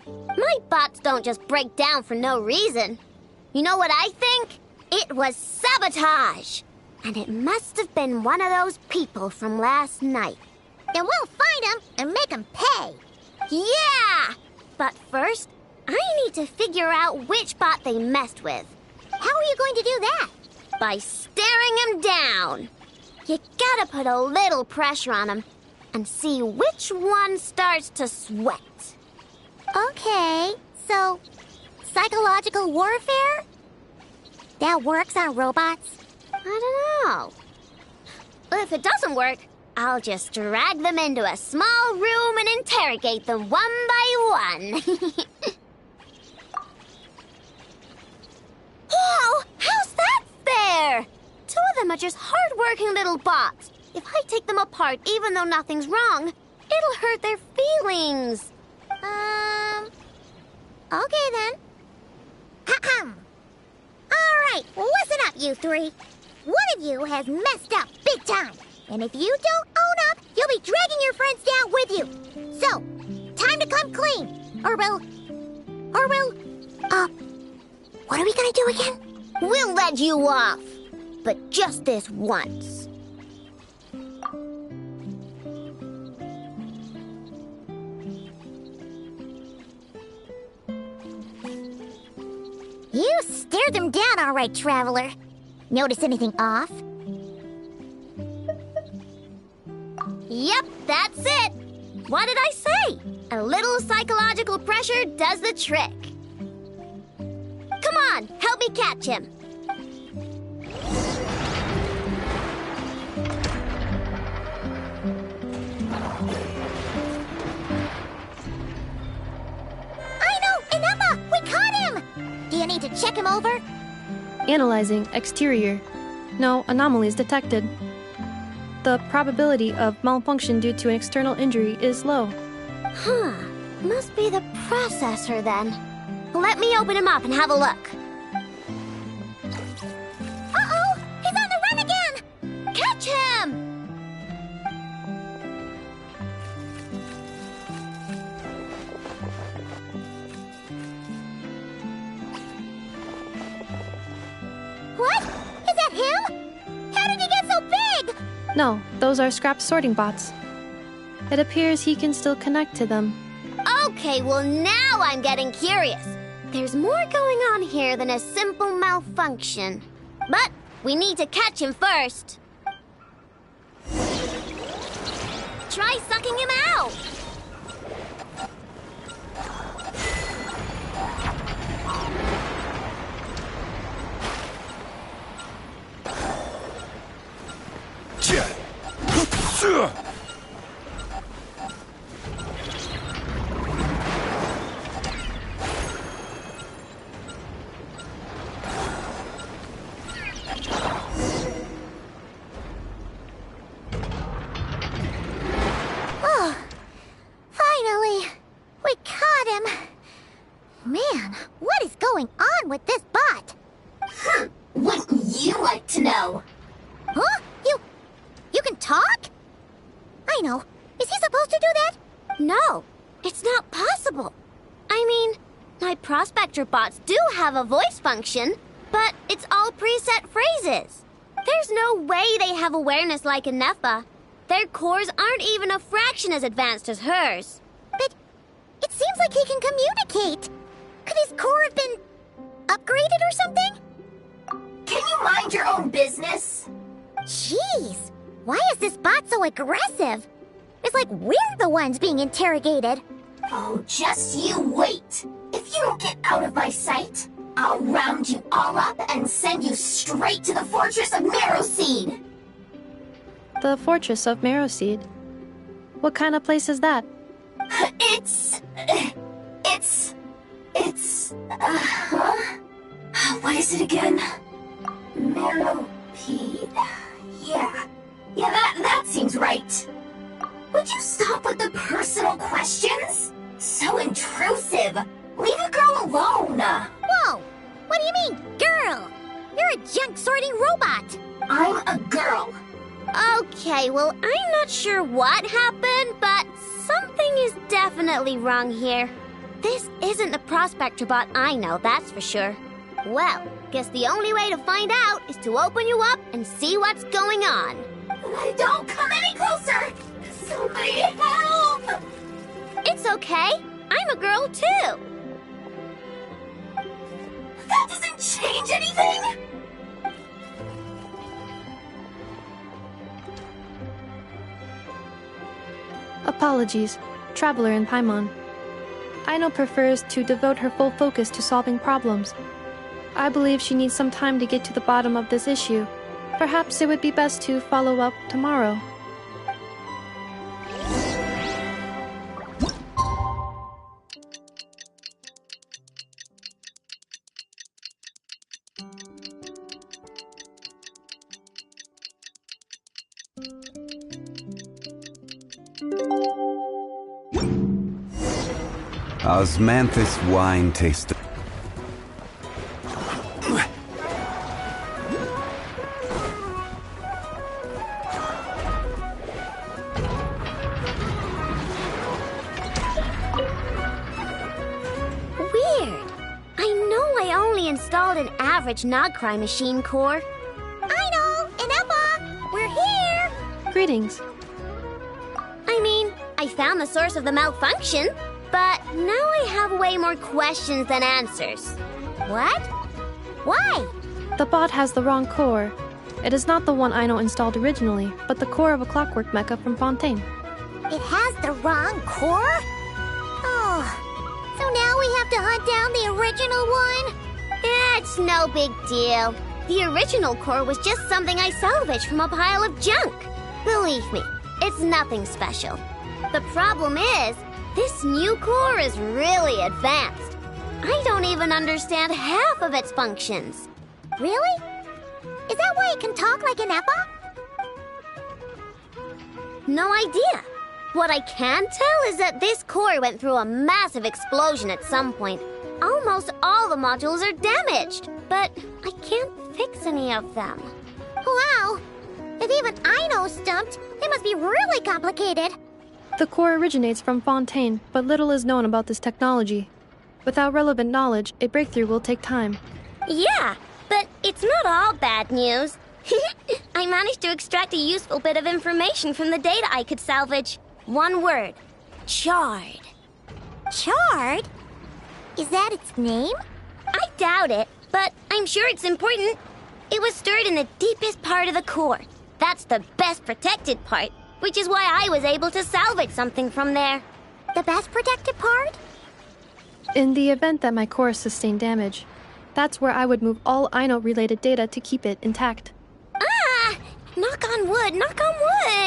My bots don't just break down for no reason. You know what I think? It was sabotage. And it must have been one of those people from last night. Then we'll find them and make them pay. Yeah! But first, I need to figure out which bot they messed with. How are you going to do that? By staring him down. You gotta put a little pressure on him and see which one starts to sweat. Okay, so psychological warfare? That works on robots? I don't know. If it doesn't work, I'll just drag them into a small room and interrogate them one by one. Whoa! How's that fair? Two of them are just hard-working little bots. If I take them apart, even though nothing's wrong, it'll hurt their feelings. Okay then. Ahem. All right, listen up, you three. One of you has messed up big time. And if you don't own up, you'll be dragging your friends down with you. So, time to come clean. Or we'll, what are we gonna do again? We'll let you off. But just this once. You stared them down all right, Traveler. Notice anything off? Yep, that's it. What did I say? A little psychological pressure does the trick. Come on, help me catch him. check him over? Analyzing exterior. No anomalies detected. The probability of malfunction due to an external injury is low. Huh. Must be the processor then. Let me open him up and have a look. Uh-oh! He's on the run again! Catch him! What? Is that him? How did he get so big? No, those are scrapped sorting bots. It appears he can still connect to them. Okay, well now I'm getting curious. There's more going on here than a simple malfunction. But we need to catch him first. Try sucking him out. Oh, finally, we caught him. Man, what is going on with this bot? Wouldn't you like to know? Huh? You can talk? I know. Is he supposed to do that? No, it's not possible. I mean, my prospector bots do have a voice function, but it's all preset phrases. There's no way they have awareness like a Nepha. Their cores aren't even a fraction as advanced as hers. But it seems like he can communicate. Could his core have been upgraded or something? Can you mind your own business? Jeez, why is this bot so aggressive? It's like we're the ones being interrogated. Oh, just you wait. If you don't get out of my sight, I'll round you all up and send you straight to the fortress of Marrowseed. The Fortress of Marrowseed? What kind of place is that? What is it again? Marrowpeed. Yeah, that seems right. Would you stop with the personal questions? So intrusive. Leave a girl alone. Whoa! What do you mean, girl? You're a junk sorting robot. I'm a girl. Okay, well, I'm not sure what happened, but something is definitely wrong here. This isn't the prospector bot I know, that's for sure. Well, guess the only way to find out is to open you up and see what's going on. Don't come any closer! Somebody help! It's okay. I'm a girl too. That doesn't change anything! Apologies, Traveler in Paimon. Aino prefers to devote her full focus to solving problems. I believe she needs some time to get to the bottom of this issue. Perhaps it would be best to follow up tomorrow. Osmanthus wine taster. Installed an average Nogcry machine core. I know, and Emma, we're here. Greetings. I mean, I found the source of the malfunction, but now I have way more questions than answers. What? Why? The bot has the wrong core. It is not the one Aino installed originally, but the core of a clockwork mecha from Fontaine. It has the wrong core? Oh, so now we have to hunt down the original one? It's no big deal. The original core was just something I salvaged from a pile of junk. Believe me, it's nothing special. The problem is, this new core is really advanced. I don't even understand half of its functions. Really? Is that why it can talk like an Eppa? No idea. What I can tell is that this core went through a massive explosion at some point. Almost all the modules are damaged, but I can't fix any of them. Wow! If even Aino's stumped, it must be really complicated. The core originates from Fontaine, but little is known about this technology. Without relevant knowledge, a breakthrough will take time. Yeah, but it's not all bad news. I managed to extract a useful bit of information from the data I could salvage. One word. Charred. Charred? Is that its name? I doubt it, but I'm sure it's important. It was stored in the deepest part of the core. That's the best protected part, which is why I was able to salvage something from there. The best protected part? In the event that my core sustained damage, that's where I would move all Aino-related data to keep it intact. Ah! Knock on wood, knock on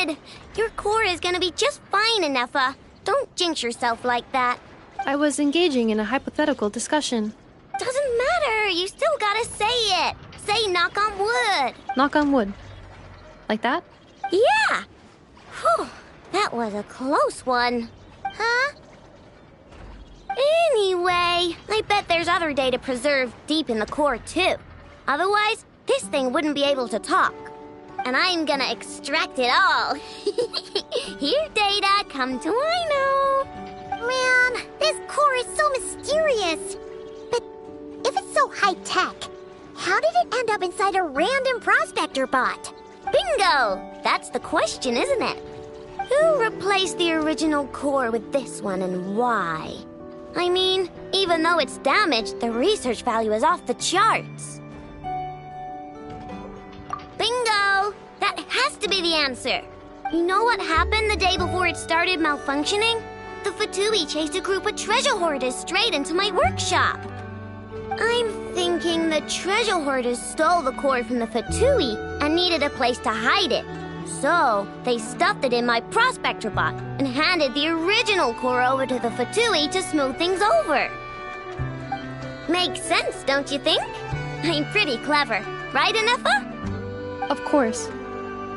wood! Your core is gonna be just fine, Inefa. Don't jinx yourself like that. I was engaging in a hypothetical discussion. Doesn't matter, you still gotta say it. Say knock on wood. Knock on wood. Like that? Yeah! Whew, that was a close one. Huh? Anyway, I bet there's other data preserved deep in the core too. Otherwise, this thing wouldn't be able to talk. And I'm gonna extract it all. Here, data, come to Aino. Man, this core is so mysterious. But if it's so high-tech, how did it end up inside a random prospector bot? Bingo! That's the question, isn't it? Who replaced the original core with this one and why? I mean, even though it's damaged, the research value is off the charts. Bingo! That has to be the answer. You know what happened the day before it started malfunctioning? The Fatui chased a group of treasure hoarders straight into my workshop. I'm thinking the treasure hoarders stole the core from the Fatui and needed a place to hide it. So, they stuffed it in my prospector bot and handed the original core over to the Fatui to smooth things over. Makes sense, don't you think? I'm pretty clever, right, Inefa? Of course.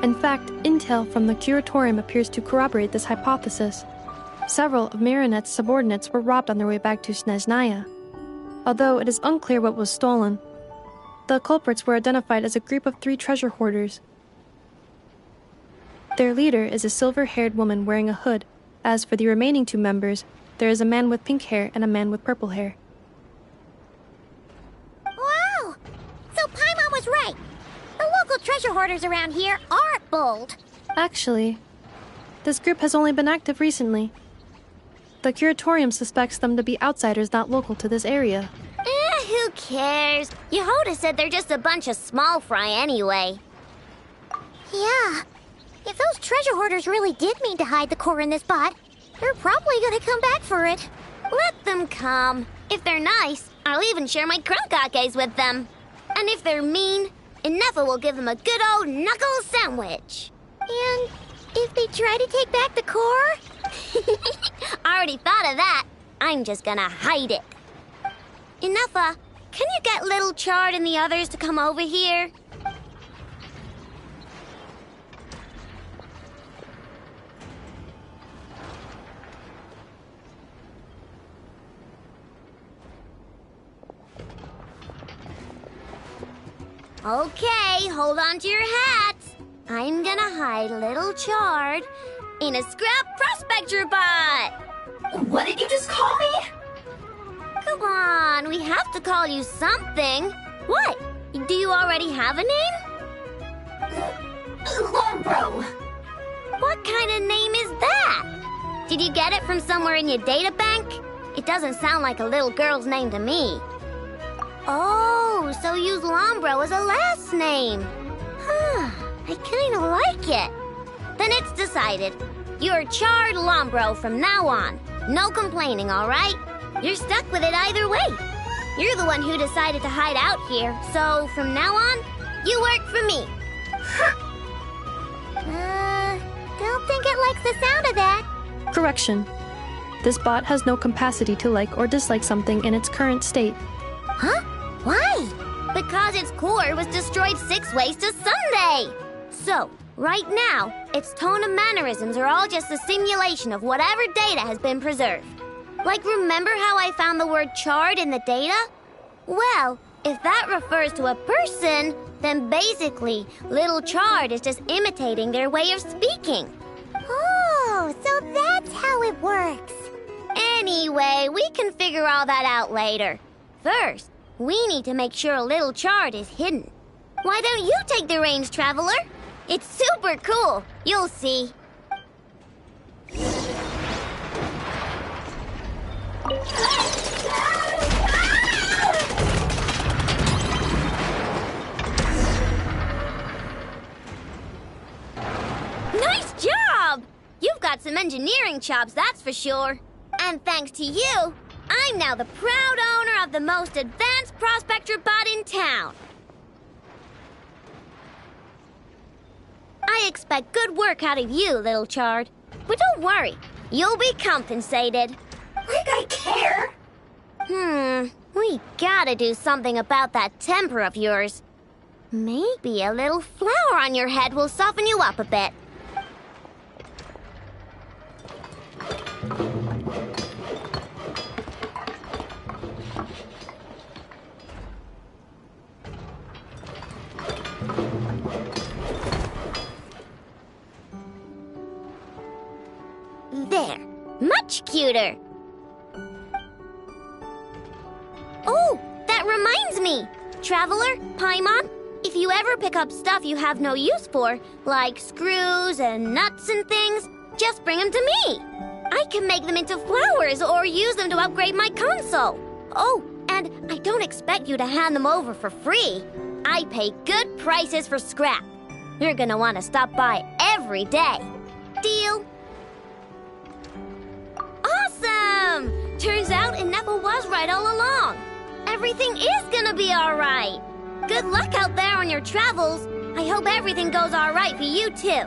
In fact, intel from the Curatorium appears to corroborate this hypothesis. Several of Marinette's subordinates were robbed on their way back to Snezhnaya. Although it is unclear what was stolen, the culprits were identified as a group of 3 treasure hoarders. Their leader is a silver-haired woman wearing a hood. As for the remaining 2 members, there is a man with pink hair and a man with purple hair. Wow! So Paimon was right. The local treasure hoarders around here aren't bold. Actually, this group has only been active recently. The Curatorium suspects them to be outsiders not local to this area. Who cares? Yehoda said they're just a bunch of small fry anyway. Yeah. If those treasure hoarders really did mean to hide the core in this bot, they're probably gonna come back for it. Let them come. If they're nice, I'll even share my crunkakes with them. And if they're mean, Inefa will give them a good old knuckle sandwich. And if they try to take back the core? I already thought of that. I'm just gonna hide it. Inefa, can you get Little Chard and the others to come over here? Okay, hold on to your hats. I'm gonna hide Little Chard in a scrap prospector bot. What did you just call me? Come on, we have to call you something. What? Do you already have a name? Lombro. What kind of name is that? Did you get it from somewhere in your data bank? It doesn't sound like a little girl's name to me. Oh, so use Lombro as a last name. Huh, I kind of like it. Then it's decided. You're Chard Lombro from now on. No complaining, all right? You're stuck with it either way. You're the one who decided to hide out here, so from now on, you work for me. Don't think it likes the sound of that. Correction. This bot has no capacity to like or dislike something in its current state. Huh? Why? Because its core was destroyed 6 ways to Sunday! So, right now, its tone and mannerisms are all just a simulation of whatever data has been preserved. Like, remember how I found the word charred in the data? Well, if that refers to a person, then basically, little Chard is just imitating their way of speaking. Oh, so that's how it works. Anyway, we can figure all that out later. First, we need to make sure little Chard is hidden. Why don't you take the reins, Traveler? It's super cool. You'll see. Nice job! You've got some engineering chops, that's for sure. And thanks to you, I'm now the proud owner of the most advanced prospector bot in town. I expect good work out of you, little Chard. But don't worry, you'll be compensated. Like I care! We gotta do something about that temper of yours. Maybe a little flour on your head will soften you up a bit. There. Much cuter. Oh, that reminds me. Traveler, Paimon, if you ever pick up stuff you have no use for, like screws and nuts and things, just bring them to me. I can make them into flowers or use them to upgrade my console. Oh, and I don't expect you to hand them over for free. I pay good prices for scrap. You're gonna want to stop by every day. Deal? Awesome! Turns out Ineffa was right all along. Everything is gonna be alright. Good luck out there on your travels. I hope everything goes alright for you too.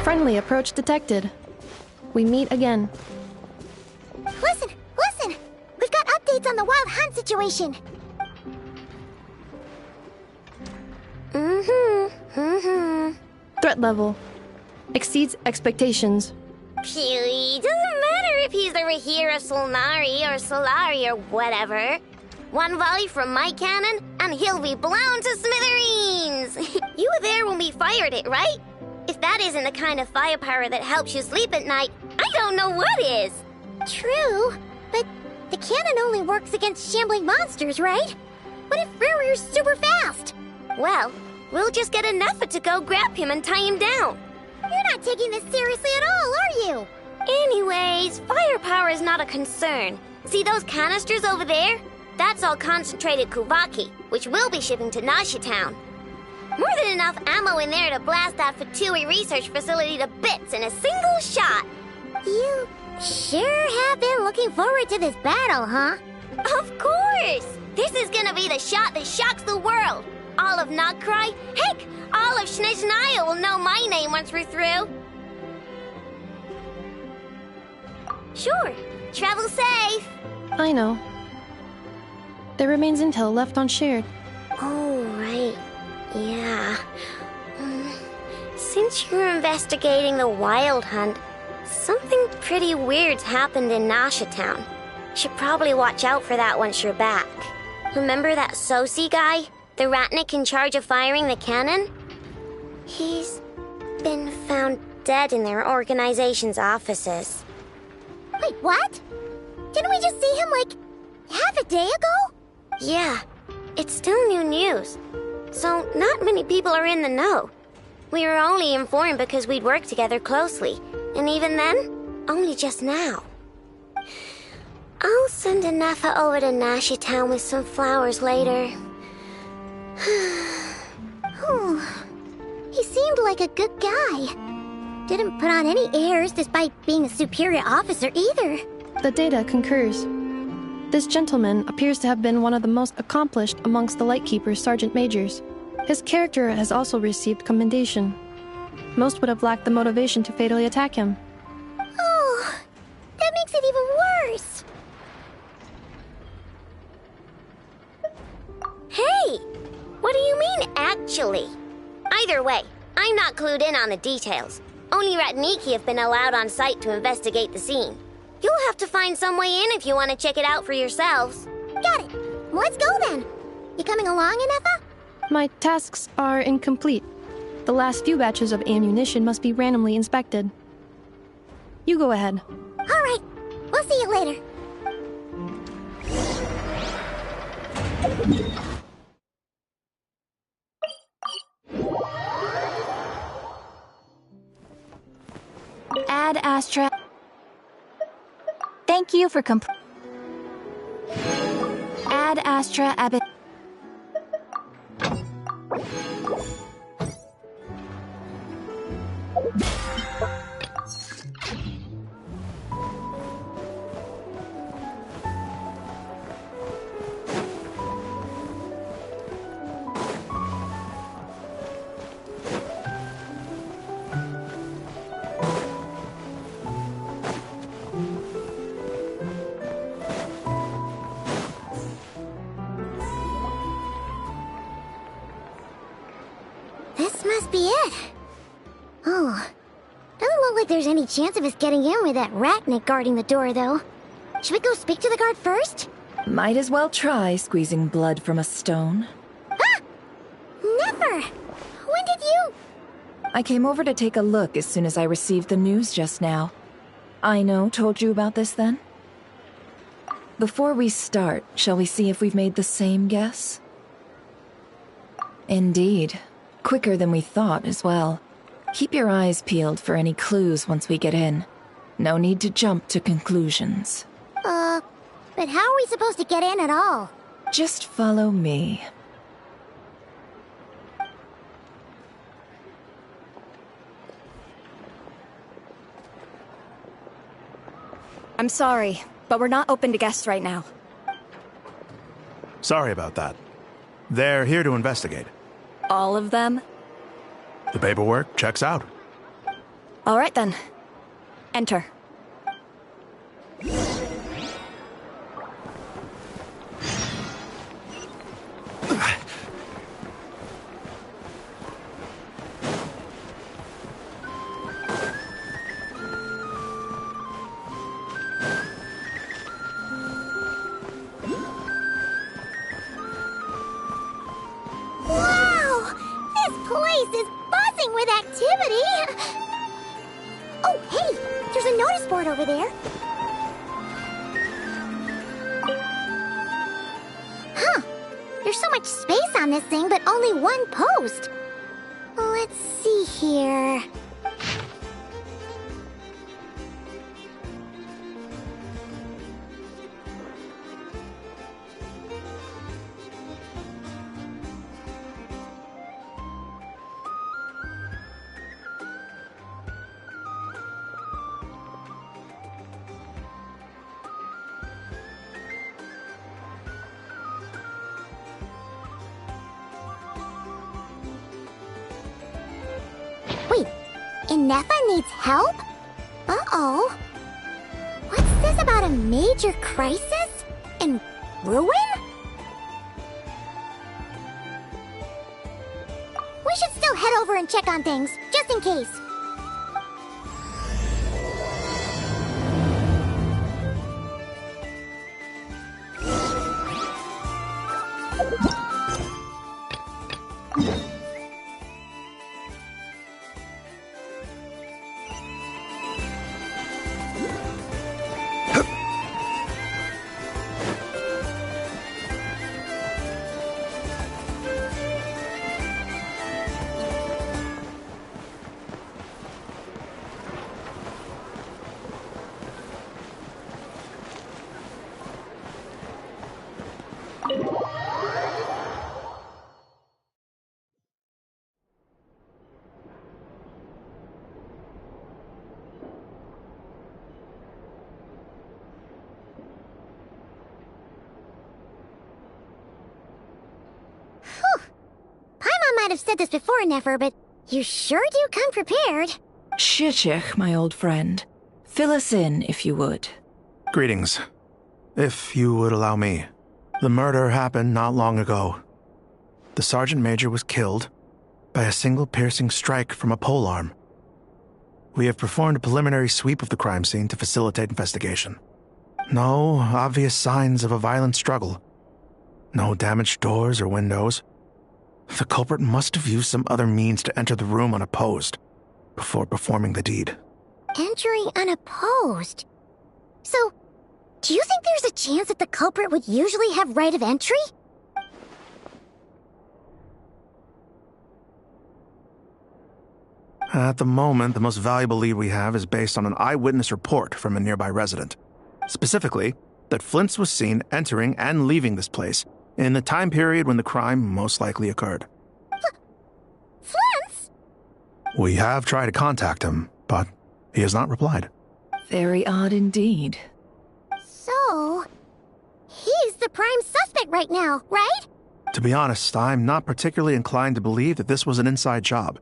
Friendly approach detected. We meet again. Listen! We've got updates on the Wild Hunt situation. Threat level exceeds expectations. Phew, doesn't matter if he's the Rahira Solnari or Solari or whatever. One volley from my cannon, and he'll be blown to smithereens! You were there when we fired it, right? If that isn't the kind of firepower that helps you sleep at night, I don't know what is! True, but the cannon only works against shambling monsters, right? What if Rarir's super fast? Well, we'll just get Ineffa to go grab him and tie him down. You're not taking this seriously at all, are you? Anyways, firepower is not a concern. See those canisters over there? That's all concentrated Kuvaki, which we'll be shipping to Nasha Town. More than enough ammo in there to blast that Fatui research facility to bits in a single shot. You sure have been looking forward to this battle, huh? Of course! This is gonna be the shot that shocks the world. All of Nagcry, heck, all of Shnezhnaya will know my name once we're through. Sure, travel safe. I know. There remains intel left unshared. Oh, right. Yeah. Since you're investigating the Wild Hunt, something pretty weird's happened in Nasha Town. Should probably watch out for that once you're back. Remember that Sosi guy? The Ratnik in charge of firing the cannon? He's been found dead in their organization's offices. Wait, what? Didn't we just see him, like, half a day ago? Yeah, it's still new news. So, not many people are in the know. We were only informed because we'd worked together closely. And even then, only just now. I'll send a Nefa over to Nashi Town with some flowers later. He seemed like a good guy. Didn't put on any airs despite being a superior officer either. The data concurs. This gentleman appears to have been one of the most accomplished amongst the Lightkeeper's sergeant majors. His character has also received commendation. Most would have lacked the motivation to fatally attack him. Oh, that makes it even worse. Hey! What do you mean, actually? Either way, I'm not clued in on the details. Only Ratniki have been allowed on site to investigate the scene. You'll have to find some way in if you want to check it out for yourselves. Got it. Let's go then. You coming along, Inefa? My tasks are incomplete. The last few batches of ammunition must be randomly inspected. You go ahead. All right. We'll see you later. Ad Astra. Thank you for Ad Astra Abbott. This must be it. Oh, doesn't look like there's any chance of us getting in with that Ratnik guarding the door, though. Should we go speak to the guard first? Might as well try squeezing blood from a stone. Ah! Never! When did you... I came over to take a look as soon as I received the news just now. Aino told you about this then? Before we start, shall we see if we've made the same guess? Indeed. Quicker than we thought as well. Keep your eyes peeled for any clues once we get in. No need to jump to conclusions. But how are we supposed to get in at all? Just follow me. I'm sorry, but we're not open to guests right now. Sorry about that. They're here to investigate. All of them? The paperwork checks out. All right then. Enter. Wow! This place is buzzing with activity! Oh, hey! There's a notice board over there. Huh. There's so much space on this thing, but only one post. Let's see here. Wait, Inefa needs help? Uh-oh. What's this about a major crisis? And ruin? We should still head over and check on things, just in case. I've said this before, Nefer, but you sure do come prepared. Shishich, my old friend. Fill us in, if you would. Greetings. If you would allow me. The murder happened not long ago. The Sergeant Major was killed by a single piercing strike from a polearm. We have performed a preliminary sweep of the crime scene to facilitate investigation. No obvious signs of a violent struggle. No damaged doors or windows. The culprit must have used some other means to enter the room unopposed before performing the deed. Entering unopposed? So, do you think there's a chance that the culprit would usually have right of entry? At the moment, the most valuable lead we have is based on an eyewitness report from a nearby resident. Specifically, that Flint's was seen entering and leaving this place in the time period when the crime most likely occurred. Flint's? We have tried to contact him, but he has not replied. Very odd indeed. So, he's the prime suspect right now, right? To be honest, I'm not particularly inclined to believe that this was an inside job.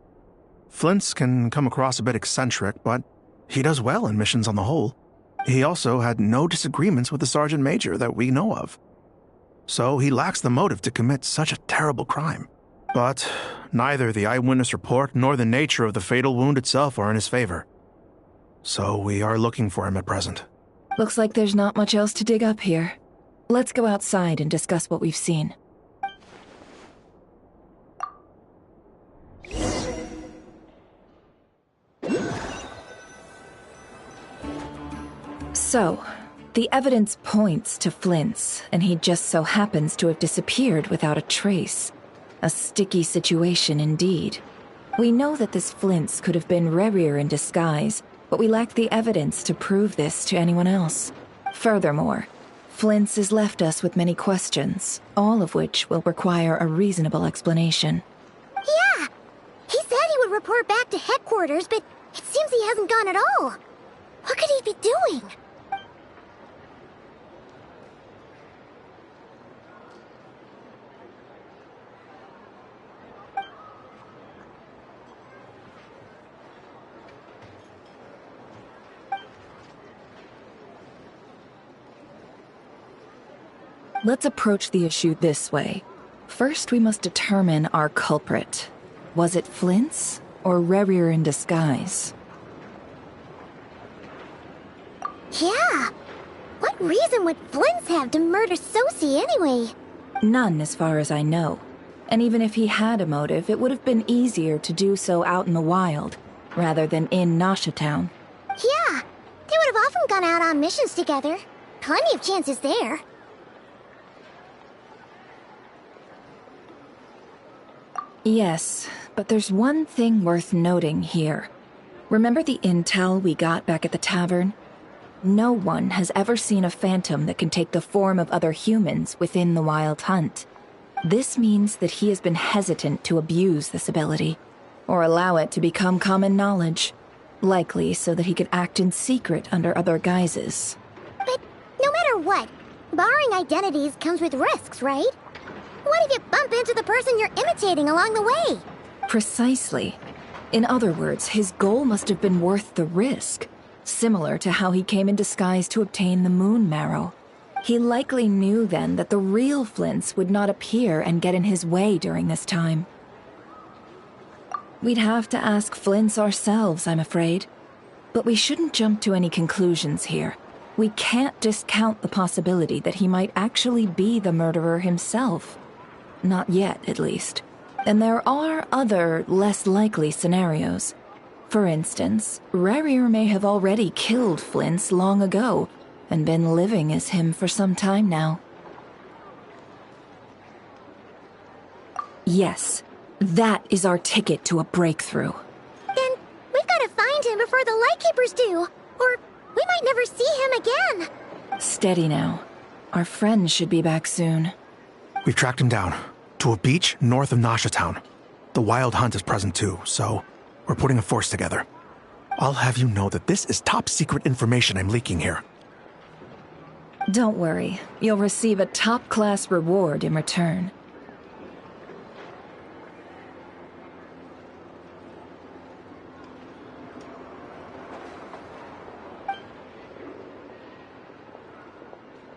Flint's can come across a bit eccentric, but he does well in missions on the whole. He also had no disagreements with the Sergeant Major that we know of. So he lacks the motive to commit such a terrible crime. But neither the eyewitness report nor the nature of the fatal wound itself are in his favor. So we are looking for him at present. Looks like there's not much else to dig up here. Let's go outside and discuss what we've seen. So, the evidence points to Flint's, and he just so happens to have disappeared without a trace. A sticky situation indeed. We know that this Flint's could have been Rerir in disguise, but we lack the evidence to prove this to anyone else. Furthermore, Flint's has left us with many questions, all of which will require a reasonable explanation. Yeah! He said he would report back to headquarters, but it seems he hasn't gone at all. What could he be doing? Let's approach the issue this way. First, we must determine our culprit. Was it Flint's or Rerir in disguise? Yeah! What reason would Flint's have to murder Sosie anyway? None, as far as I know. And even if he had a motive, it would have been easier to do so out in the wild, rather than in Nasha Town. Yeah! They would have often gone out on missions together. Plenty of chances there. Yes, but there's one thing worth noting here. Remember the intel we got back at the tavern? No one has ever seen a phantom that can take the form of other humans within the Wild Hunt. This means that he has been hesitant to abuse this ability, or allow it to become common knowledge, likely so that he could act in secret under other guises. But no matter what, barring identities comes with risks, right? What if you bump into the person you're imitating along the way? Precisely. In other words, his goal must have been worth the risk, similar to how he came in disguise to obtain the moon marrow. He likely knew then that the real Flint's would not appear and get in his way during this time. We'd have to ask Flint's ourselves, I'm afraid. But we shouldn't jump to any conclusions here. We can't discount the possibility that he might actually be the murderer himself. Not yet, at least. And there are other, less likely scenarios. For instance, Rerir may have already killed Flint's long ago, and been living as him for some time now. Yes, that is our ticket to a breakthrough. Then we've got to find him before the Lightkeepers do, or we might never see him again. Steady now. Our friend should be back soon. We've tracked him down to a beach north of Nasha Town. The Wild Hunt is present too, so we're putting a force together. I'll have you know that this is top secret information I'm leaking here. Don't worry, you'll receive a top-class reward in return.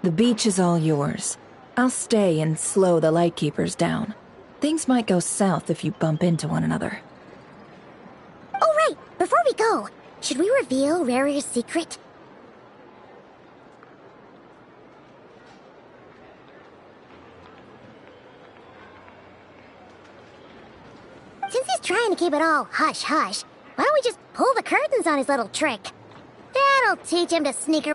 The beach is all yours. I'll stay and slow the Lightkeepers down. Things might go south if you bump into one another. Oh, right! Before we go, should we reveal Rarier's secret? Since he's trying to keep it all hush-hush, why don't we just pull the curtains on his little trick? That'll teach him to sneak her...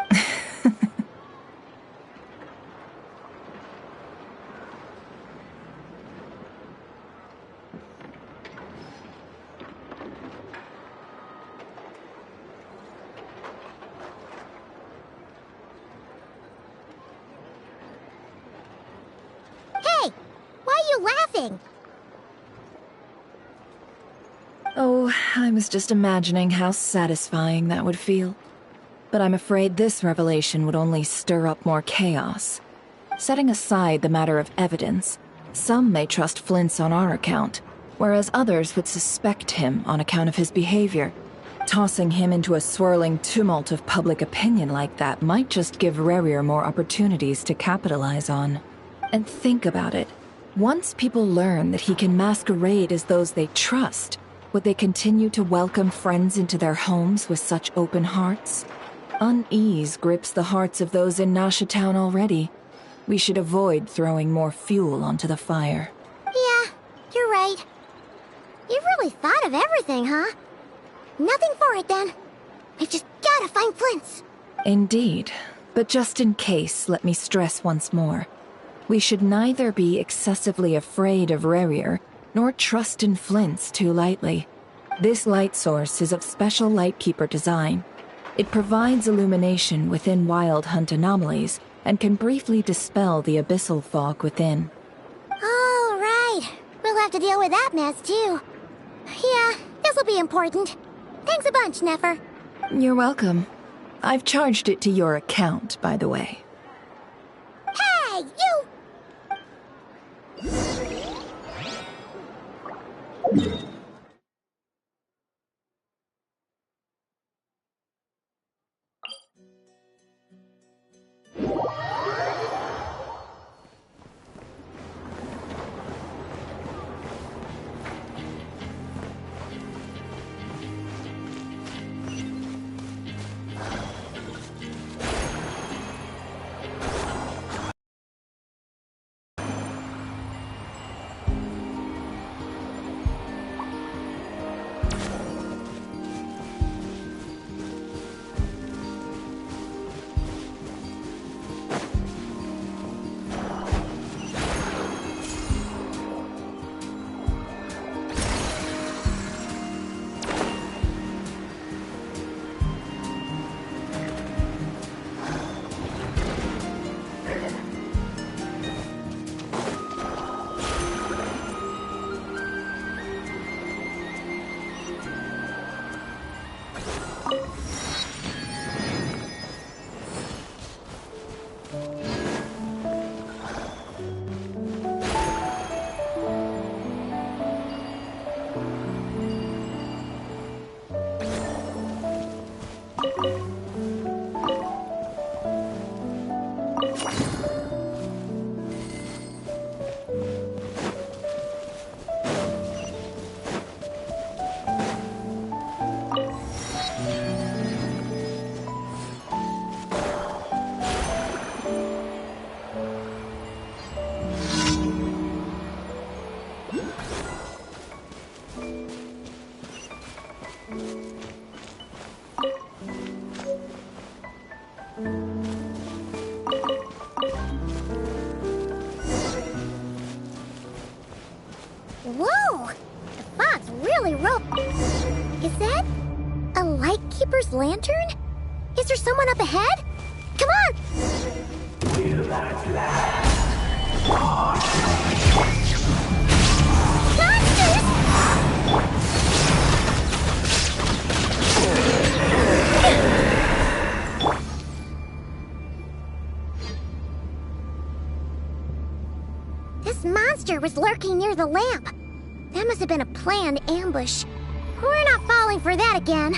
Hey! Why are you laughing? Oh, I was just imagining how satisfying that would feel. But I'm afraid this revelation would only stir up more chaos. Setting aside the matter of evidence, some may trust Flint's on our account, whereas others would suspect him on account of his behavior. Tossing him into a swirling tumult of public opinion like that might just give Rarier more opportunities to capitalize on. And think about it. Once people learn that he can masquerade as those they trust, would they continue to welcome friends into their homes with such open hearts? Unease grips the hearts of those in Nasha Town already. We should avoid throwing more fuel onto the fire. Yeah, you're right. You've really thought of everything, huh? Nothing for it, then. We've just gotta find Flint's. Indeed. But just in case, let me stress once more. We should neither be excessively afraid of Rarier, nor trust in Flint's too lightly. This light source is of special Lightkeeper design. It provides illumination within Wild Hunt anomalies, and can briefly dispel the abyssal fog within. Oh, right. We'll have to deal with that mess, too. Yeah, this'll be important. Thanks a bunch, Nefer. You're welcome. I've charged it to your account, by the way. Hey, you! Whoa! The fog's really Is that a Lightkeeper's lantern? Is there someone up ahead? Come on! This monster was lurking near the lamp. That must have been a planned ambush. We're not falling for that again.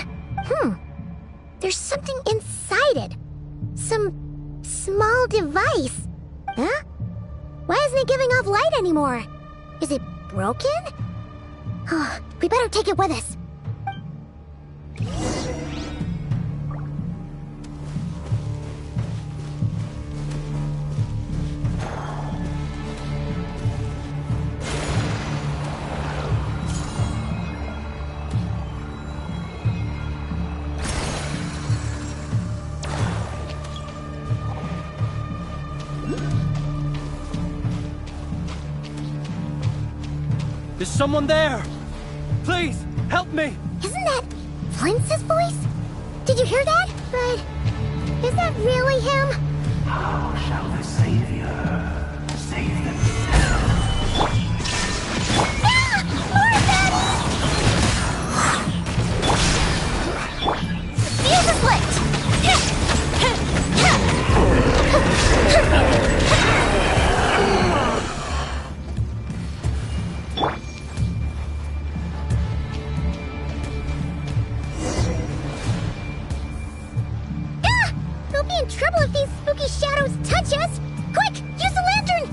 There's something inside it. Some small device. Huh? Why isn't it giving off light anymore? Is it broken? Oh, we better take it with us. Is someone there? Please, help me! Isn't that Flintz's voice? Did you hear that? But is that really him? How shall the Savior save themselves? Fuse is lit! We'll be in trouble if these spooky shadows touch us! Quick, use the lantern!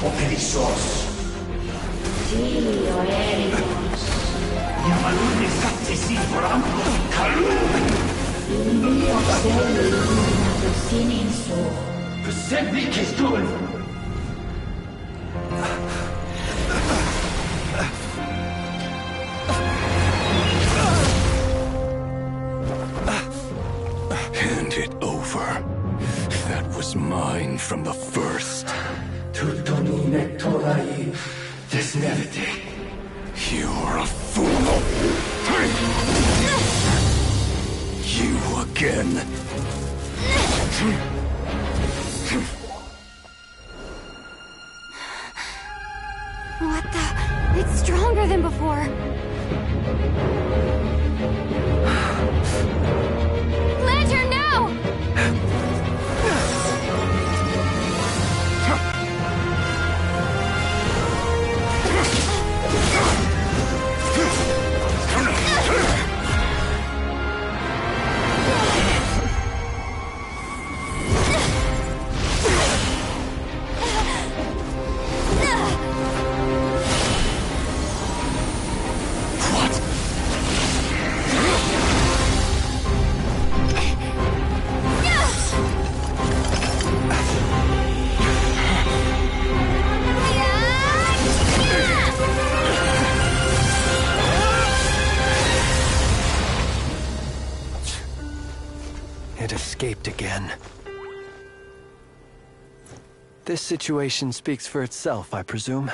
Operissos. Dio Eridons. Yamalune sattesi vorambo kalun. Dio seli sininso. Persevi kestul. Hand it over. That was mine from the first. Tutonine torai desnevite. You're a fool. You again. What the? It's stronger than before. Lantern, now! It escaped again. This situation speaks for itself, I presume.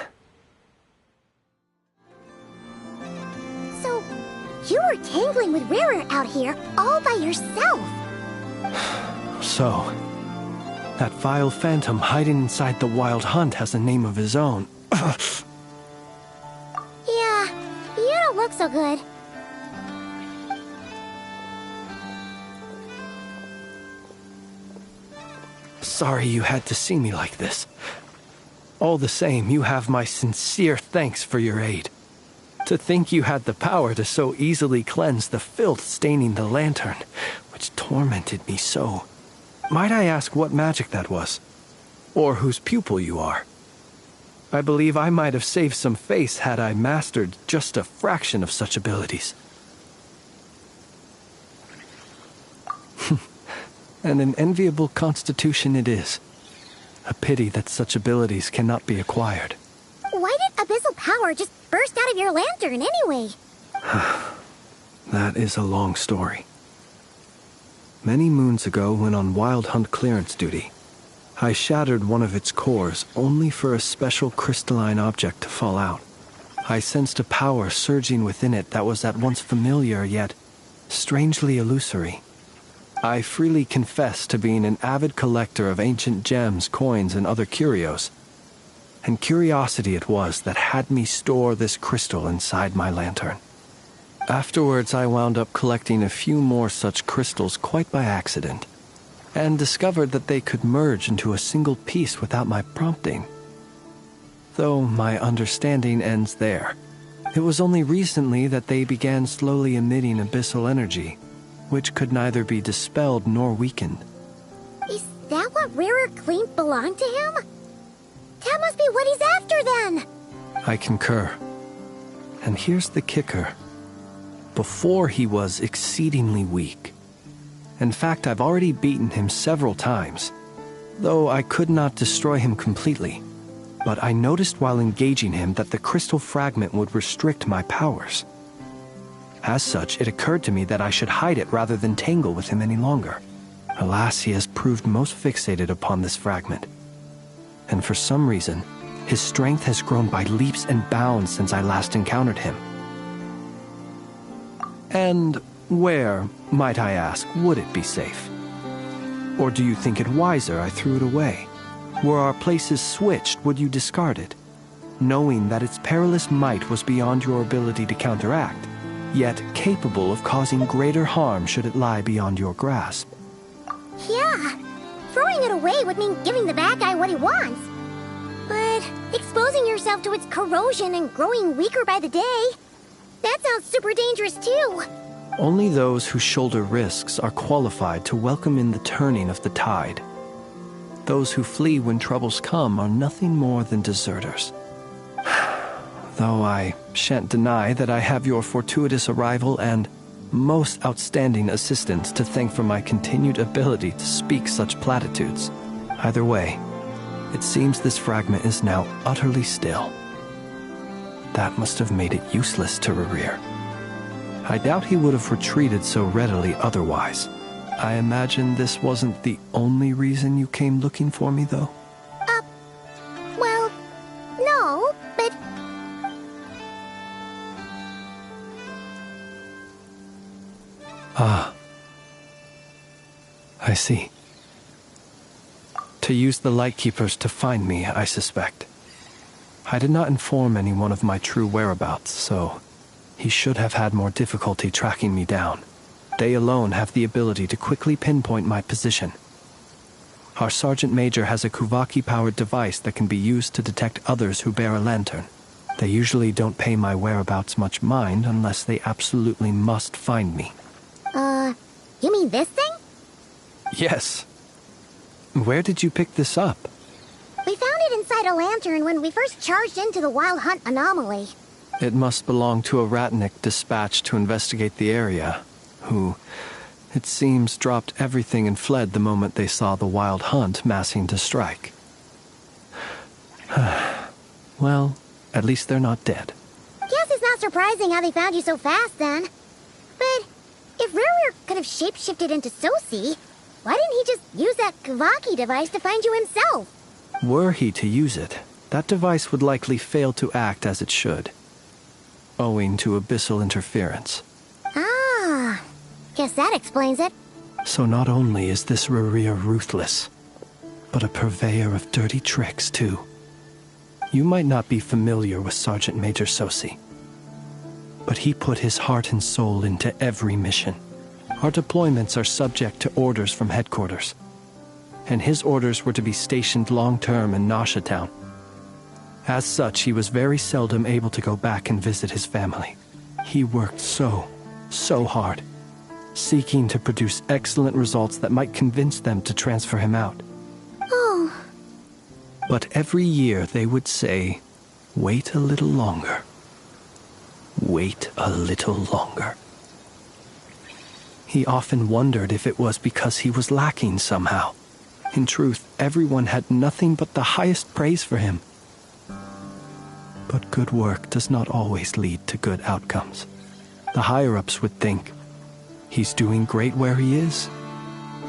You were tangling with Rarer out here all by yourself. So, that vile phantom hiding inside the Wild Hunt has a name of his own. Yeah, you don't look so good. Sorry you had to see me like this. All the same, you have my sincere thanks for your aid. To think you had the power to so easily cleanse the filth staining the lantern, which tormented me so. Might I ask what magic that was? Or whose pupil you are? I believe I might have saved some face had I mastered just a fraction of such abilities. And an enviable constitution it is. A pity that such abilities cannot be acquired. Why did abyssal power just burst out of your lantern anyway? That is a long story. Many moons ago, when on Wild Hunt clearance duty, I shattered one of its cores only for a special crystalline object to fall out. I sensed a power surging within it that was at once familiar yet strangely illusory. I freely confess to being an avid collector of ancient gems, coins, and other curios. And curiosity it was that had me store this crystal inside my lantern. Afterwards, I wound up collecting a few more such crystals quite by accident, and discovered that they could merge into a single piece without my prompting. Though my understanding ends there. It was only recently that they began slowly emitting abyssal energy, which could neither be dispelled nor weakened. Is that what Rarer claimed belonged to him? That must be what he's after then! I concur. And here's the kicker. Before he was exceedingly weak. In fact, I've already beaten him several times, though I could not destroy him completely. But I noticed while engaging him that the crystal fragment would restrict my powers. As such, it occurred to me that I should hide it rather than tangle with him any longer. Alas, he has proved most fixated upon this fragment. And for some reason, his strength has grown by leaps and bounds since I last encountered him. And where, might I ask, would it be safe? Or do you think it wiser I threw it away? Were our places switched, would you discard it? Knowing that its perilous might was beyond your ability to counteract, yet capable of causing greater harm should it lie beyond your grasp. Yeah, throwing it away would mean giving the bad guy what he wants. But exposing yourself to its corrosion and growing weaker by the day, that sounds super dangerous too. Only those who shoulder risks are qualified to welcome in the turning of the tide. Those who flee when troubles come are nothing more than deserters. Though I shan't deny that I have your fortuitous arrival and most outstanding assistance to thank for my continued ability to speak such platitudes. Either way, it seems this fragment is now utterly still. That must have made it useless to Rarer. I doubt he would have retreated so readily otherwise. I imagine this wasn't the only reason you came looking for me, though? Well, no, but... Ah. I see. To use the Lightkeepers to find me, I suspect. I did not inform anyone of my true whereabouts, so he should have had more difficulty tracking me down. They alone have the ability to quickly pinpoint my position. Our Sergeant Major has a Kuvaki-powered device that can be used to detect others who bear a lantern. They usually don't pay my whereabouts much mind unless they absolutely must find me. You mean this thing? Yes. Where did you pick this up? We found it inside a lantern when we first charged into the Wild Hunt anomaly. It must belong to a Ratnik dispatched to investigate the area, who, it seems, dropped everything and fled the moment they saw the Wild Hunt massing to strike. Well, at least they're not dead. Guess it's not surprising how they found you so fast, then. But if Rarer could have shapeshifted into Sosi, why didn't he just use that Kavaki device to find you himself? Were he to use it, that device would likely fail to act as it should, owing to abyssal interference. Guess that explains it. So not only is this Rerir ruthless, but a purveyor of dirty tricks, too. You might not be familiar with Sergeant Major Sosi, but he put his heart and soul into every mission. Our deployments are subject to orders from headquarters, and his orders were to be stationed long-term in Nasha Town. As such, he was very seldom able to go back and visit his family. He worked so hard, seeking to produce excellent results that might convince them to transfer him out. Oh. But every year they would say, wait a little longer. Wait a little longer. He often wondered if it was because he was lacking somehow. In truth, everyone had nothing but the highest praise for him. But good work does not always lead to good outcomes. The higher-ups would think, he's doing great where he is.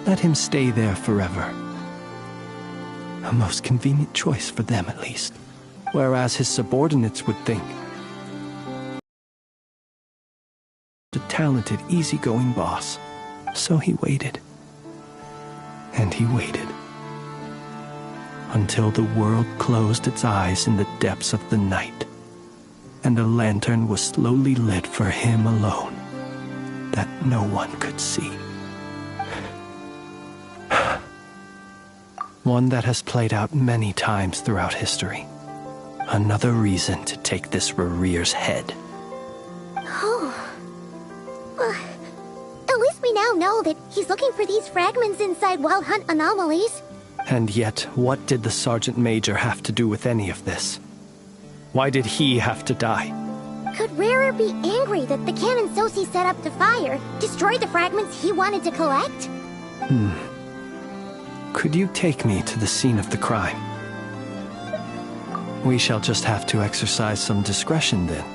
Let him stay there forever. A most convenient choice for them, at least. Whereas his subordinates would think, a talented, easygoing boss. So he waited. And he waited. Until the world closed its eyes in the depths of the night, and a lantern was slowly lit for him alone, that no one could see. One that has played out many times throughout history. Another reason to take this Rerir's head. Oh. Well, at least we now know that he's looking for these fragments inside Wild Hunt anomalies. And yet, what did the Sergeant Major have to do with any of this? Why did he have to die? Could Rarer be angry that the cannon Sosi set up to fire destroyed the fragments he wanted to collect? Could you take me to the scene of the crime? We shall just have to exercise some discretion then.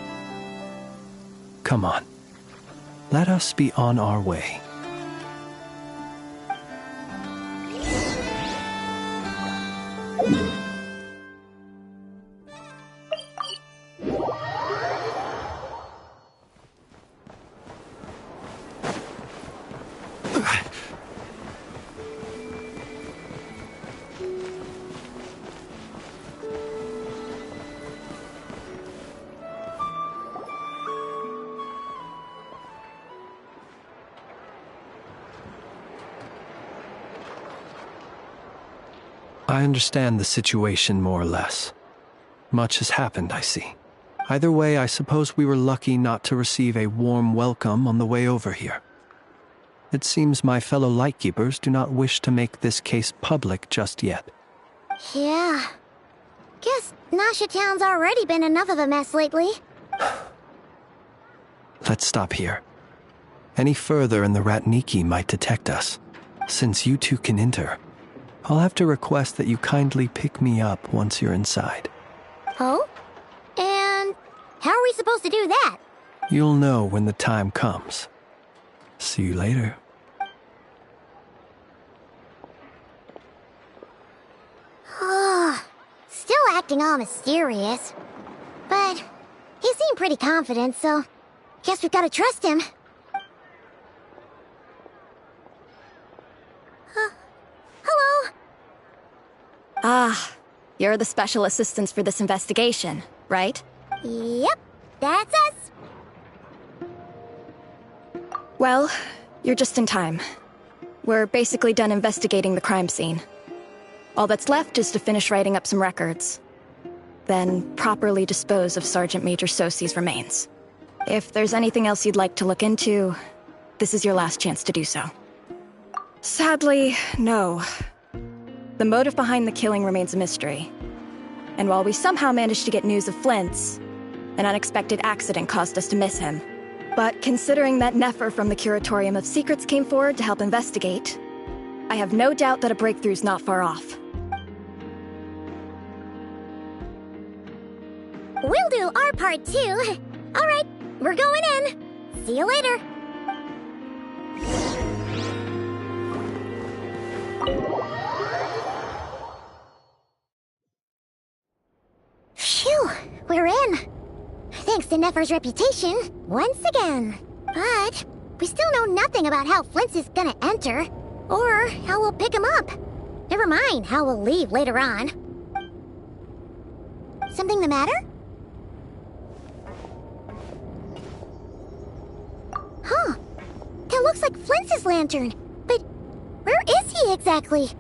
Come on. Let us be on our way. I understand the situation more or less. Much has happened, I see. Either way, I suppose we were lucky not to receive a warm welcome on the way over here. It seems my fellow Lightkeepers do not wish to make this case public just yet. Yeah. Guess Nasha Town's already been enough of a mess lately. Let's stop here. Any further and the Ratniki might detect us. Since you two can enter, I'll have to request that you kindly pick me up once you're inside. Oh? And how are we supposed to do that? You'll know when the time comes. See you later. Still acting all mysterious. But he seemed pretty confident, so guess we've gotta trust him. Hello? Ah, you're the special assistants for this investigation, right? Yep, that's us. Well, you're just in time. We're basically done investigating the crime scene. All that's left is to finish writing up some records. Then properly dispose of Sergeant Major Sosi's remains. If there's anything else you'd like to look into, this is your last chance to do so. Sadly, no. The motive behind the killing remains a mystery. And while we somehow managed to get news of Flint's, an unexpected accident caused us to miss him. But considering that Nefer from the Curatorium of Secrets came forward to help investigate, I have no doubt that a breakthrough's not far off. We'll do our part too. All right, we're going in. See you later. Phew, we're in. Thanks to Nefer's reputation, once again. But We still know nothing about how Flint's is gonna enter, or how we'll pick him up. Never mind how we'll leave later on. Something the matter? Huh. That looks like Flint's lantern. But where is he exactly?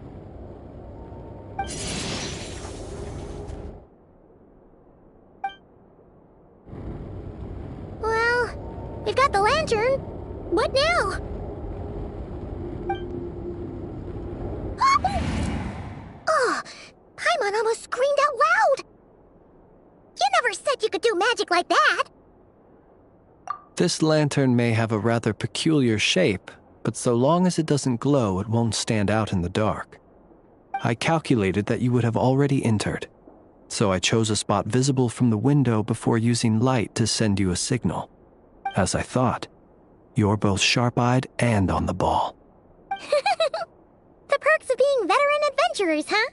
Well, we've got the lantern. What now? Oh, Paimon almost screamed out loud. You never said you could do magic like that. This lantern may have a rather peculiar shape, but so long as it doesn't glow, it won't stand out in the dark. I calculated that you would have already entered, so I chose a spot visible from the window before using light to send you a signal. As I thought, you're both sharp-eyed and on the ball. The perks of being veteran adventurers, huh?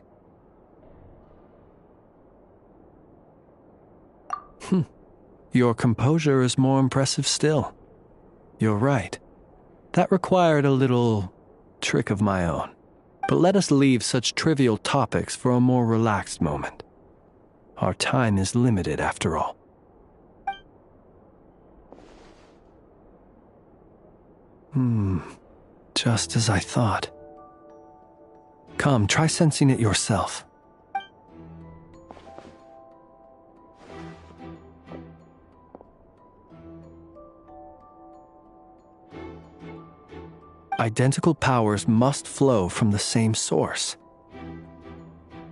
Your composure is more impressive still. You're right. That required a little trick of my own. But let us leave such trivial topics for a more relaxed moment. Our time is limited, after all. Just as I thought. Come, try sensing it yourself. Identical powers must flow from the same source.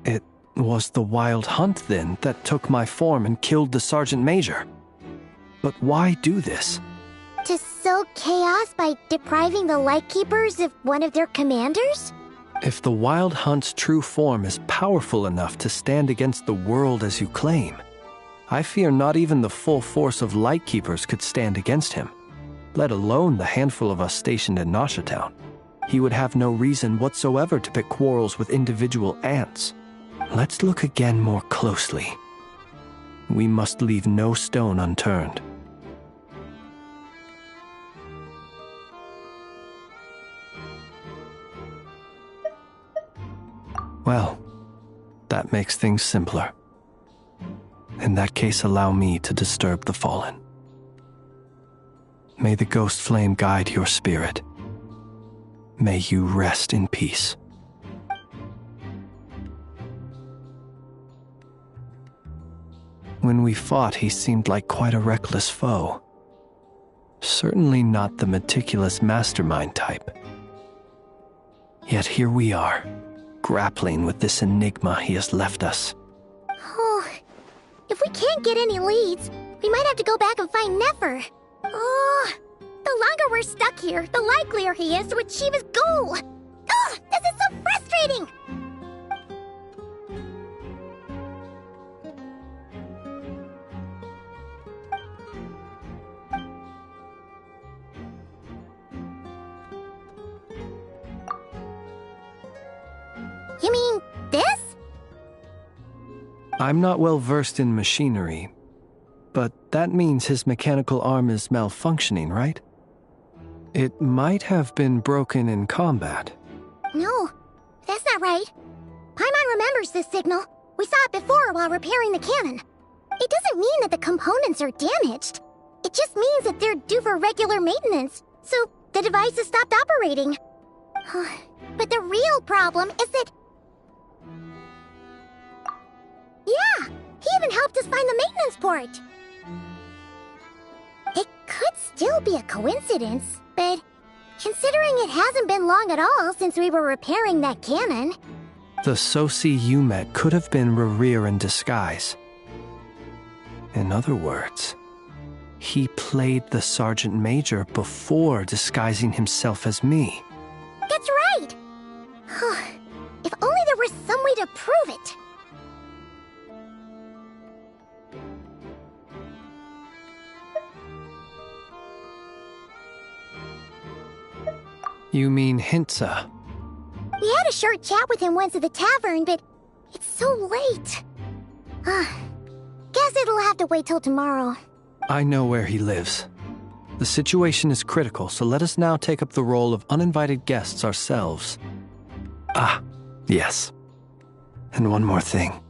It was the Wild Hunt, then, that took my form and killed the Sergeant Major. But why do this? To sow chaos by depriving the Lightkeepers of one of their commanders? If the Wild Hunt's true form is powerful enough to stand against the world as you claim, I fear not even the full force of Lightkeepers could stand against him, let alone the handful of us stationed in Nashatown. He would have no reason whatsoever to pick quarrels with individual ants. Let's look again more closely. We must leave no stone unturned. Well, that makes things simpler. In that case, allow me to disturb the fallen. May the ghost flame guide your spirit. May you rest in peace. When we fought, he seemed like quite a reckless foe. Certainly not the meticulous mastermind type. Yet here we are, grappling with this enigma he has left us. Oh, if we can't get any leads, we might have to go back and find Nefer. Oh, the longer we're stuck here, the likelier he is to achieve his goal. Oh, this is so frustrating! You mean this? I'm not well versed in machinery, but that means his mechanical arm is malfunctioning, right? It might have been broken in combat. No, that's not right. Paimon remembers this signal. We saw it before while repairing the cannon. It doesn't mean that the components are damaged. It just means that they're due for regular maintenance, so the device has stopped operating. But the real problem is that... Yeah, he even helped us find the maintenance port. It could still be a coincidence, but considering it hasn't been long at all since we were repairing that cannon... The Sosi you met could have been Rerir in disguise. In other words, he played the Sergeant Major before disguising himself as me. That's right! If only there was some way to prove it. You mean Hintsa? We had a short chat with him once at the tavern, but it's so late. Guess it'll have to wait till tomorrow. I know where he lives. The situation is critical, so let us now take up the role of uninvited guests ourselves. Ah, yes. And one more thing.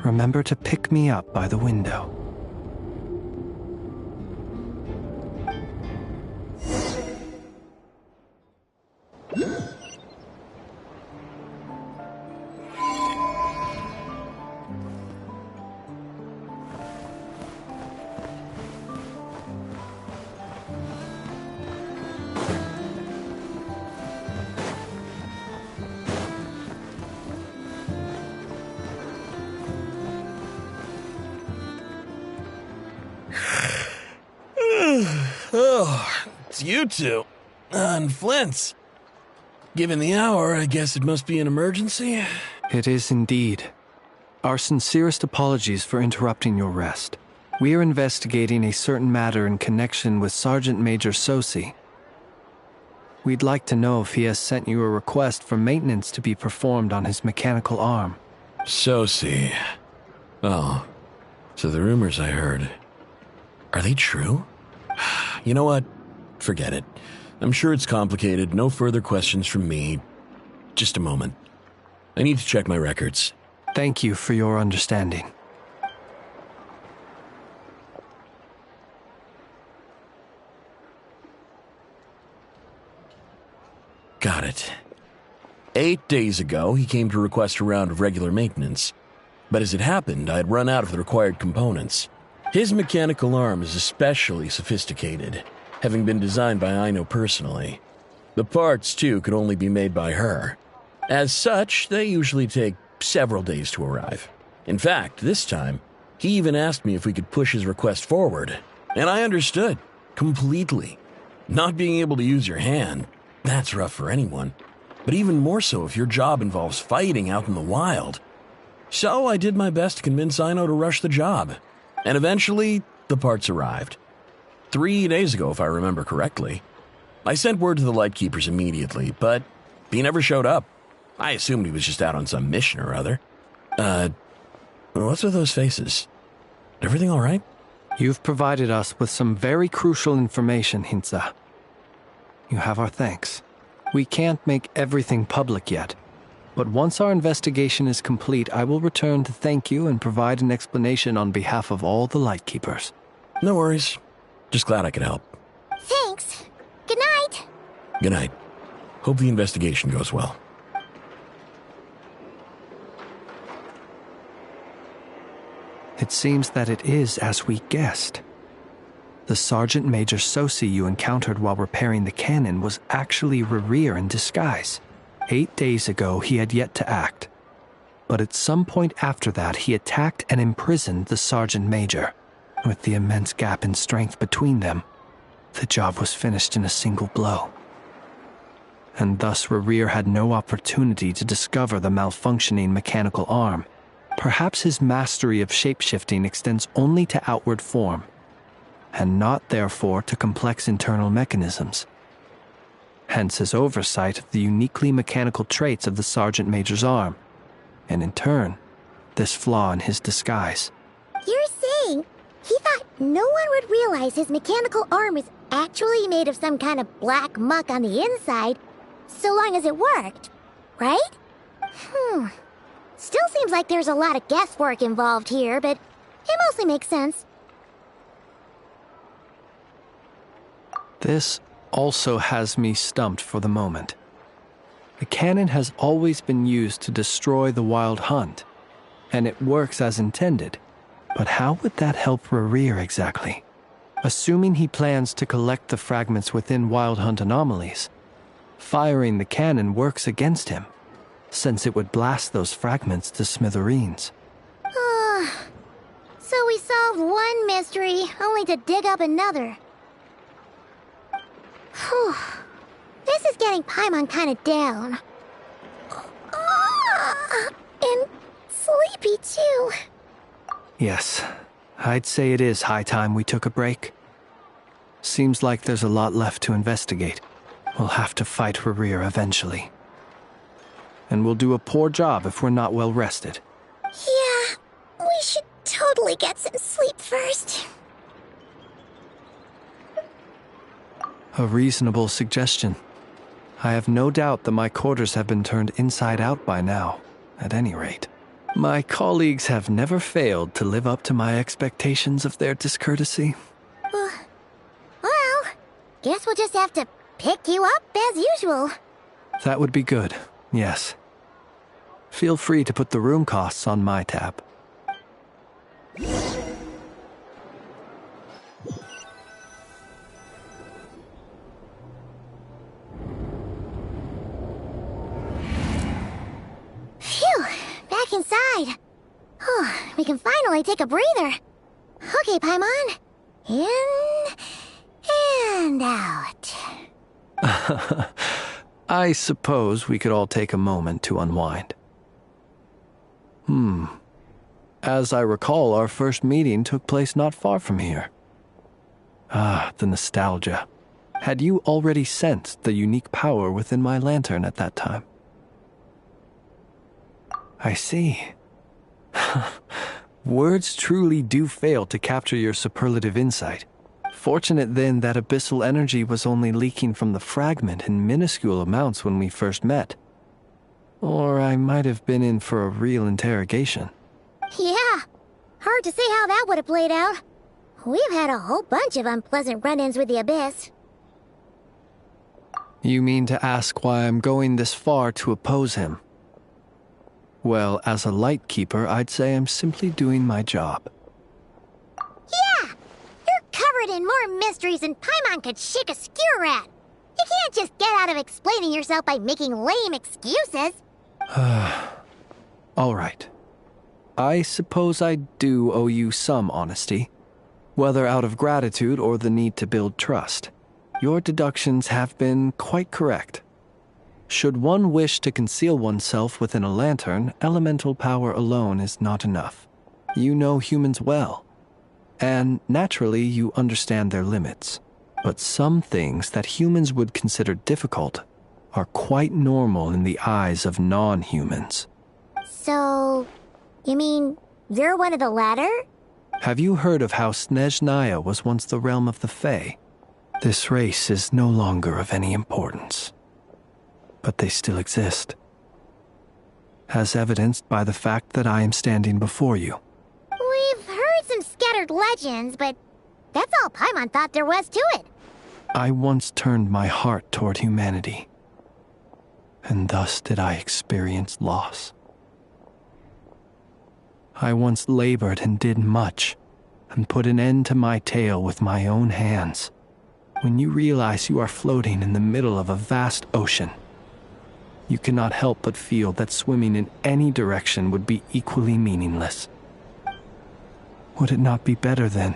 Remember to pick me up by the window. Oh, it's you two. And Flint's. Given the hour, I guess it must be an emergency. It is indeed. Our sincerest apologies for interrupting your rest. We are investigating a certain matter in connection with Sergeant Major Sosi. We'd like to know if he has sent you a request for maintenance to be performed on his mechanical arm. Sosi. Oh, so the rumors I heard, are they true? You know what? Forget it. I'm sure it's complicated. No further questions from me. Just a moment. I need to check my records. Thank you for your understanding. Got it. 8 days ago, he came to request a round of regular maintenance. But as it happened, I had run out of the required components. His mechanical arm is especially sophisticated, having been designed by Aino personally. The parts, too, could only be made by her. As such, they usually take several days to arrive. In fact, this time, he even asked me if we could push his request forward. And I understood. Completely. Not being able to use your hand, that's rough for anyone. But even more so if your job involves fighting out in the wild. So I did my best to convince Aino to rush the job. And eventually, the parts arrived. 3 days ago, if I remember correctly. I sent word to the Lightkeepers immediately, but he never showed up. I assumed he was just out on some mission or other. What's with those faces? Everything all right? You've provided us with some very crucial information, Hintsa. You have our thanks. We can't make everything public yet, but once our investigation is complete, I will return to thank you and provide an explanation on behalf of all the Lightkeepers. No worries. Just glad I could help. Thanks. Good night. Good night. Hope the investigation goes well. It seems that it is as we guessed. The Sergeant Major Sosi you encountered while repairing the cannon was actually Rerir in disguise. 8 days ago, he had yet to act. But at some point after that, he attacked and imprisoned the Sergeant Major. With the immense gap in strength between them, the job was finished in a single blow. And thus Rerir had no opportunity to discover the malfunctioning mechanical arm. Perhaps his mastery of shapeshifting extends only to outward form, and not therefore to complex internal mechanisms. Hence his oversight of the uniquely mechanical traits of the Sergeant Major's arm, and in turn, this flaw in his disguise. You're saying he thought no one would realize his mechanical arm is actually made of some kind of black muck on the inside, so long as it worked, right? Still seems like there's a lot of guesswork involved here, but it mostly makes sense. This also has me stumped for the moment. The cannon has always been used to destroy the Wild Hunt, and it works as intended. But how would that help Rerir exactly? Assuming he plans to collect the fragments within Wild Hunt anomalies, firing the cannon works against him, since it would blast those fragments to smithereens. So we solved one mystery, only to dig up another. Whew. This is getting Paimon kind of down. And sleepy, too. Yes, I'd say it is high time we took a break. Seems like there's a lot left to investigate. We'll have to fight Rerir eventually. And we'll do a poor job if we're not well rested. Yeah, we should totally get some sleep first. A reasonable suggestion. I have no doubt that my quarters have been turned inside out by now, at any rate. My colleagues have never failed to live up to my expectations of their discourtesy. Well, guess we'll just have to pick you up as usual. That would be good, yes. Feel free to put the room costs on my tab. Phew, back inside. We can finally take a breather. Okay, Paimon. In and out. I suppose we could all take a moment to unwind. As I recall, our first meeting took place not far from here. Ah, the nostalgia. Had you already sensed the unique power within my lantern at that time? I see. Words truly do fail to capture your superlative insight. Fortunate then that abyssal energy was only leaking from the fragment in minuscule amounts when we first met. Or I might have been in for a real interrogation. Yeah, hard to say how that would have played out. We've had a whole bunch of unpleasant run-ins with the Abyss. You mean to ask why I'm going this far to oppose him? Well, as a light keeper, I'd say I'm simply doing my job. Yeah! You're covered in more mysteries than Paimon could shake a skewer at. You can't just get out of explaining yourself by making lame excuses. All right. I suppose I do owe you some honesty, whether out of gratitude or the need to build trust. Your deductions have been quite correct. Should one wish to conceal oneself within a lantern, elemental power alone is not enough. You know humans well, and naturally you understand their limits. But some things that humans would consider difficult are quite normal in the eyes of non-humans. So, you mean you're one of the latter? Have you heard of how Snezhnaya was once the realm of the Fae? This race is no longer of any importance, but they still exist, as evidenced by the fact that I am standing before you. We've heard some scattered legends, but that's all Paimon thought there was to it. I once turned my heart toward humanity, and thus did I experience loss. I once labored and did much, and put an end to my tale with my own hands. When you realize you are floating in the middle of a vast ocean, you cannot help but feel that swimming in any direction would be equally meaningless. Would it not be better, then,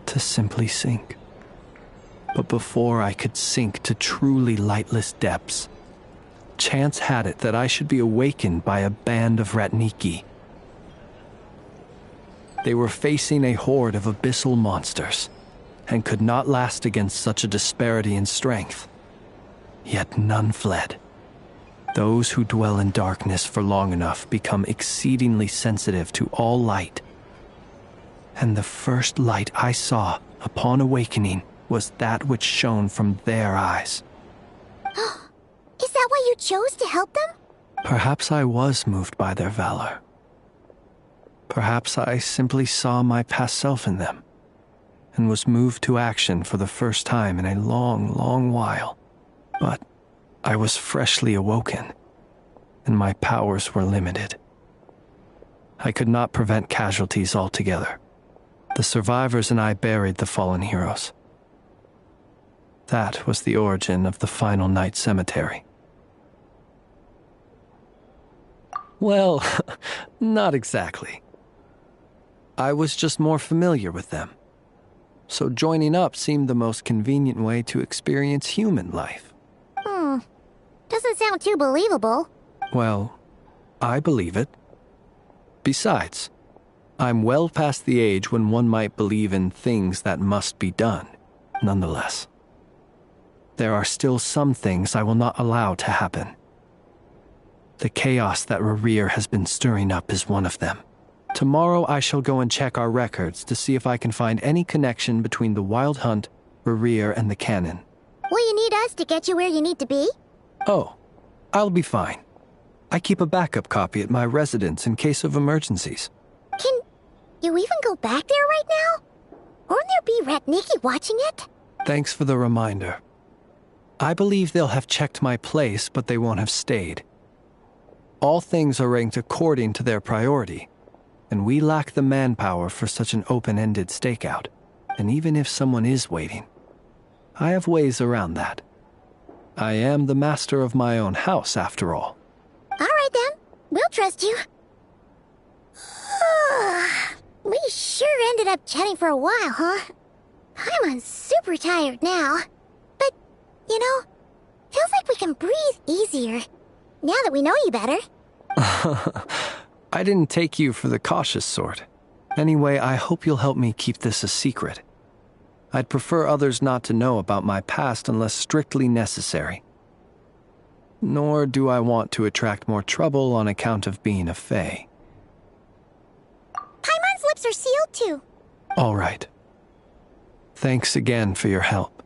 to simply sink? But before I could sink to truly lightless depths, chance had it that I should be awakened by a band of Ratniki. They were facing a horde of abyssal monsters, and could not last against such a disparity in strength. Yet none fled. Those who dwell in darkness for long enough become exceedingly sensitive to all light. And the first light I saw upon awakening was that which shone from their eyes. Is that why you chose to help them? Perhaps I was moved by their valor. Perhaps I simply saw my past self in them, and was moved to action for the first time in a long, long while. But I was freshly awoken, and my powers were limited. I could not prevent casualties altogether. The survivors and I buried the fallen heroes. That was the origin of the final night cemetery. Well, not exactly. I was just more familiar with them. So joining up seemed the most convenient way to experience human life. Doesn't sound too believable. Well, I believe it. Besides, I'm well past the age when one might believe in things that must be done, nonetheless. There are still some things I will not allow to happen. The chaos that Rerir has been stirring up is one of them. Tomorrow I shall go and check our records to see if I can find any connection between the Wild Hunt Rear, and the cannon. Will you need us to get you where you need to be? Oh, I'll be fine. I keep a backup copy at my residence in case of emergencies. Can you even go back there right now? Won't there be Ratniki watching it? Thanks for the reminder. I believe they'll have checked my place, but they won't have stayed. All things are ranked according to their priority, and we lack the manpower for such an open-ended stakeout. And even if someone is waiting, I have ways around that. I am the master of my own house, after all. All right, then. We'll trust you. We sure ended up chatting for a while, huh? I'm super tired now. But, you know, feels like we can breathe easier, now that we know you better. I didn't take you for the cautious sort. Anyway, I hope you'll help me keep this a secret. I'd prefer others not to know about my past unless strictly necessary. Nor do I want to attract more trouble on account of being a fae. Paimon's lips are sealed too. All right. Thanks again for your help.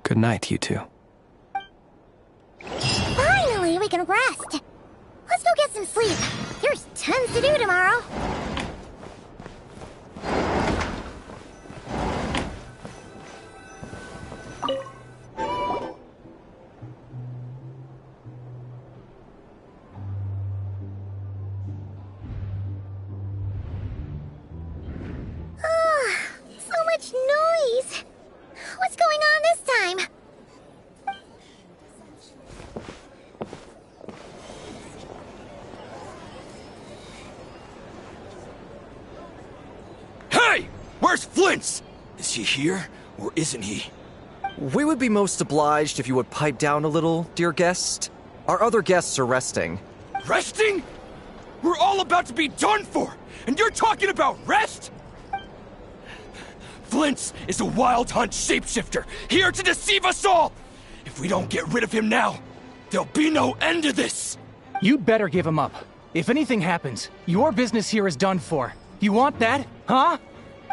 Good night, you two. Finally, we can rest. Let's go get some sleep. There's tons to do tomorrow. So much noise. What's going on this time? Hey! Where's Flint's? Is he here, or isn't he? We would be most obliged if you would pipe down a little, dear guest. Our other guests are resting. Resting? We're all about to be done for, and you're talking about rest? Flint's is a wild hunt shapeshifter, here to deceive us all! If we don't get rid of him now, there'll be no end to this! You'd better give him up. If anything happens, your business here is done for. You want that, huh?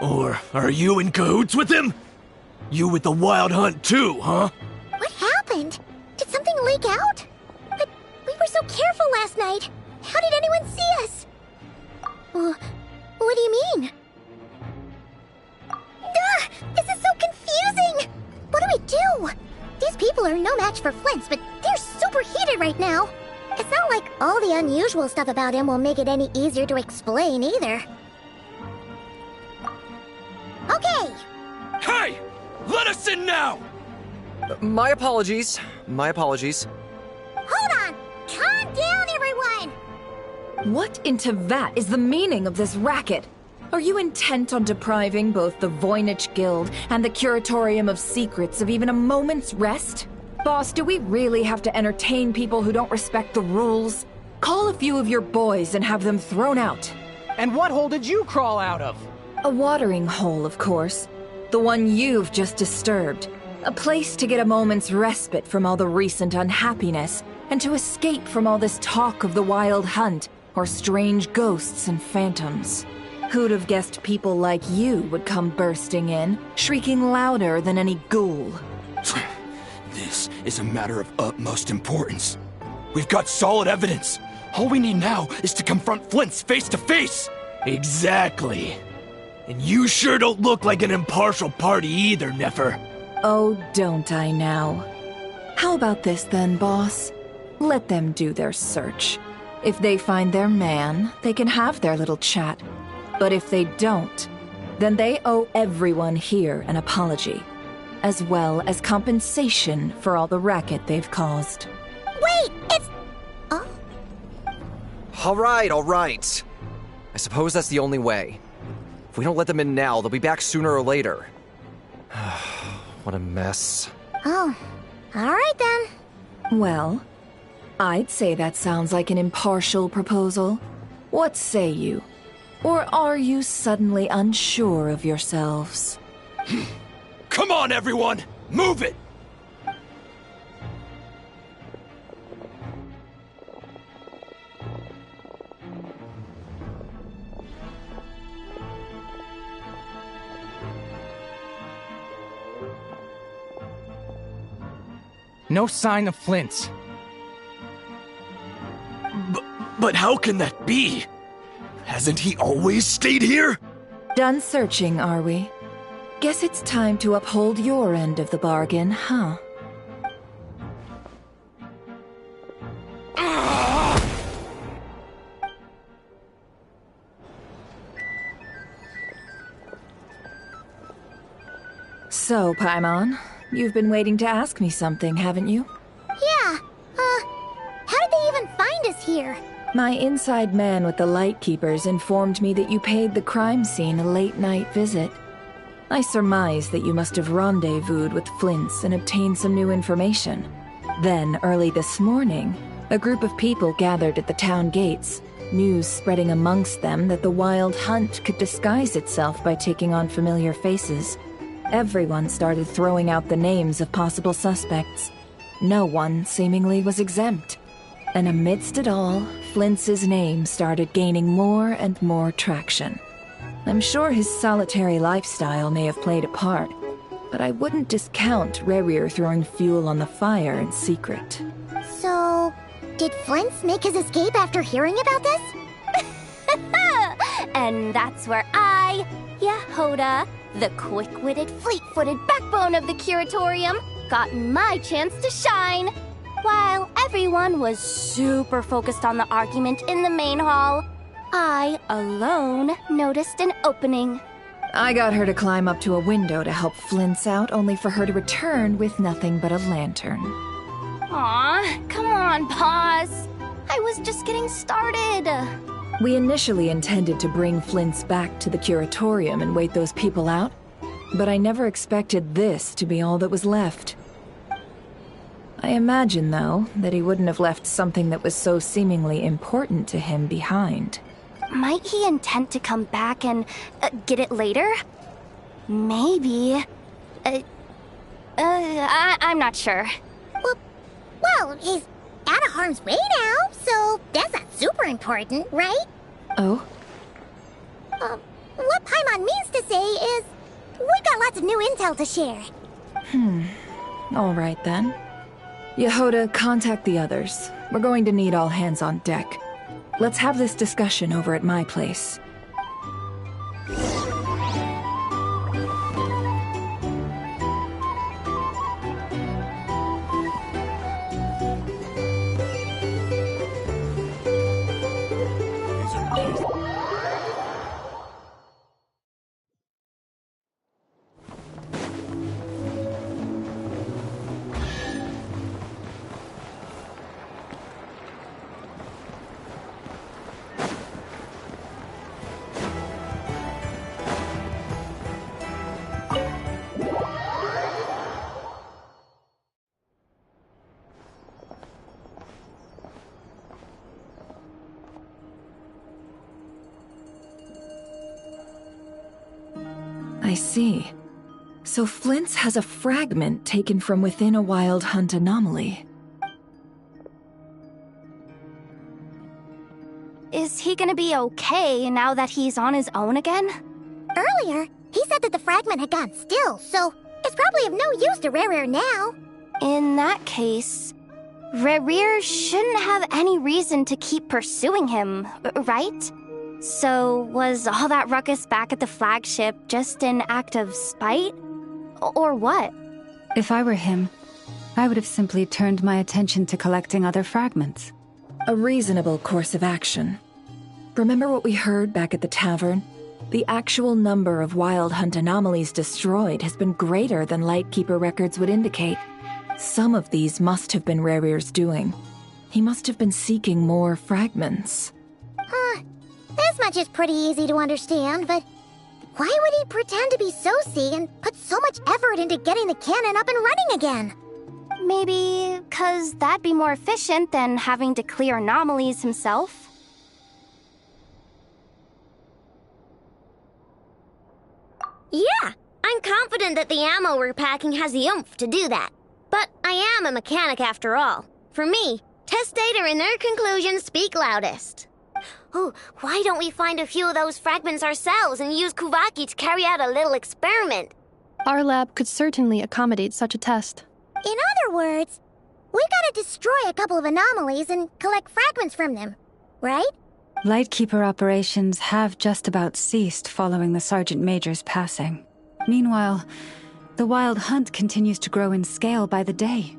Or are you in cahoots with him? You with the wild hunt too, huh? What happened? Did something leak out? But we were so careful last night. How did anyone see us? What do you mean? This is so confusing! What do we do? These people are no match for Flint's, but they're super heated right now. It's not like all the unusual stuff about him will make it any easier to explain either. Okay! Hey! Let us in now! My apologies. My apologies. Hold on! Calm down, everyone! What in Tevat is the meaning of this racket? Are you intent on depriving both the Voynich Guild and the Curatorium of Secrets of even a moment's rest? Boss, do we really have to entertain people who don't respect the rules? Call a few of your boys and have them thrown out. And what hole did you crawl out of? A watering hole, of course. The one you've just disturbed. A place to get a moment's respite from all the recent unhappiness, and to escape from all this talk of the wild hunt, or strange ghosts and phantoms. Who'd have guessed people like you would come bursting in, shrieking louder than any ghoul? This is a matter of utmost importance. We've got solid evidence. All we need now is to confront Flint's face to face. Exactly. And you sure don't look like an impartial party either, Nefer. Oh, don't I now? How about this then, boss? Let them do their search. If they find their man, they can have their little chat. But if they don't, then they owe everyone here an apology, as well as compensation for all the racket they've caused. Wait, it's... Oh? All right. I suppose that's the only way. If we don't let them in now, they'll be back sooner or later. What a mess. Oh, all right then. Well, I'd say that sounds like an impartial proposal. What say you? Or are you suddenly unsure of yourselves? Come on, everyone! Move it! No sign of Flint's. But how can that be? Hasn't he always stayed here? Done searching, are we? Guess it's time to uphold your end of the bargain, huh? So, Paimon, you've been waiting to ask me something, haven't you? Yeah, how did they even find us here? My inside man with the Lightkeepers informed me that you paid the crime scene a late-night visit. I surmise that you must have rendezvoused with Flint's and obtained some new information. Then, early this morning, a group of people gathered at the town gates, news spreading amongst them that the Wild Hunt could disguise itself by taking on familiar faces. Everyone started throwing out the names of possible suspects. No one, seemingly, was exempt. And amidst it all, Flint's name started gaining more and more traction. I'm sure his solitary lifestyle may have played a part, but I wouldn't discount Rerir throwing fuel on the fire in secret. So, did Flint's make his escape after hearing about this? And that's where I, Yehoda, the quick-witted, fleet-footed backbone of the Curatorium, got my chance to shine. While everyone was super focused on the argument in the main hall, I, alone, noticed an opening. I got her to climb up to a window to help Flint's out, only for her to return with nothing but a lantern. Aw, come on, Paz. I was just getting started. We initially intended to bring Flint's back to the Curatorium and wait those people out, but I never expected this to be all that was left. I imagine, though, that he wouldn't have left something that was so seemingly important to him behind. Might he intend to come back and get it later? Maybe. I'm not sure. Well, he's out of harm's way now, so that's not super important, right? Oh? What Paimon means to say is, we've got lots of new intel to share. All right then. Yehoda, contact the others. We're going to need all hands on deck. Let's have this discussion over at my place. I see. So Flint's has a fragment taken from within a Wild Hunt anomaly. Is he gonna be okay now that he's on his own again? Earlier, he said that the fragment had gone still, so it's probably of no use to Rerir now. In that case, Rerir shouldn't have any reason to keep pursuing him, right? So, was all that ruckus back at the flagship just an act of spite? Or what? If I were him, I would have simply turned my attention to collecting other fragments. A reasonable course of action. Remember what we heard back at the tavern? The actual number of Wild Hunt anomalies destroyed has been greater than Lightkeeper records would indicate. Some of these must have been Rerir's doing. He must have been seeking more fragments. This much is pretty easy to understand, but why would he pretend to be Soci and put so much effort into getting the cannon up and running again? Maybe 'cause that'd be more efficient than having to clear anomalies himself. Yeah, I'm confident that the ammo we're packing has the oomph to do that. But I am a mechanic after all. For me, test data and their conclusions speak loudest. Oh, why don't we find a few of those fragments ourselves and use Kuvaki to carry out a little experiment? Our lab could certainly accommodate such a test. In other words, We gotta destroy a couple of anomalies and collect fragments from them, right? Lightkeeper operations have just about ceased following the Sergeant Major's passing. Meanwhile, the Wild Hunt continues to grow in scale by the day.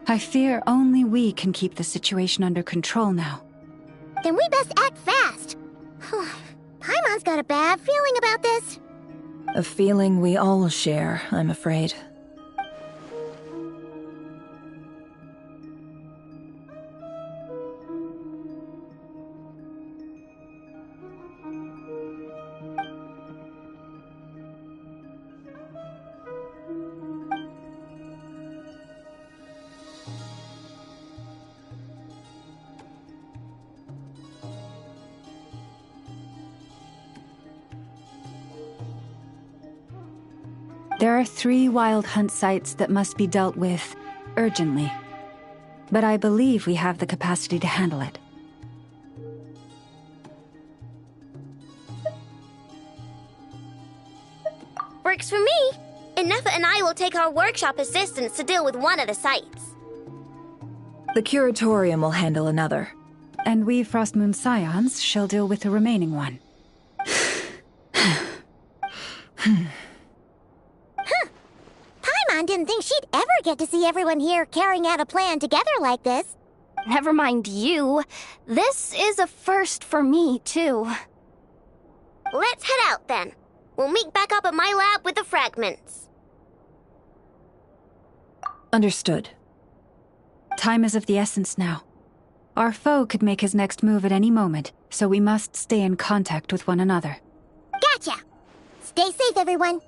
I fear only we can keep the situation under control now. Then we best act fast. Paimon's got a bad feeling about this. A feeling we all share, I'm afraid. There are 3 Wild Hunt sites that must be dealt with urgently. But I believe we have the capacity to handle it. Works for me. Nefa and I will take our workshop assistants to deal with one of the sites. The Curatorium will handle another. And we Frostmoon Scions shall deal with the remaining one. Paimon didn't think she'd ever get to see everyone here carrying out a plan together like this. Never mind you. This is a first for me, too. Let's head out, then. We'll meet back up at my lab with the fragments. Understood. Time is of the essence now. Our foe could make his next move at any moment, so we must stay in contact with one another. Gotcha! Stay safe, everyone.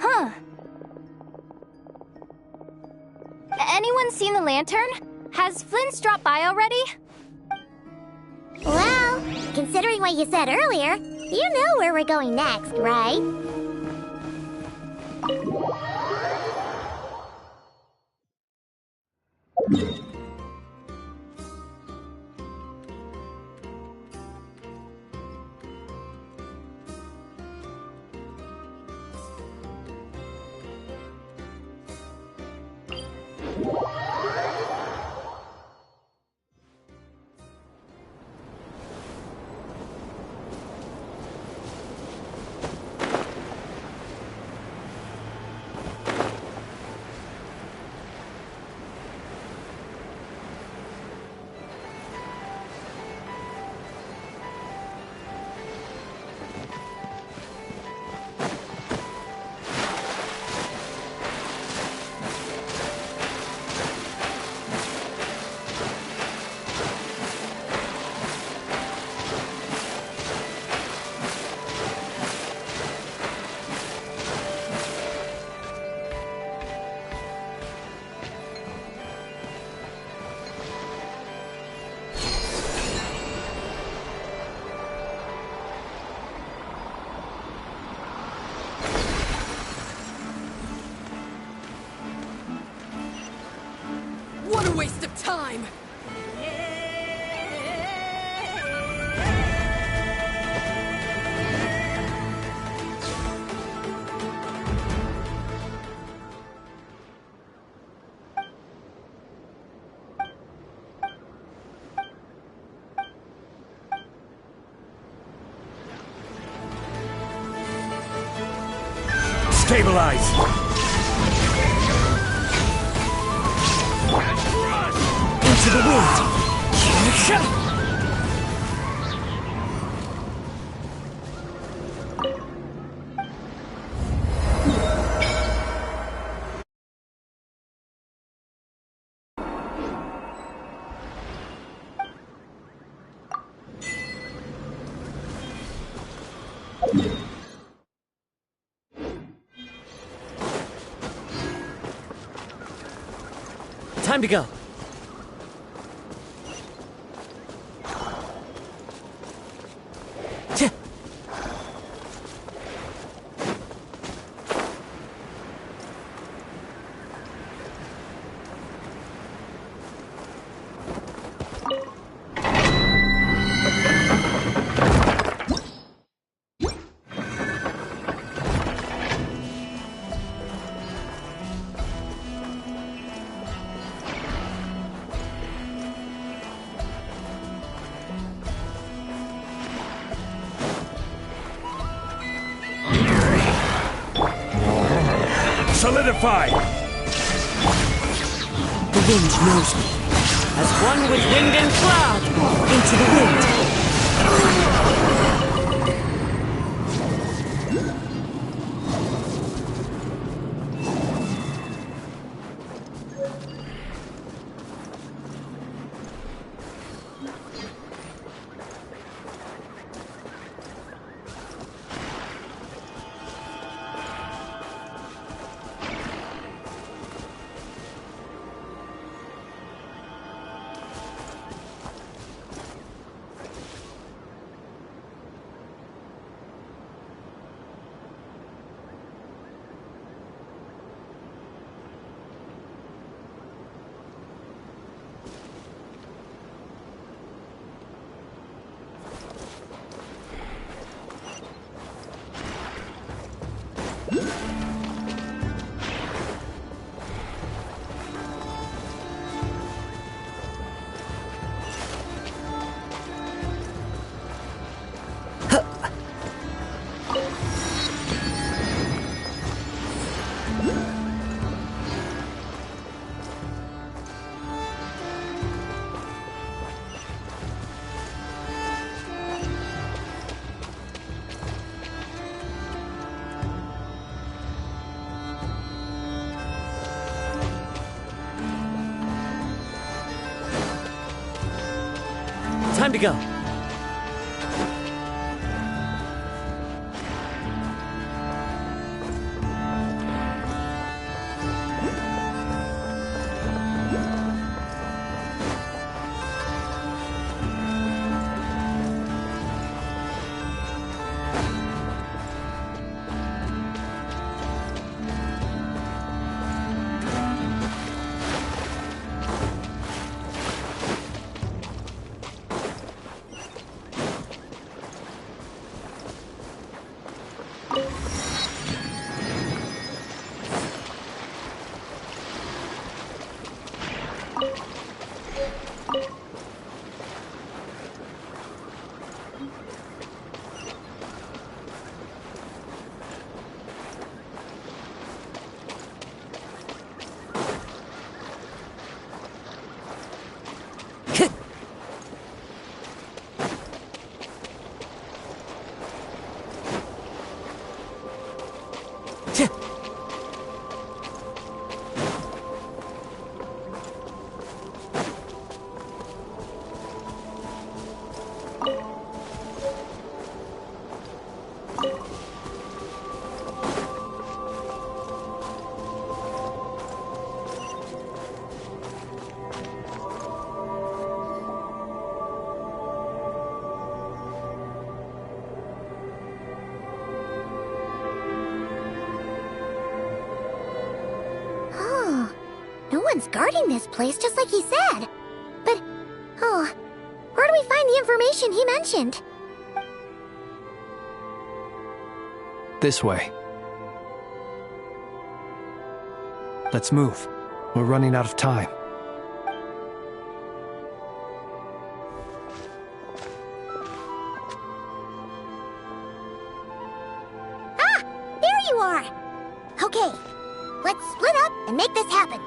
Huh. Anyone seen the lantern? Has Flint's dropped by already? Well, considering what you said earlier, you know where we're going next, right? What a waste of time! Stabilize! Into the wind! Time to go. Solidify! The wind knows me. As one with wind and cloud, into the wind. Time to go. Someone's guarding this place just like he said. But, where do we find the information he mentioned? This way. Let's move. We're running out of time. Ah! There you are! Okay, let's split up and make this happen.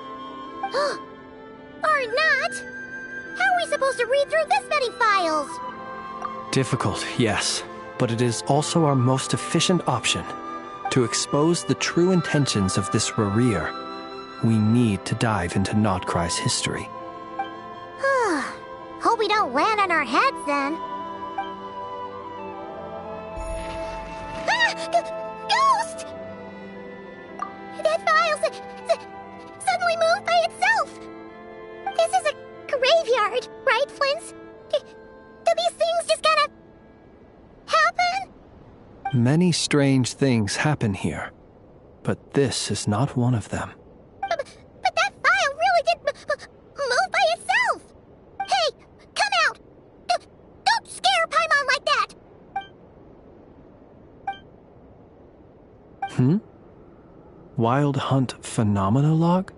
Or not! How are we supposed to read through this many files? Difficult, yes, but it is also our most efficient option. To expose the true intentions of this Rarir, we need to dive into Notcry's history. Hope we don't land on our heads then. Ghost! That file suddenly moved by itself! This is a graveyard, right, Flint? Do these things just kind of happen? Many strange things happen here, but this is not one of them. But that file really did move by itself! Hey, come out! Don't scare Paimon like that! Wild Hunt Phenomena Log?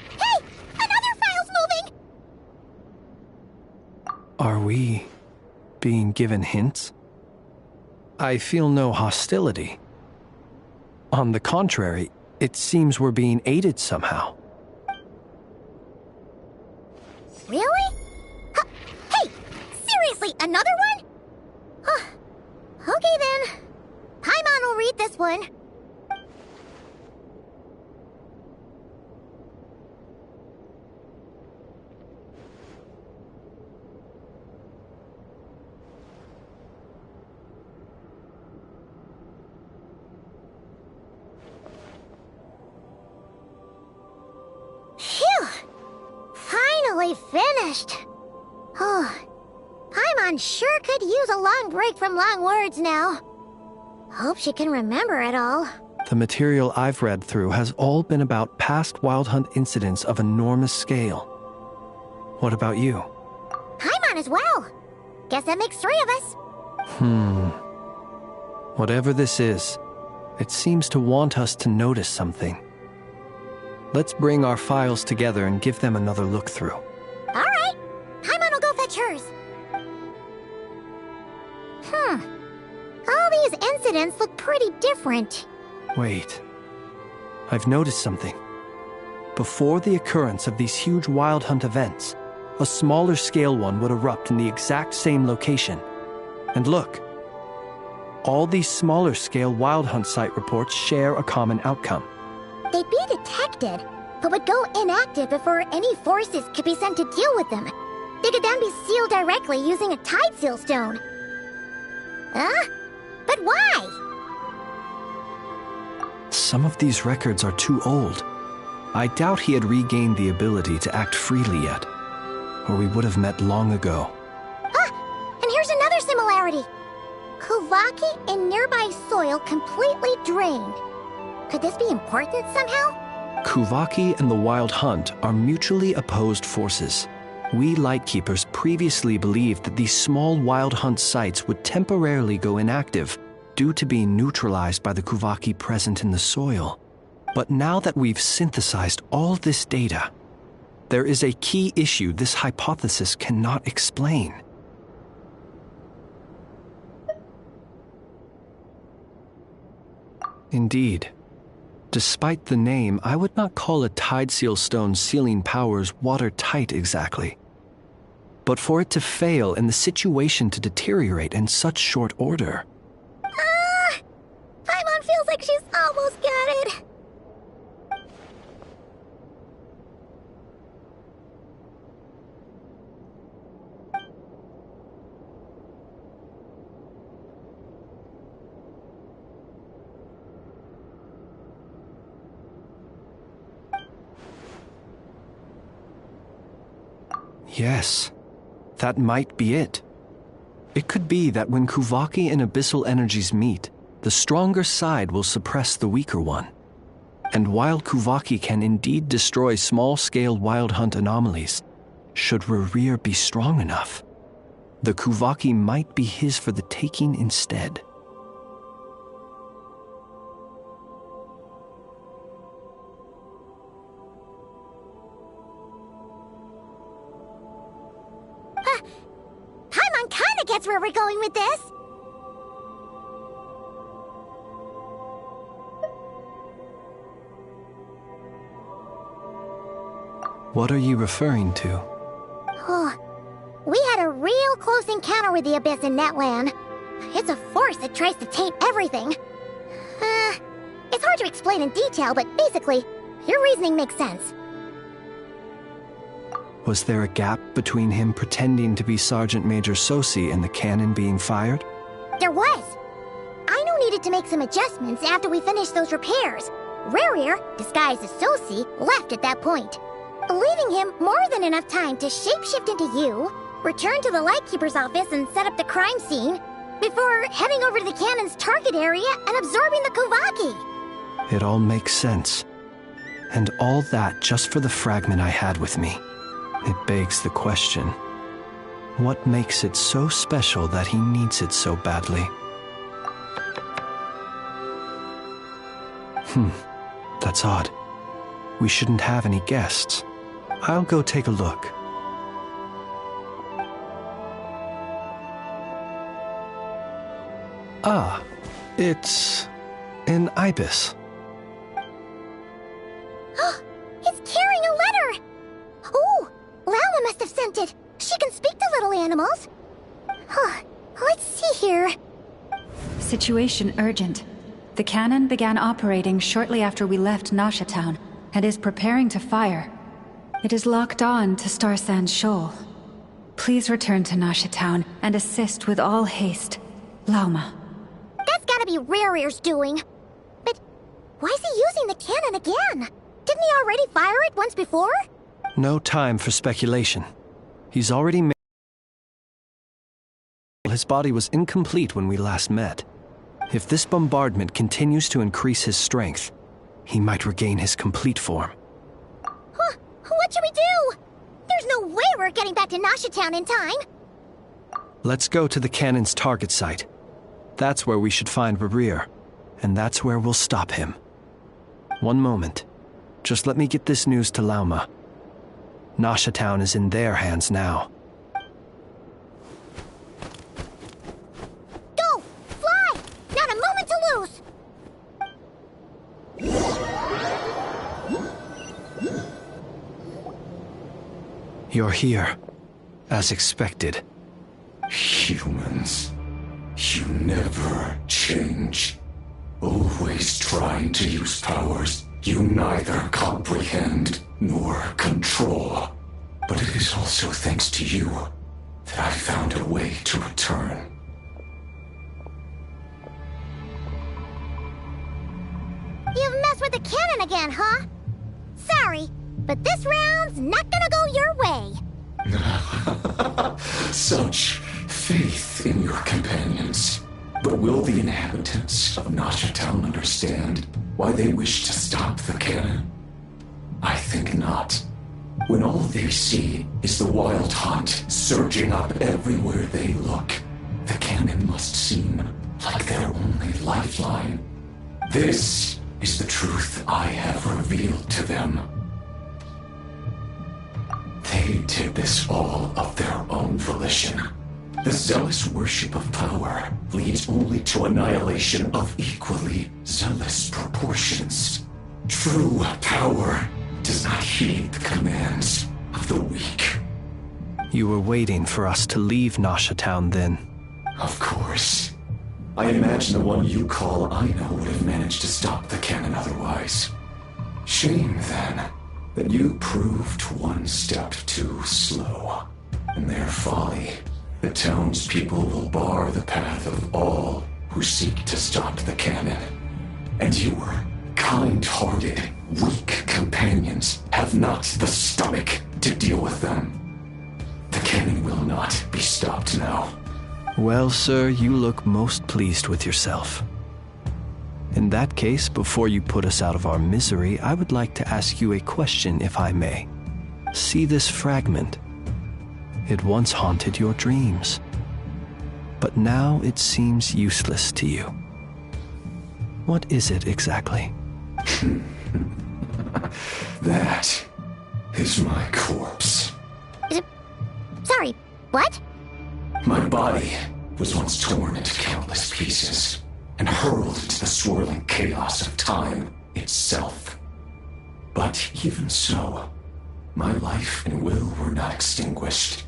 Hey! Another file's moving! Are we being given hints? I feel no hostility. On the contrary, it seems we're being aided somehow. Really? Hey, seriously, another one? Okay then. Paimon will read this one. Phew! Finally finished. Oh, Paimon sure could use a long break from long words now. Hope she can remember it all. The material I've read through has all been about past Wild Hunt incidents of enormous scale. What about you? Paimon as well. Guess that makes 3 of us. Whatever this is, it seems to want us to notice something. Let's bring our files together and give them another look through. All right. Paimon will go fetch hers. All these incidents look pretty different. Wait. I've noticed something. Before the occurrence of these huge Wild Hunt events, a smaller scale one would erupt in the exact same location. And look. All these smaller scale Wild Hunt site reports share a common outcome. They'd be detected, but would go inactive before any forces could be sent to deal with them. They could then be sealed directly using a tide seal stone. But why? Some of these records are too old. I doubt he had regained the ability to act freely yet, or we would have met long ago. And here's another similarity. Kuvaki and nearby soil completely drained. Could this be important somehow? Kuvaki and the Wild Hunt are mutually opposed forces. We Lightkeepers previously believed that these small Wild Hunt sites would temporarily go inactive due to being neutralized by the Kuvaki present in the soil. But now that we've synthesized all this data, there is a key issue this hypothesis cannot explain. Indeed. Despite the name, I would not call a tide seal stone's sealing powers watertight exactly. But for it to fail and the situation to deteriorate in such short order... Paimon feels like she's almost got it. Yes, that might be it. It could be that when Kuvaki and Abyssal energies meet, the stronger side will suppress the weaker one. And while Kuvaki can indeed destroy small-scale Wild Hunt anomalies, should Rerir be strong enough, the Kuvaki might be his for the taking instead. Paimon kinda gets where we're going with this. What are you referring to? Oh, we had a real close encounter with the Abyss in Netland. It's a force that tries to taint everything. It's hard to explain in detail, but basically, your reasoning makes sense. Was there a gap between him pretending to be Sergeant Major Sosi and the cannon being fired? There was. Aino needed to make some adjustments after we finished those repairs. Rerir, disguised as Sosi, left at that point, leaving him more than enough time to shapeshift into you, return to the Lightkeeper's office and set up the crime scene, before heading over to the cannon's target area and absorbing the Kuvaki. It all makes sense. And all that just for the fragment I had with me. It begs the question, what makes it so special that he needs it so badly? That's odd. We shouldn't have any guests. I'll go take a look. Ah, it's an ibis. It's carrying a letter! Oh, Lala must have sent it. She can speak to little animals. Huh, let's see here. Situation urgent. The cannon began operating shortly after we left Nasha Town and is preparing to fire. It is locked on to Star Sand Shoal. Please return to Nasha Town and assist with all haste. Lauma. That's gotta be Rare's doing. But why is he using the cannon again? Didn't he already fire it once before? No time for speculation. He's already made... His body was incomplete when we last met. If this bombardment continues to increase his strength, he might regain his complete form. Huh, what should we do? There's no way we're getting back to Nasha Town in time. Let's go to the cannon's target site. That's where we should find Rare, and that's where we'll stop him. One moment. Just let me get this news to Lauma. Nasha Town is in their hands now. Go! Fly! Not a moment to lose! You're here, as expected. Humans, you never change. Always trying to use powers you neither comprehend nor control. But it is also thanks to you that I found a way to return. You've messed with the cannon again, huh? Sorry, but this round's not gonna go your way. Such faith in your companions. But will the inhabitants of Nasha Town understand why they wish to stop the cannon? I think not. When all they see is the wild hunt surging up everywhere they look, the cannon must seem like their only lifeline. This is the truth I have revealed to them. They did this all of their own volition. The zealous worship of power leads only to annihilation of equally zealous proportions. True power does not heed the commands of the weak. You were waiting for us to leave Nasha Town then. Of course. I imagine the one you call Aino would have managed to stop the cannon otherwise. Shame, then, that you proved one step too slow. In their folly, the townspeople will bar the path of all who seek to stop the cannon. And your kind-hearted, weak companions have not the stomach to deal with them. The cannon will not be stopped now. Well, sir, you look most pleased with yourself. In that case, before you put us out of our misery, I would like to ask you a question, if I may. See this fragment? It once haunted your dreams, but now it seems useless to you. What is it exactly? That is my corpse. Sorry, what? My body was once torn into countless pieces and hurled into the swirling chaos of time itself. But even so, my life and will were not extinguished.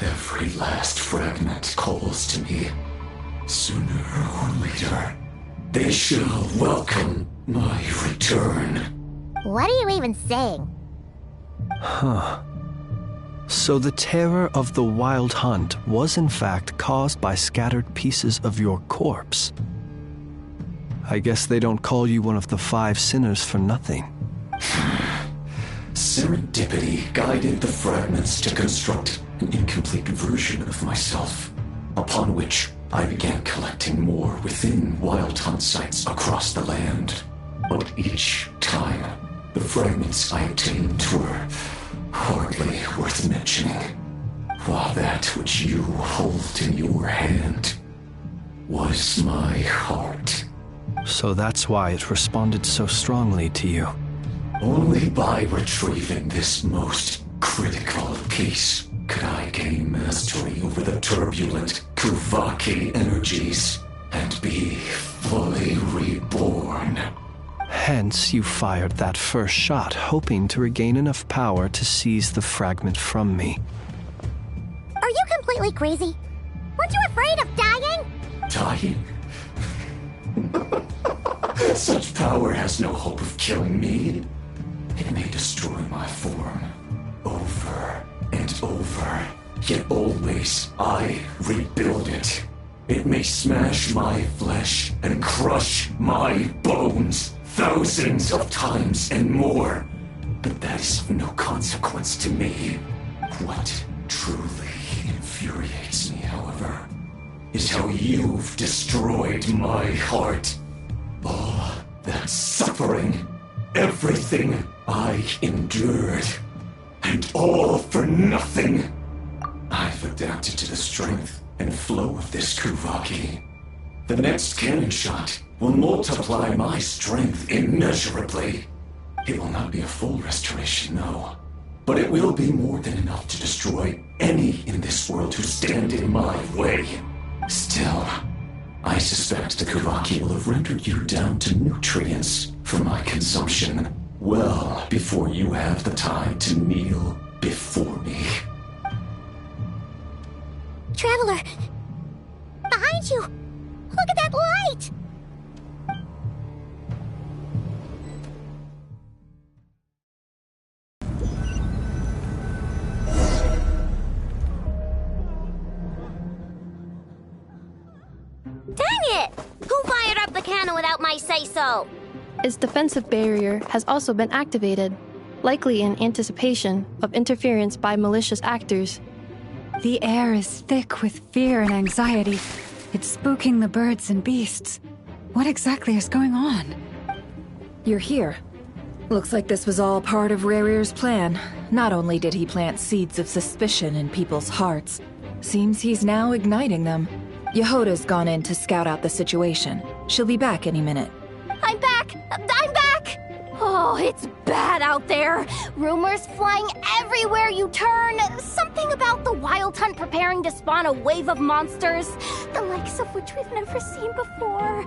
Every last fragment calls to me. Sooner or later, they shall welcome my return. What are you even saying? Huh. So the terror of the Wild Hunt was in fact caused by scattered pieces of your corpse. I guess they don't call you one of the 5 sinners for nothing. Serendipity guided the fragments to construct an incomplete version of myself, upon which I began collecting more within Wild Hunt sites across the land. But each time, the fragments I obtained were hardly worth mentioning, while that which you hold in your hand was my heart. So that's why it responded so strongly to you. Only by retrieving this most critical piece could I gain mastery over the turbulent Kuvaki energies and be fully reborn. Hence, you fired that first shot, hoping to regain enough power to seize the fragment from me. Are you completely crazy? Weren't you afraid of dying? Dying? Such power has no hope of killing me. It may destroy my form over and over, yet always I rebuild it. It may smash my flesh and crush my bones thousands of times and more, but that is of no consequence to me. What truly infuriates me, however, is how you've destroyed my heart. All that suffering, everything I endured, and all for nothing. I've adapted to the strength and flow of this Kuvaki. The next cannon shot will multiply my strength immeasurably. It will not be a full restoration, no. But it will be more than enough to destroy any in this world who stand in my way. Still, I suspect the Kuvaki will have rendered you down to nutrients for my consumption well before you have the time to kneel before me. Traveler! Behind you! Look at that light! Dang it! Who fired up the cannon without my say-so? Its defensive barrier has also been activated, likely in anticipation of interference by malicious actors. The air is thick with fear and anxiety. It's spooking the birds and beasts. What exactly is going on? You're here. Looks like this was all part of Rerir's plan. Not only did he plant seeds of suspicion in people's hearts, seems he's now igniting them. Yehoda's gone in to scout out the situation. She'll be back any minute. I'm back! I'm back! Oh, it's bad out there. Rumors flying everywhere you turn. Something about the Wild Hunt preparing to spawn a wave of monsters, the likes of which we've never seen before.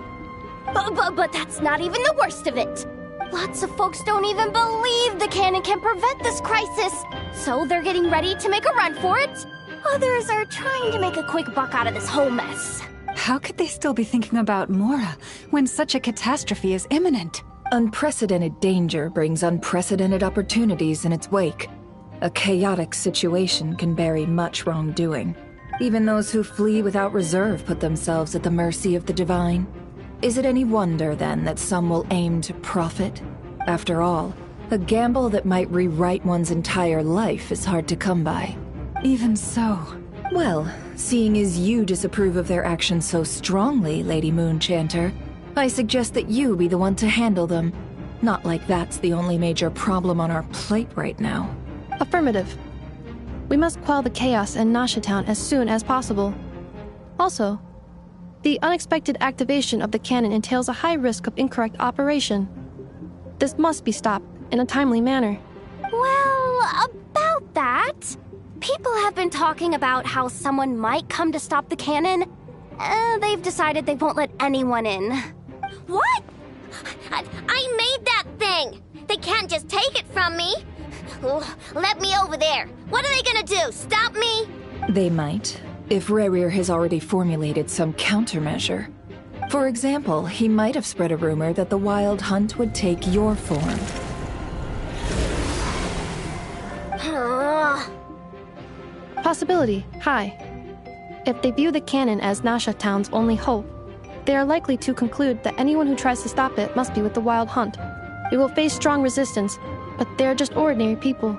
But that's not even the worst of it. Lots of folks don't even believe the cannon can prevent this crisis, so they're getting ready to make a run for it. Others are trying to make a quick buck out of this whole mess. How could they still be thinking about Mora when such a catastrophe is imminent? Unprecedented danger brings unprecedented opportunities in its wake. A chaotic situation can bury much wrongdoing. Even those who flee without reserve put themselves at the mercy of the divine. Is it any wonder, then, that some will aim to profit? After all, a gamble that might rewrite one's entire life is hard to come by. Even so. Well, seeing as you disapprove of their actions so strongly, Lady Moonchanter, I suggest that you be the one to handle them. Not like that's the only major problem on our plate right now. Affirmative. We must quell the chaos in Nasha Town as soon as possible. Also, the unexpected activation of the cannon entails a high risk of incorrect operation. This must be stopped in a timely manner. Well, about that, people have been talking about how someone might come to stop the cannon. They've decided they won't let anyone in. What? I made that thing! They can't just take it from me! Let me over there! What are they gonna do, stop me? They might, if Rerir has already formulated some countermeasure. For example, he might have spread a rumor that the Wild Hunt would take your form. Possibility high. If they view the cannon as Nasha Town's only hope, they are likely to conclude that anyone who tries to stop it must be with the Wild Hunt. It will face strong resistance, but they are just ordinary people.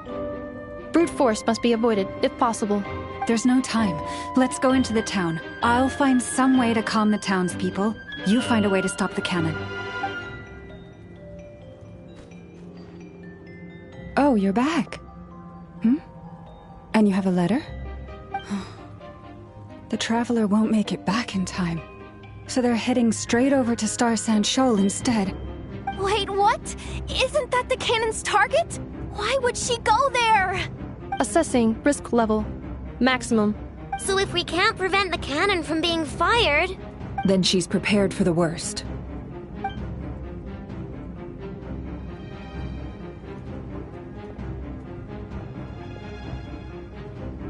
Brute force must be avoided, if possible. There's no time. Let's go into the town. I'll find some way to calm the townspeople. You find a way to stop the cannon. Oh, you're back. And you have a letter? The Traveler won't make it back in time. So they're heading straight over to Star Sand Shoal instead. Wait, what? Isn't that the cannon's target? Why would she go there? Assessing risk level. Maximum. So if we can't prevent the cannon from being fired... Then she's prepared for the worst.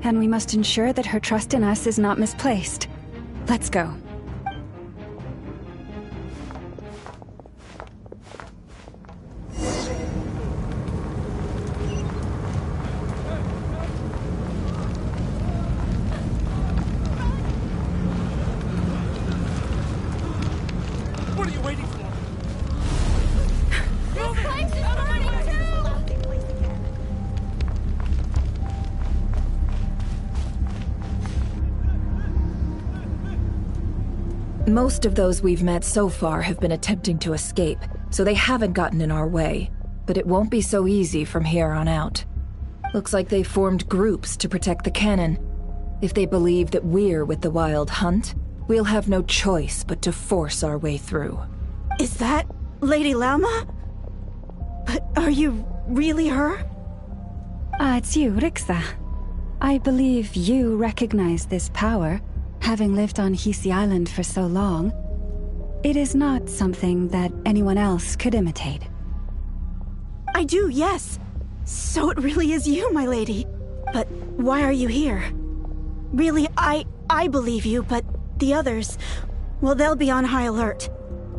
And we must ensure that her trust in us is not misplaced. Let's go. What are you waiting for? This place is burning too! Most of those we've met so far have been attempting to escape, so they haven't gotten in our way. But it won't be so easy from here on out. Looks like they formed groups to protect the cannon. If they believe that we're with the Wild Hunt, we'll have no choice but to force our way through. Is that Lady Lauma? But are you really her? It's you, Rixa. I believe you recognize this power, having lived on Hisi Island for so long. It is not something that anyone else could imitate. I do, yes. So it really is you, my lady. But why are you here? Really, I believe you, but the others, well, they'll be on high alert.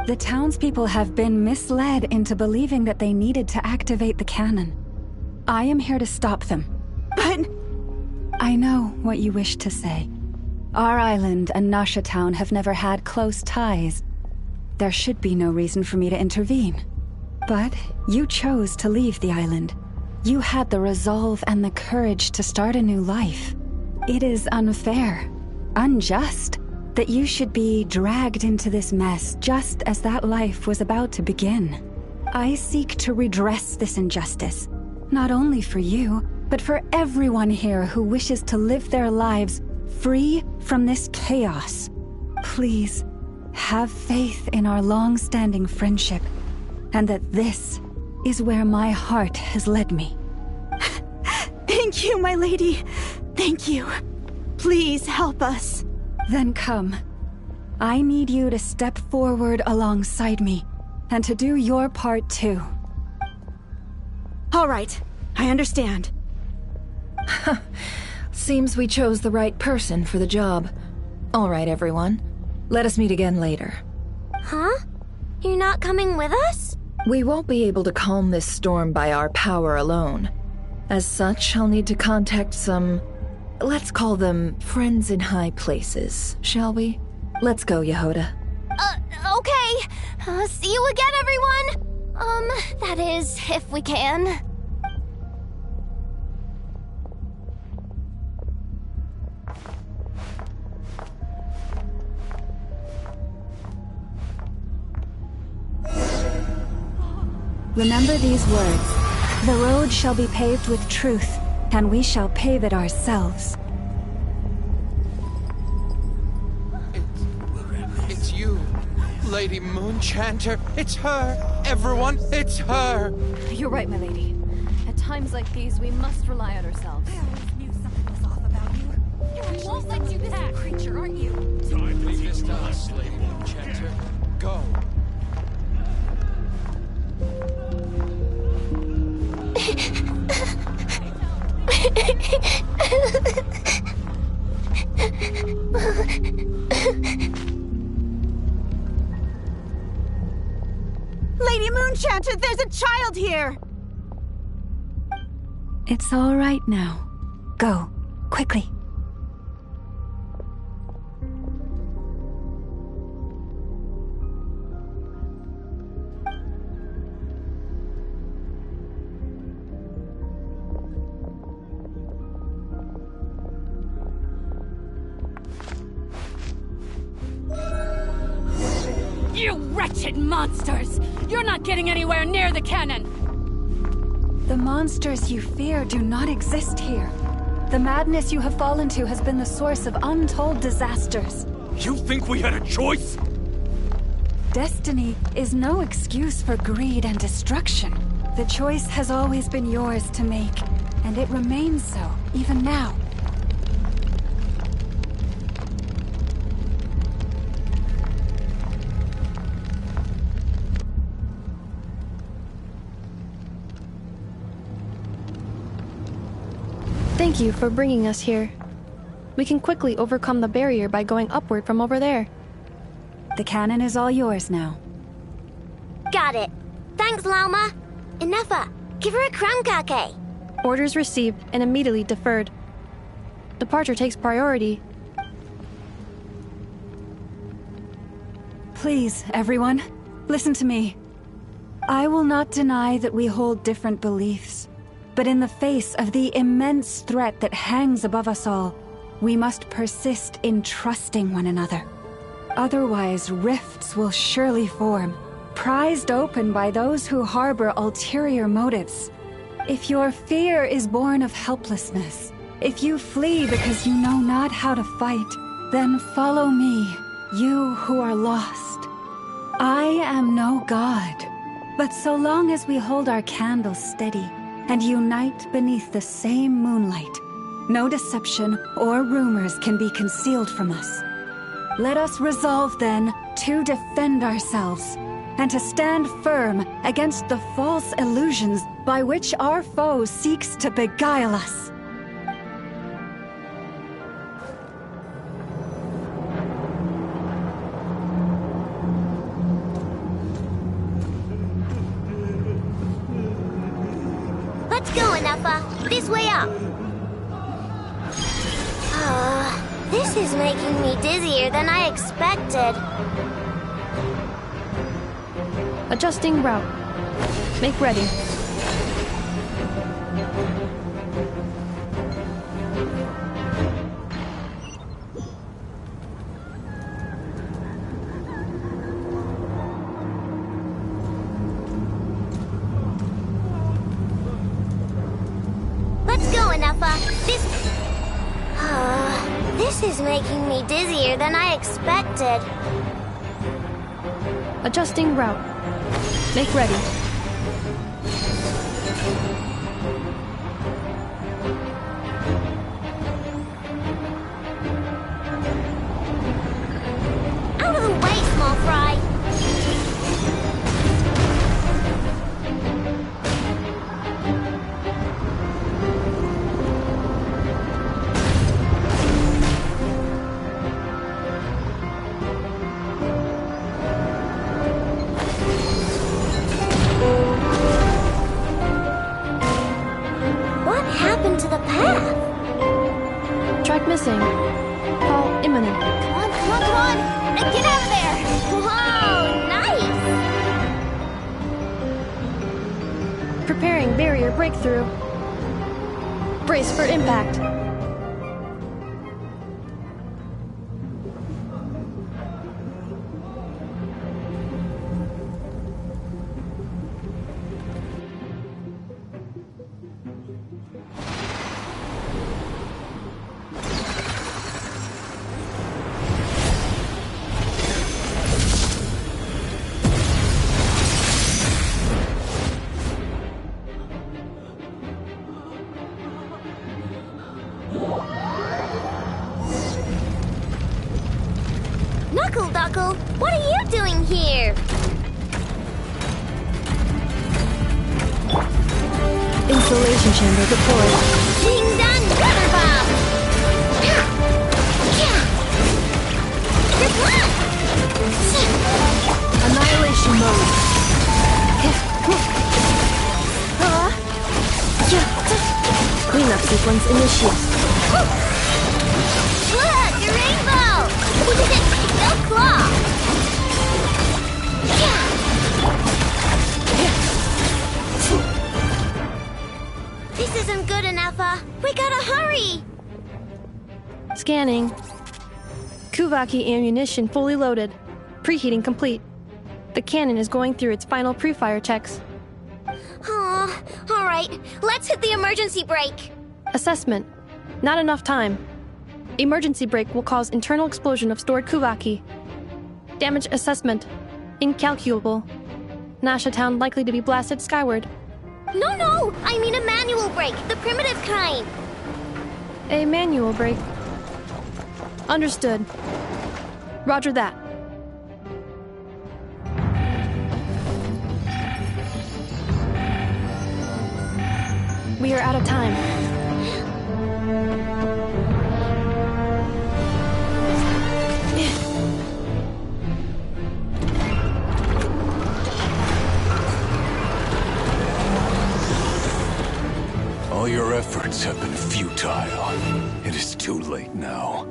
The townspeople have been misled into believing that they needed to activate the cannon. I am here to stop them. But... I know what you wish to say. Our island and Nasha Town have never had close ties. There should be no reason for me to intervene. But you chose to leave the island. You had the resolve and the courage to start a new life. It is unfair, unjust, that you should be dragged into this mess just as that life was about to begin. I seek to redress this injustice, not only for you, but for everyone here who wishes to live their lives free from this chaos. Please, have faith in our long-standing friendship, and that this is where my heart has led me. Thank you, my lady. Thank you. Please help us. Then come. I need you to step forward alongside me, and to do your part too. All right, I understand. Seems we chose the right person for the job. All right, everyone. Let us meet again later. Huh? You're not coming with us? We won't be able to calm this storm by our power alone. As such, I'll need to contact some... let's call them friends in high places, shall we? Let's go, Yehoda. Okay. See you again, everyone! That is, if we can. Remember these words. The road shall be paved with truth, and we shall pave it ourselves. It's you, Lady Moonchanter. It's her. Everyone, it's her. You're right, my lady. At times like these, we must rely on ourselves. I always knew something was off about you. You're won't let you pack, creature, aren't you? Time to leave this to us, Lady Moonchanter. Go. Lady Moonchanter, there's a child here! It's all right now. Go, quickly. You wretched monsters! You're not getting anywhere near the cannon! The monsters you fear do not exist here. The madness you have fallen to has been the source of untold disasters. You think we had a choice? Destiny is no excuse for greed and destruction. The choice has always been yours to make, and it remains so, even now. Thank you for bringing us here. We can quickly overcome the barrier by going upward from over there. The cannon is all yours now. Got it. Thanks, Lauma. Inefa, give her a crown kake. Orders received and immediately deferred. Departure takes priority. Please, everyone, listen to me. I will not deny that we hold different beliefs, but in the face of the immense threat that hangs above us all, we must persist in trusting one another. Otherwise, rifts will surely form, prized open by those who harbor ulterior motives. If your fear is born of helplessness, if you flee because you know not how to fight, then follow me, you who are lost. I am no god, but so long as we hold our candles steady and unite beneath the same moonlight, no deception or rumors can be concealed from us. Let us resolve then to defend ourselves and to stand firm against the false illusions by which our foe seeks to beguile us. Let's go, Inefa. This way up. This is making me dizzier than I expected. Adjusting route. Make ready. Let's go, Inefa. This is making me dizzier than I expected. Adjusting route. Make ready. Out of the way, small fry. To the path. Track missing. Call imminent. Come on, come on, come on! And get out of there! Whoa, nice! Preparing barrier breakthrough. Brace for impact. Knuckle, what are you doing here? Installation chamber deployed. Ding dong, rubber bomb! Good luck! Annihilation mode. Cleanup sequence initiated. Look, a rainbow! No claw! This isn't good enough, we gotta hurry! Scanning. Kuvaki ammunition fully loaded. Preheating complete. The cannon is going through its final pre-fire checks. Aw, alright, let's hit the emergency brake. Assessment. Not enough time. Emergency brake will cause internal explosion of stored Kuvaki. Damage assessment. Incalculable. Nasha Town likely to be blasted skyward. No, I mean a manual brake, the primitive kind. A manual brake. Understood. Roger that. We are out of time. efforts have been futile. It is too late now.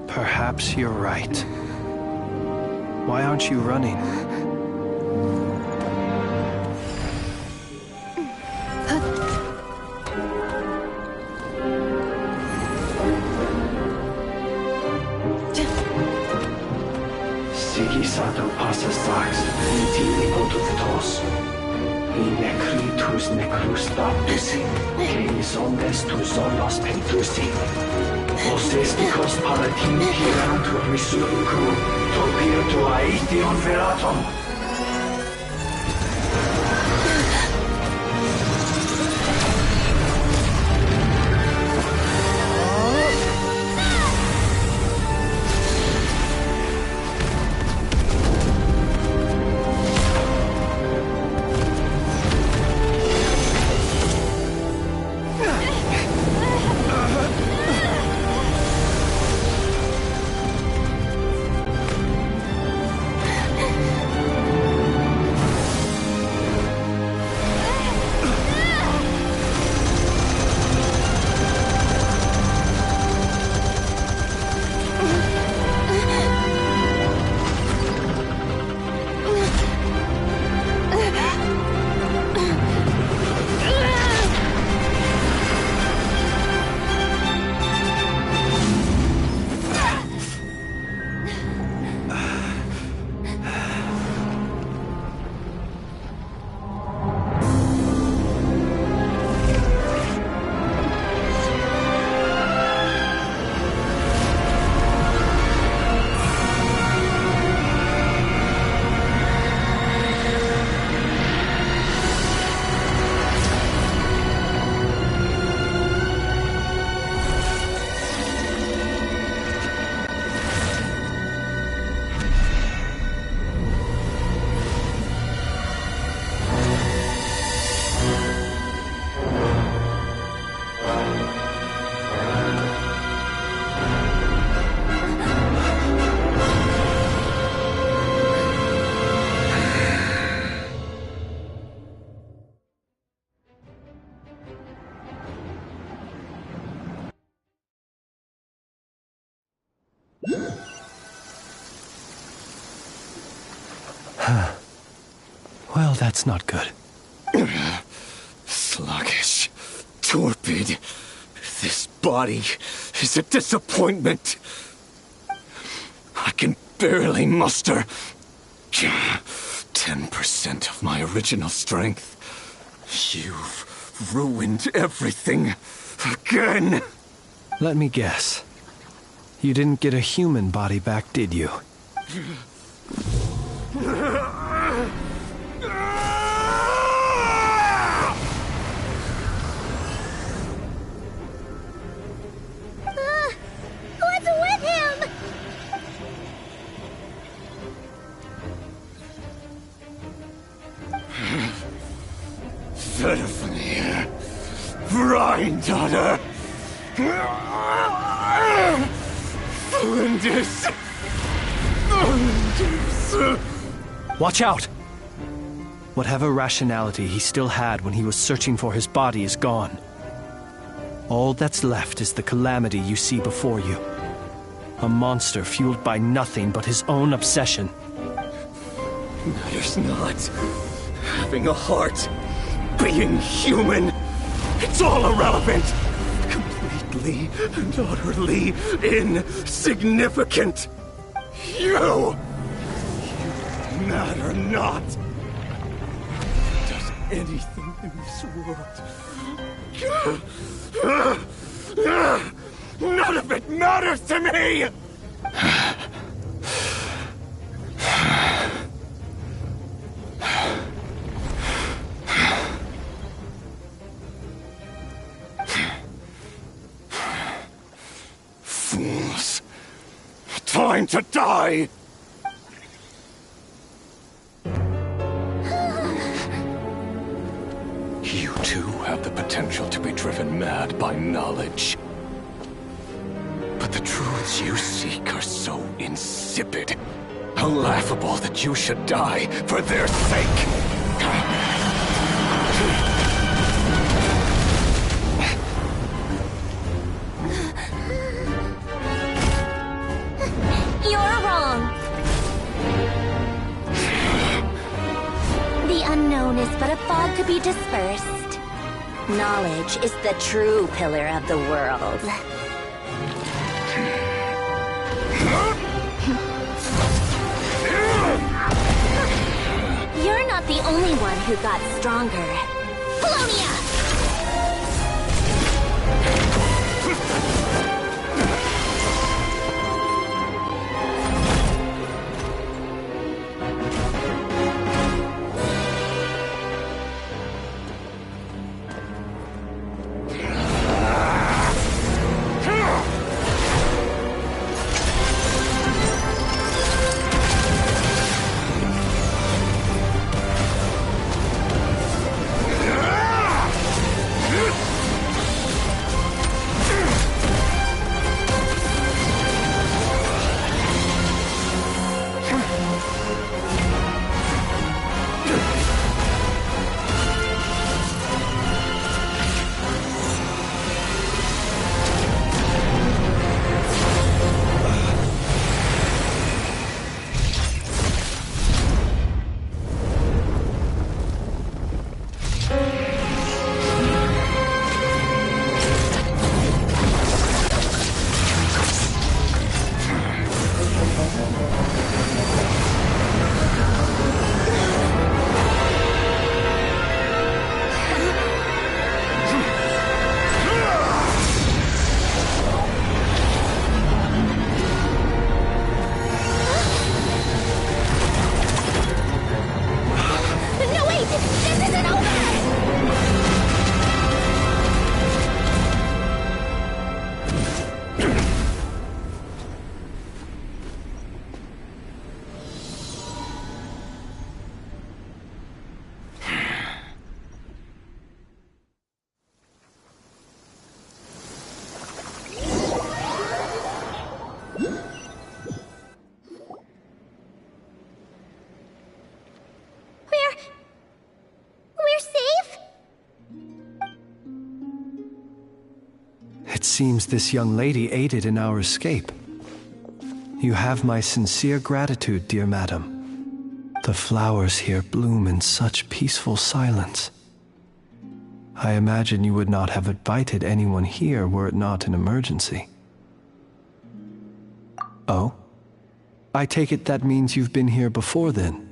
Perhaps you're right. Why aren't you running? Sigisato passa sax, viti potutos. I necritus necrus baptisi, que ondes tu solos pentusi. Oses picos palatin pirantur misuricum, topirtu aethion veratum. Well, that's not good. Sluggish. Torpid. This body is a disappointment. I can barely muster 10% of my original strength. You've ruined everything again. Let me guess. You didn't get a human body back, did you? What's with him? Verfnir. Granddaughter. Flinders. Watch out! Whatever rationality he still had when he was searching for his body is gone. All that's left is the calamity you see before you. A monster fueled by nothing but his own obsession. Matters not. Having a heart. Being human. It's all irrelevant. Completely and utterly insignificant. You matter not. Does anything in this world. None of it matters to me! Fools. Time to die! You too have the potential to be driven mad by knowledge. But the truths you seek are so insipid, how laughable that you should die for their sake. unknown is but a fog to be dispersed. Knowledge is the true pillar of the world. You're not the only one who got stronger. Polonia! It seems this young lady aided in our escape. You have my sincere gratitude, dear madam. The flowers here bloom in such peaceful silence. I imagine you would not have invited anyone here were it not an emergency. Oh? I take it that means you've been here before then.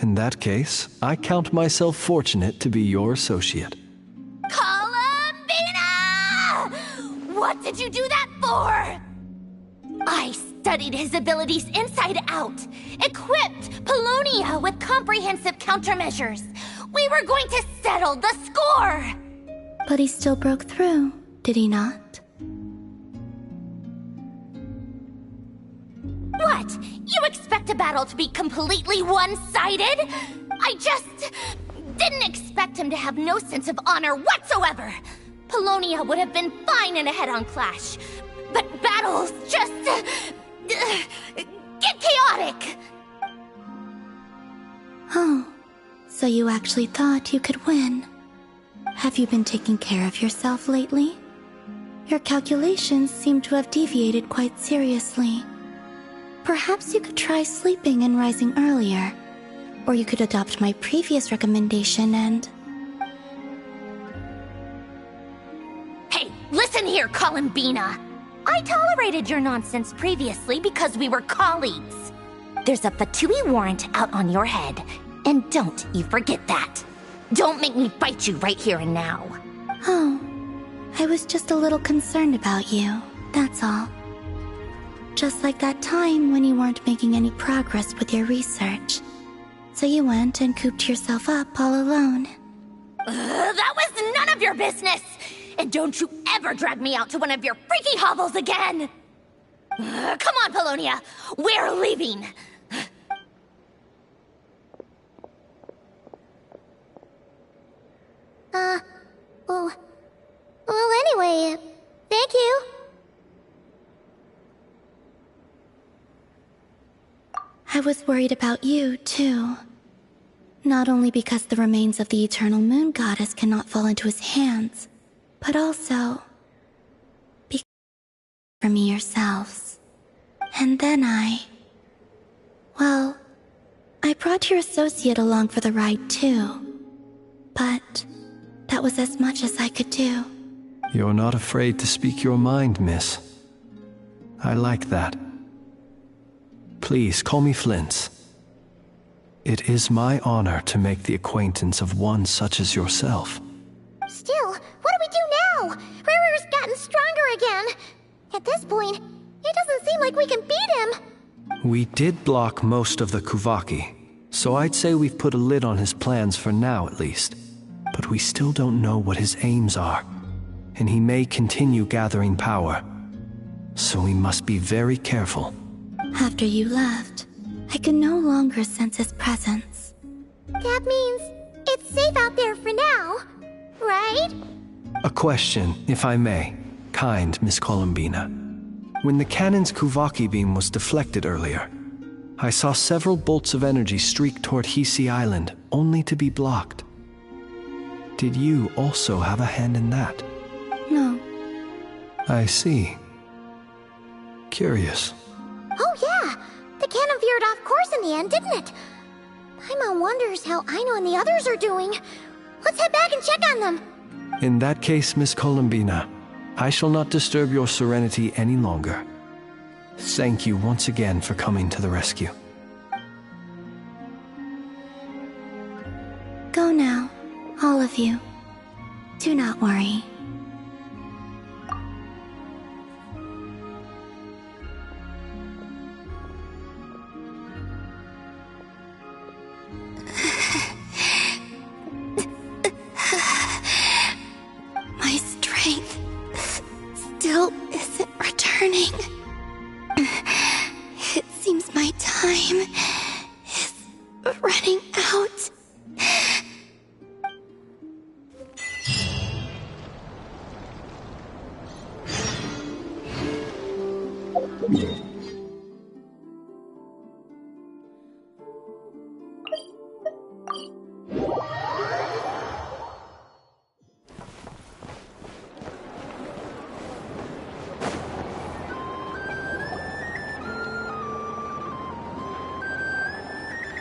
In that case, I count myself fortunate to be your associate. What did you do that for? I studied his abilities inside out, equipped Polonia with comprehensive countermeasures. We were going to settle the score! But he still broke through, did he not? What? You expect a battle to be completely one-sided? I just didn't expect him to have no sense of honor whatsoever. Polonia would have been fine in a head-on clash, but battles just get chaotic. Oh, so you actually thought you could win. Have you been taking care of yourself lately? Your calculations seem to have deviated quite seriously. Perhaps you could try sleeping and rising earlier, or you could adopt my previous recommendation and... Listen here, Columbina. I tolerated your nonsense previously because we were colleagues. There's a Fatui warrant out on your head, and don't you forget that. Don't make me fight you right here and now. Oh, I was just a little concerned about you, that's all. Just like that time when you weren't making any progress with your research. So you went and cooped yourself up all alone. That was none of your business! And don't you ever drag me out to one of your freaky hovels again! Come on, Polonia! We're leaving! Well, anyway, thank you. I was worried about you, too. Not only because the remains of the Eternal Moon Goddess cannot fall into his hands, but also because for me yourselves. And then I brought your associate along for the ride too. But that was as much as I could do. You're not afraid to speak your mind, miss. I like that. Please call me Flint. It is my honor to make the acquaintance of one such as yourself. Still, what do we do now? Riri's gotten stronger again. At this point, it doesn't seem like we can beat him. We did block most of the Kuvaki, so I'd say we've put a lid on his plans for now at least. But we still don't know what his aims are, and he may continue gathering power. So we must be very careful. After you left, I could no longer sense his presence. That means it's safe out there for now, right? A question, if I may, kind Miss Columbina. When the cannon's Kuvaki beam was deflected earlier, I saw several bolts of energy streak toward Hisi Island, only to be blocked. Did you also have a hand in that? No. I see. Curious. Oh yeah! The cannon veered off course in the end, didn't it? Paimon wonders how Aino and the others are doing. Let's head back and check on them. In that case, Miss Columbina, I shall not disturb your serenity any longer. Thank you once again for coming to the rescue. Go now, all of you. Do not worry. My strength still isn't returning. It seems my time is running out.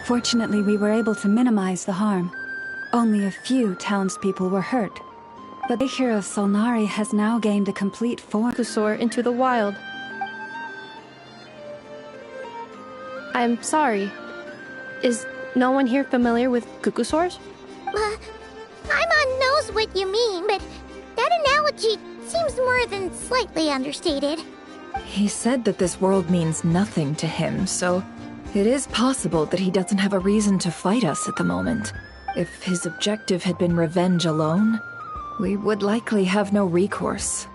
Fortunately, we were able to minimize the harm. Only a few townspeople were hurt. But the hero of Solnari has now gained a complete form to soar into the wild. I'm sorry. Is no one here familiar with Kukusaurs? Paimon knows what you mean, but that analogy seems more than slightly understated. He said that this world means nothing to him, so it is possible that he doesn't have a reason to fight us at the moment. If his objective had been revenge alone, we would likely have no recourse.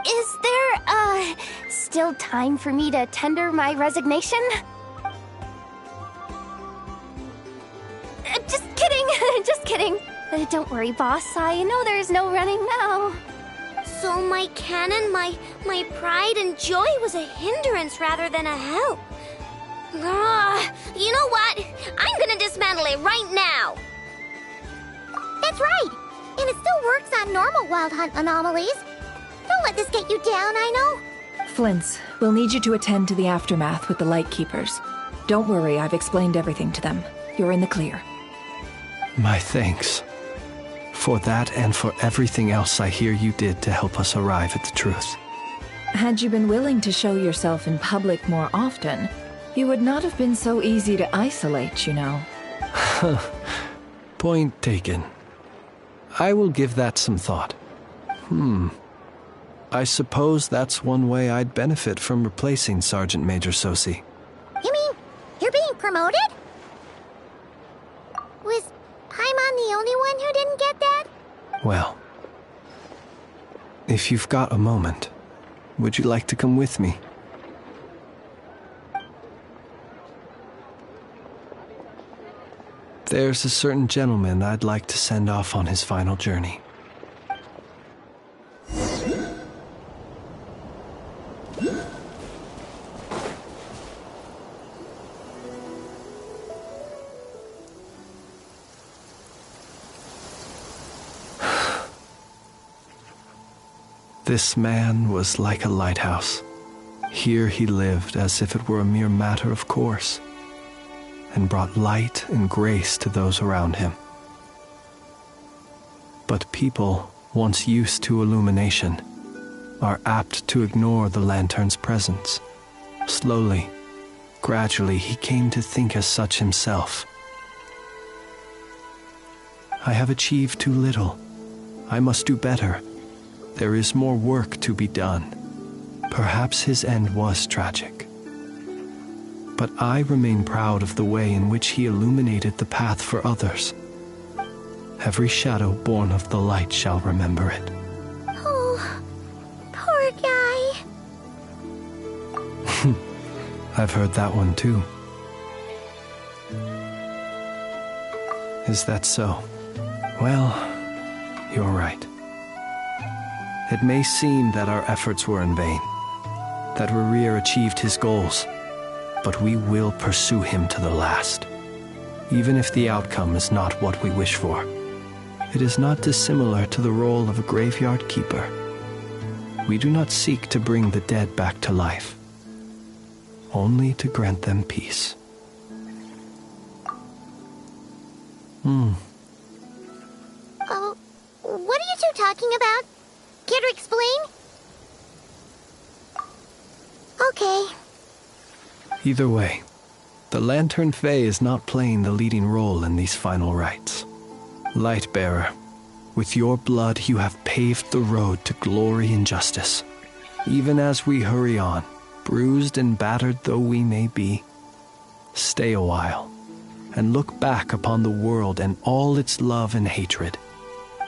Is there, still time for me to tender my resignation? Just kidding, just kidding. Don't worry, boss, I know there's no running now. So my cannon, my pride and joy was a hindrance rather than a help. You know what? I'm gonna dismantle it right now. That's right. And it still works on normal wild hunt anomalies. Don't let this get you down, I know. Flint's, we'll need you to attend to the aftermath with the Lightkeepers. Don't worry, I've explained everything to them. You're in the clear. My thanks. For that and for everything else I hear you did to help us arrive at the truth. Had you been willing to show yourself in public more often, you would not have been so easy to isolate, you know. Point taken. I will give that some thought. I suppose that's one way I'd benefit from replacing Sergeant Major Sosi. You mean you're being promoted? Was Paimon the only one who didn't get that? Well, if you've got a moment, would you like to come with me? There's a certain gentleman I'd like to send off on his final journey. This man was like a lighthouse. Here he lived as if it were a mere matter of course. and brought light and grace to those around him. But people, once used to illumination, are apt to ignore the lantern's presence. Slowly, gradually, he came to think as such himself. I have achieved too little. I must do better. There is more work to be done. Perhaps his end was tragic. But I remain proud of the way in which he illuminated the path for others. Every shadow born of the light shall remember it. Oh, poor guy. I've heard that one too. Is that so? Well, you're right. It may seem that our efforts were in vain, that Rerir achieved his goals, but we will pursue him to the last, even if the outcome is not what we wish for. It is not dissimilar to the role of a graveyard keeper. We do not seek to bring the dead back to life, only to grant them peace. Oh, what are you two talking about? Care to explain? Okay. Either way, the Lantern Fae is not playing the leading role in these final rites. Lightbearer, with your blood you have paved the road to glory and justice. Even as we hurry on, bruised and battered though we may be, stay a while and look back upon the world and all its love and hatred,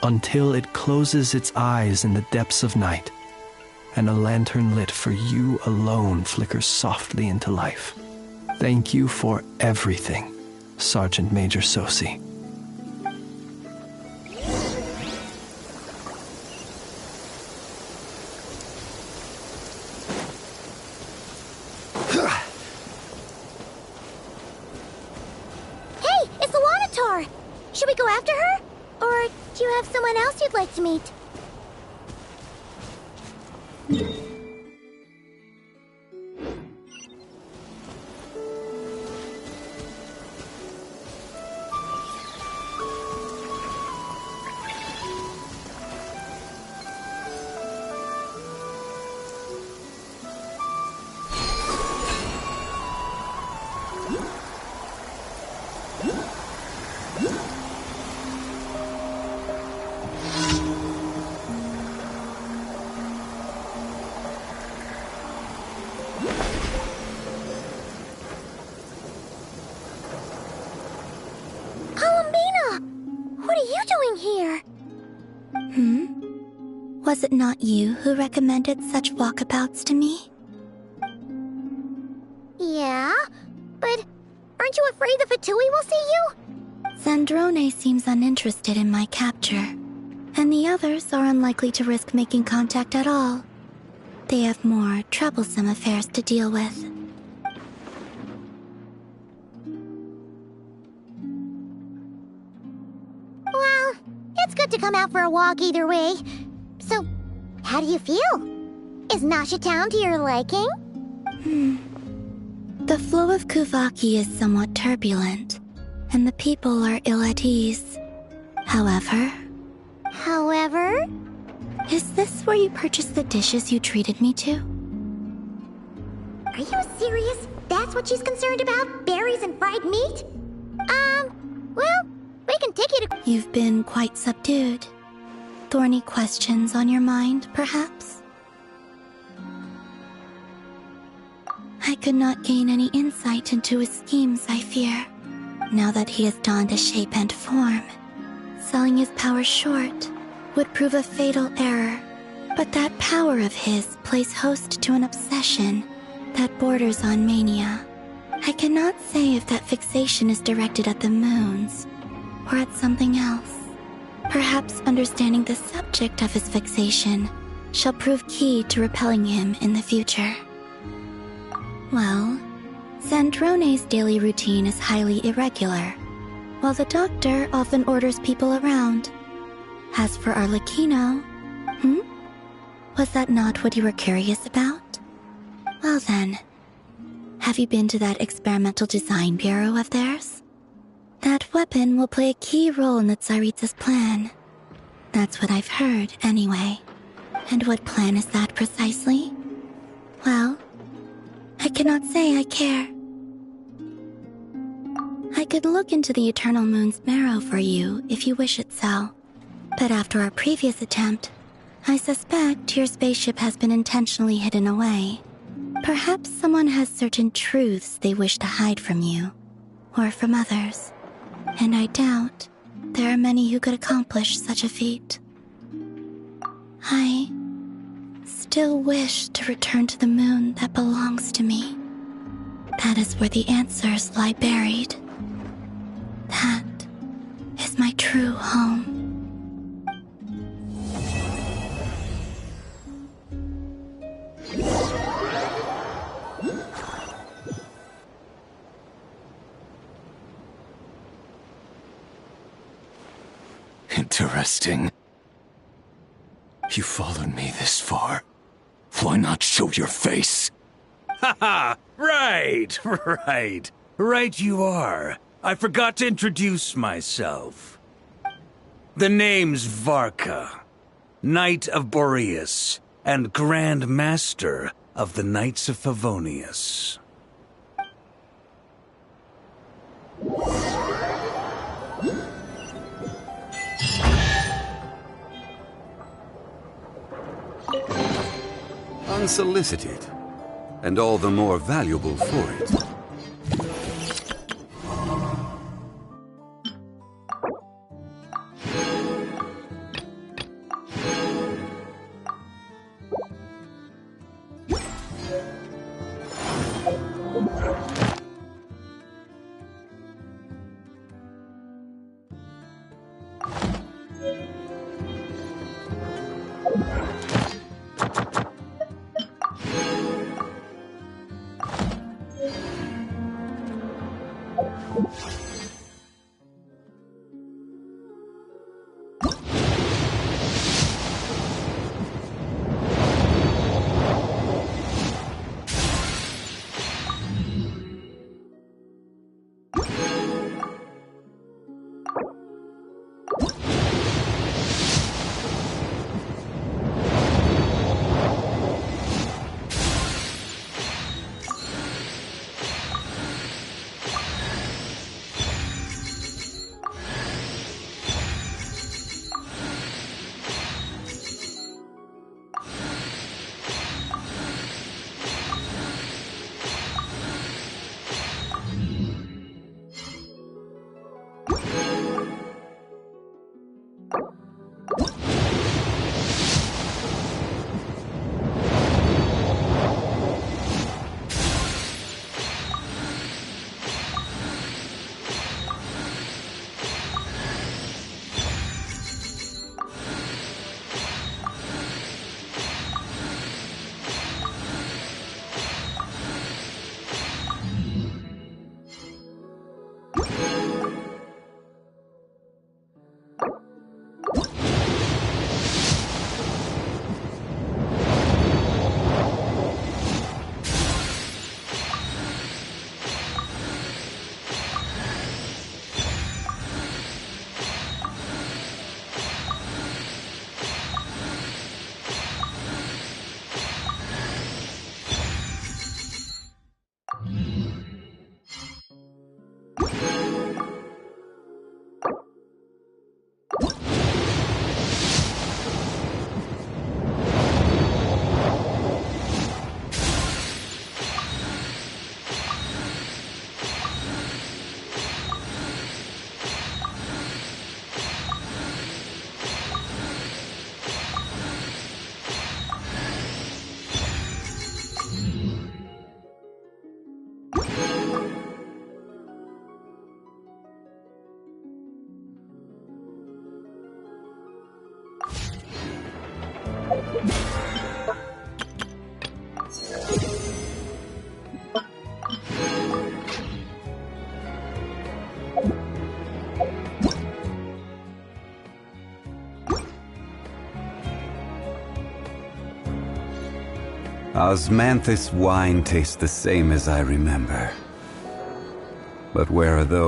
until it closes its eyes in the depths of night, and a lantern lit for you alone flickers softly into life. Thank you for everything, Sergeant Major Sosi. Hey, it's the Wanatar! Should we go after her? Or do you have someone else you'd like to meet? What are you doing here? Was it not you who recommended such walkabouts to me? Yeah, but aren't you afraid the Fatui will see you? Zandrone seems uninterested in my capture, and the others are unlikely to risk making contact at all. They have more troublesome affairs to deal with. Well, it's good to come out for a walk either way. So, how do you feel? Is Nasha Town to your liking? The flow of Kuvaki is somewhat turbulent, and the people are ill at ease. However... Is this where you purchased the dishes you treated me to? Are you serious? That's what she's concerned about? Berries and fried meat? Well, we can take you to... You've been quite subdued. Thorny questions on your mind, perhaps? I could not gain any insight into his schemes, I fear. Now that he has donned a shape and form, selling his power short would prove a fatal error. But that power of his plays host to an obsession that borders on mania. I cannot say if that fixation is directed at the moons or at something else. Perhaps understanding the subject of his fixation shall prove key to repelling him in the future. Well, Zandrone's daily routine is highly irregular, while the doctor often orders people around. As for Arlecchino, was that not what you were curious about? Well then, Have you been to that experimental design bureau of theirs? That weapon will play a key role in the Tsaritsa's plan. That's what I've heard, anyway. And what plan is that precisely? Well, I cannot say I care. I could look into the Eternal Moon's marrow for you if you wish it so. But after our previous attempt, I suspect your spaceship has been intentionally hidden away. Perhaps someone has certain truths they wish to hide from you, or from others. And I doubt there are many who could accomplish such a feat. I still wish to return to the moon that belongs to me. That is where the answers lie buried. That is my true home. Interesting. You followed me this far. Why not show your face? Haha! Right, right. Right you are. I forgot to introduce myself. The name's Varka, Knight of Boreas, and Grand Master of the Knights of Favonius. Unsolicited, and all the more valuable for it. Osmanthus wine tastes the same as I remember. But where are those?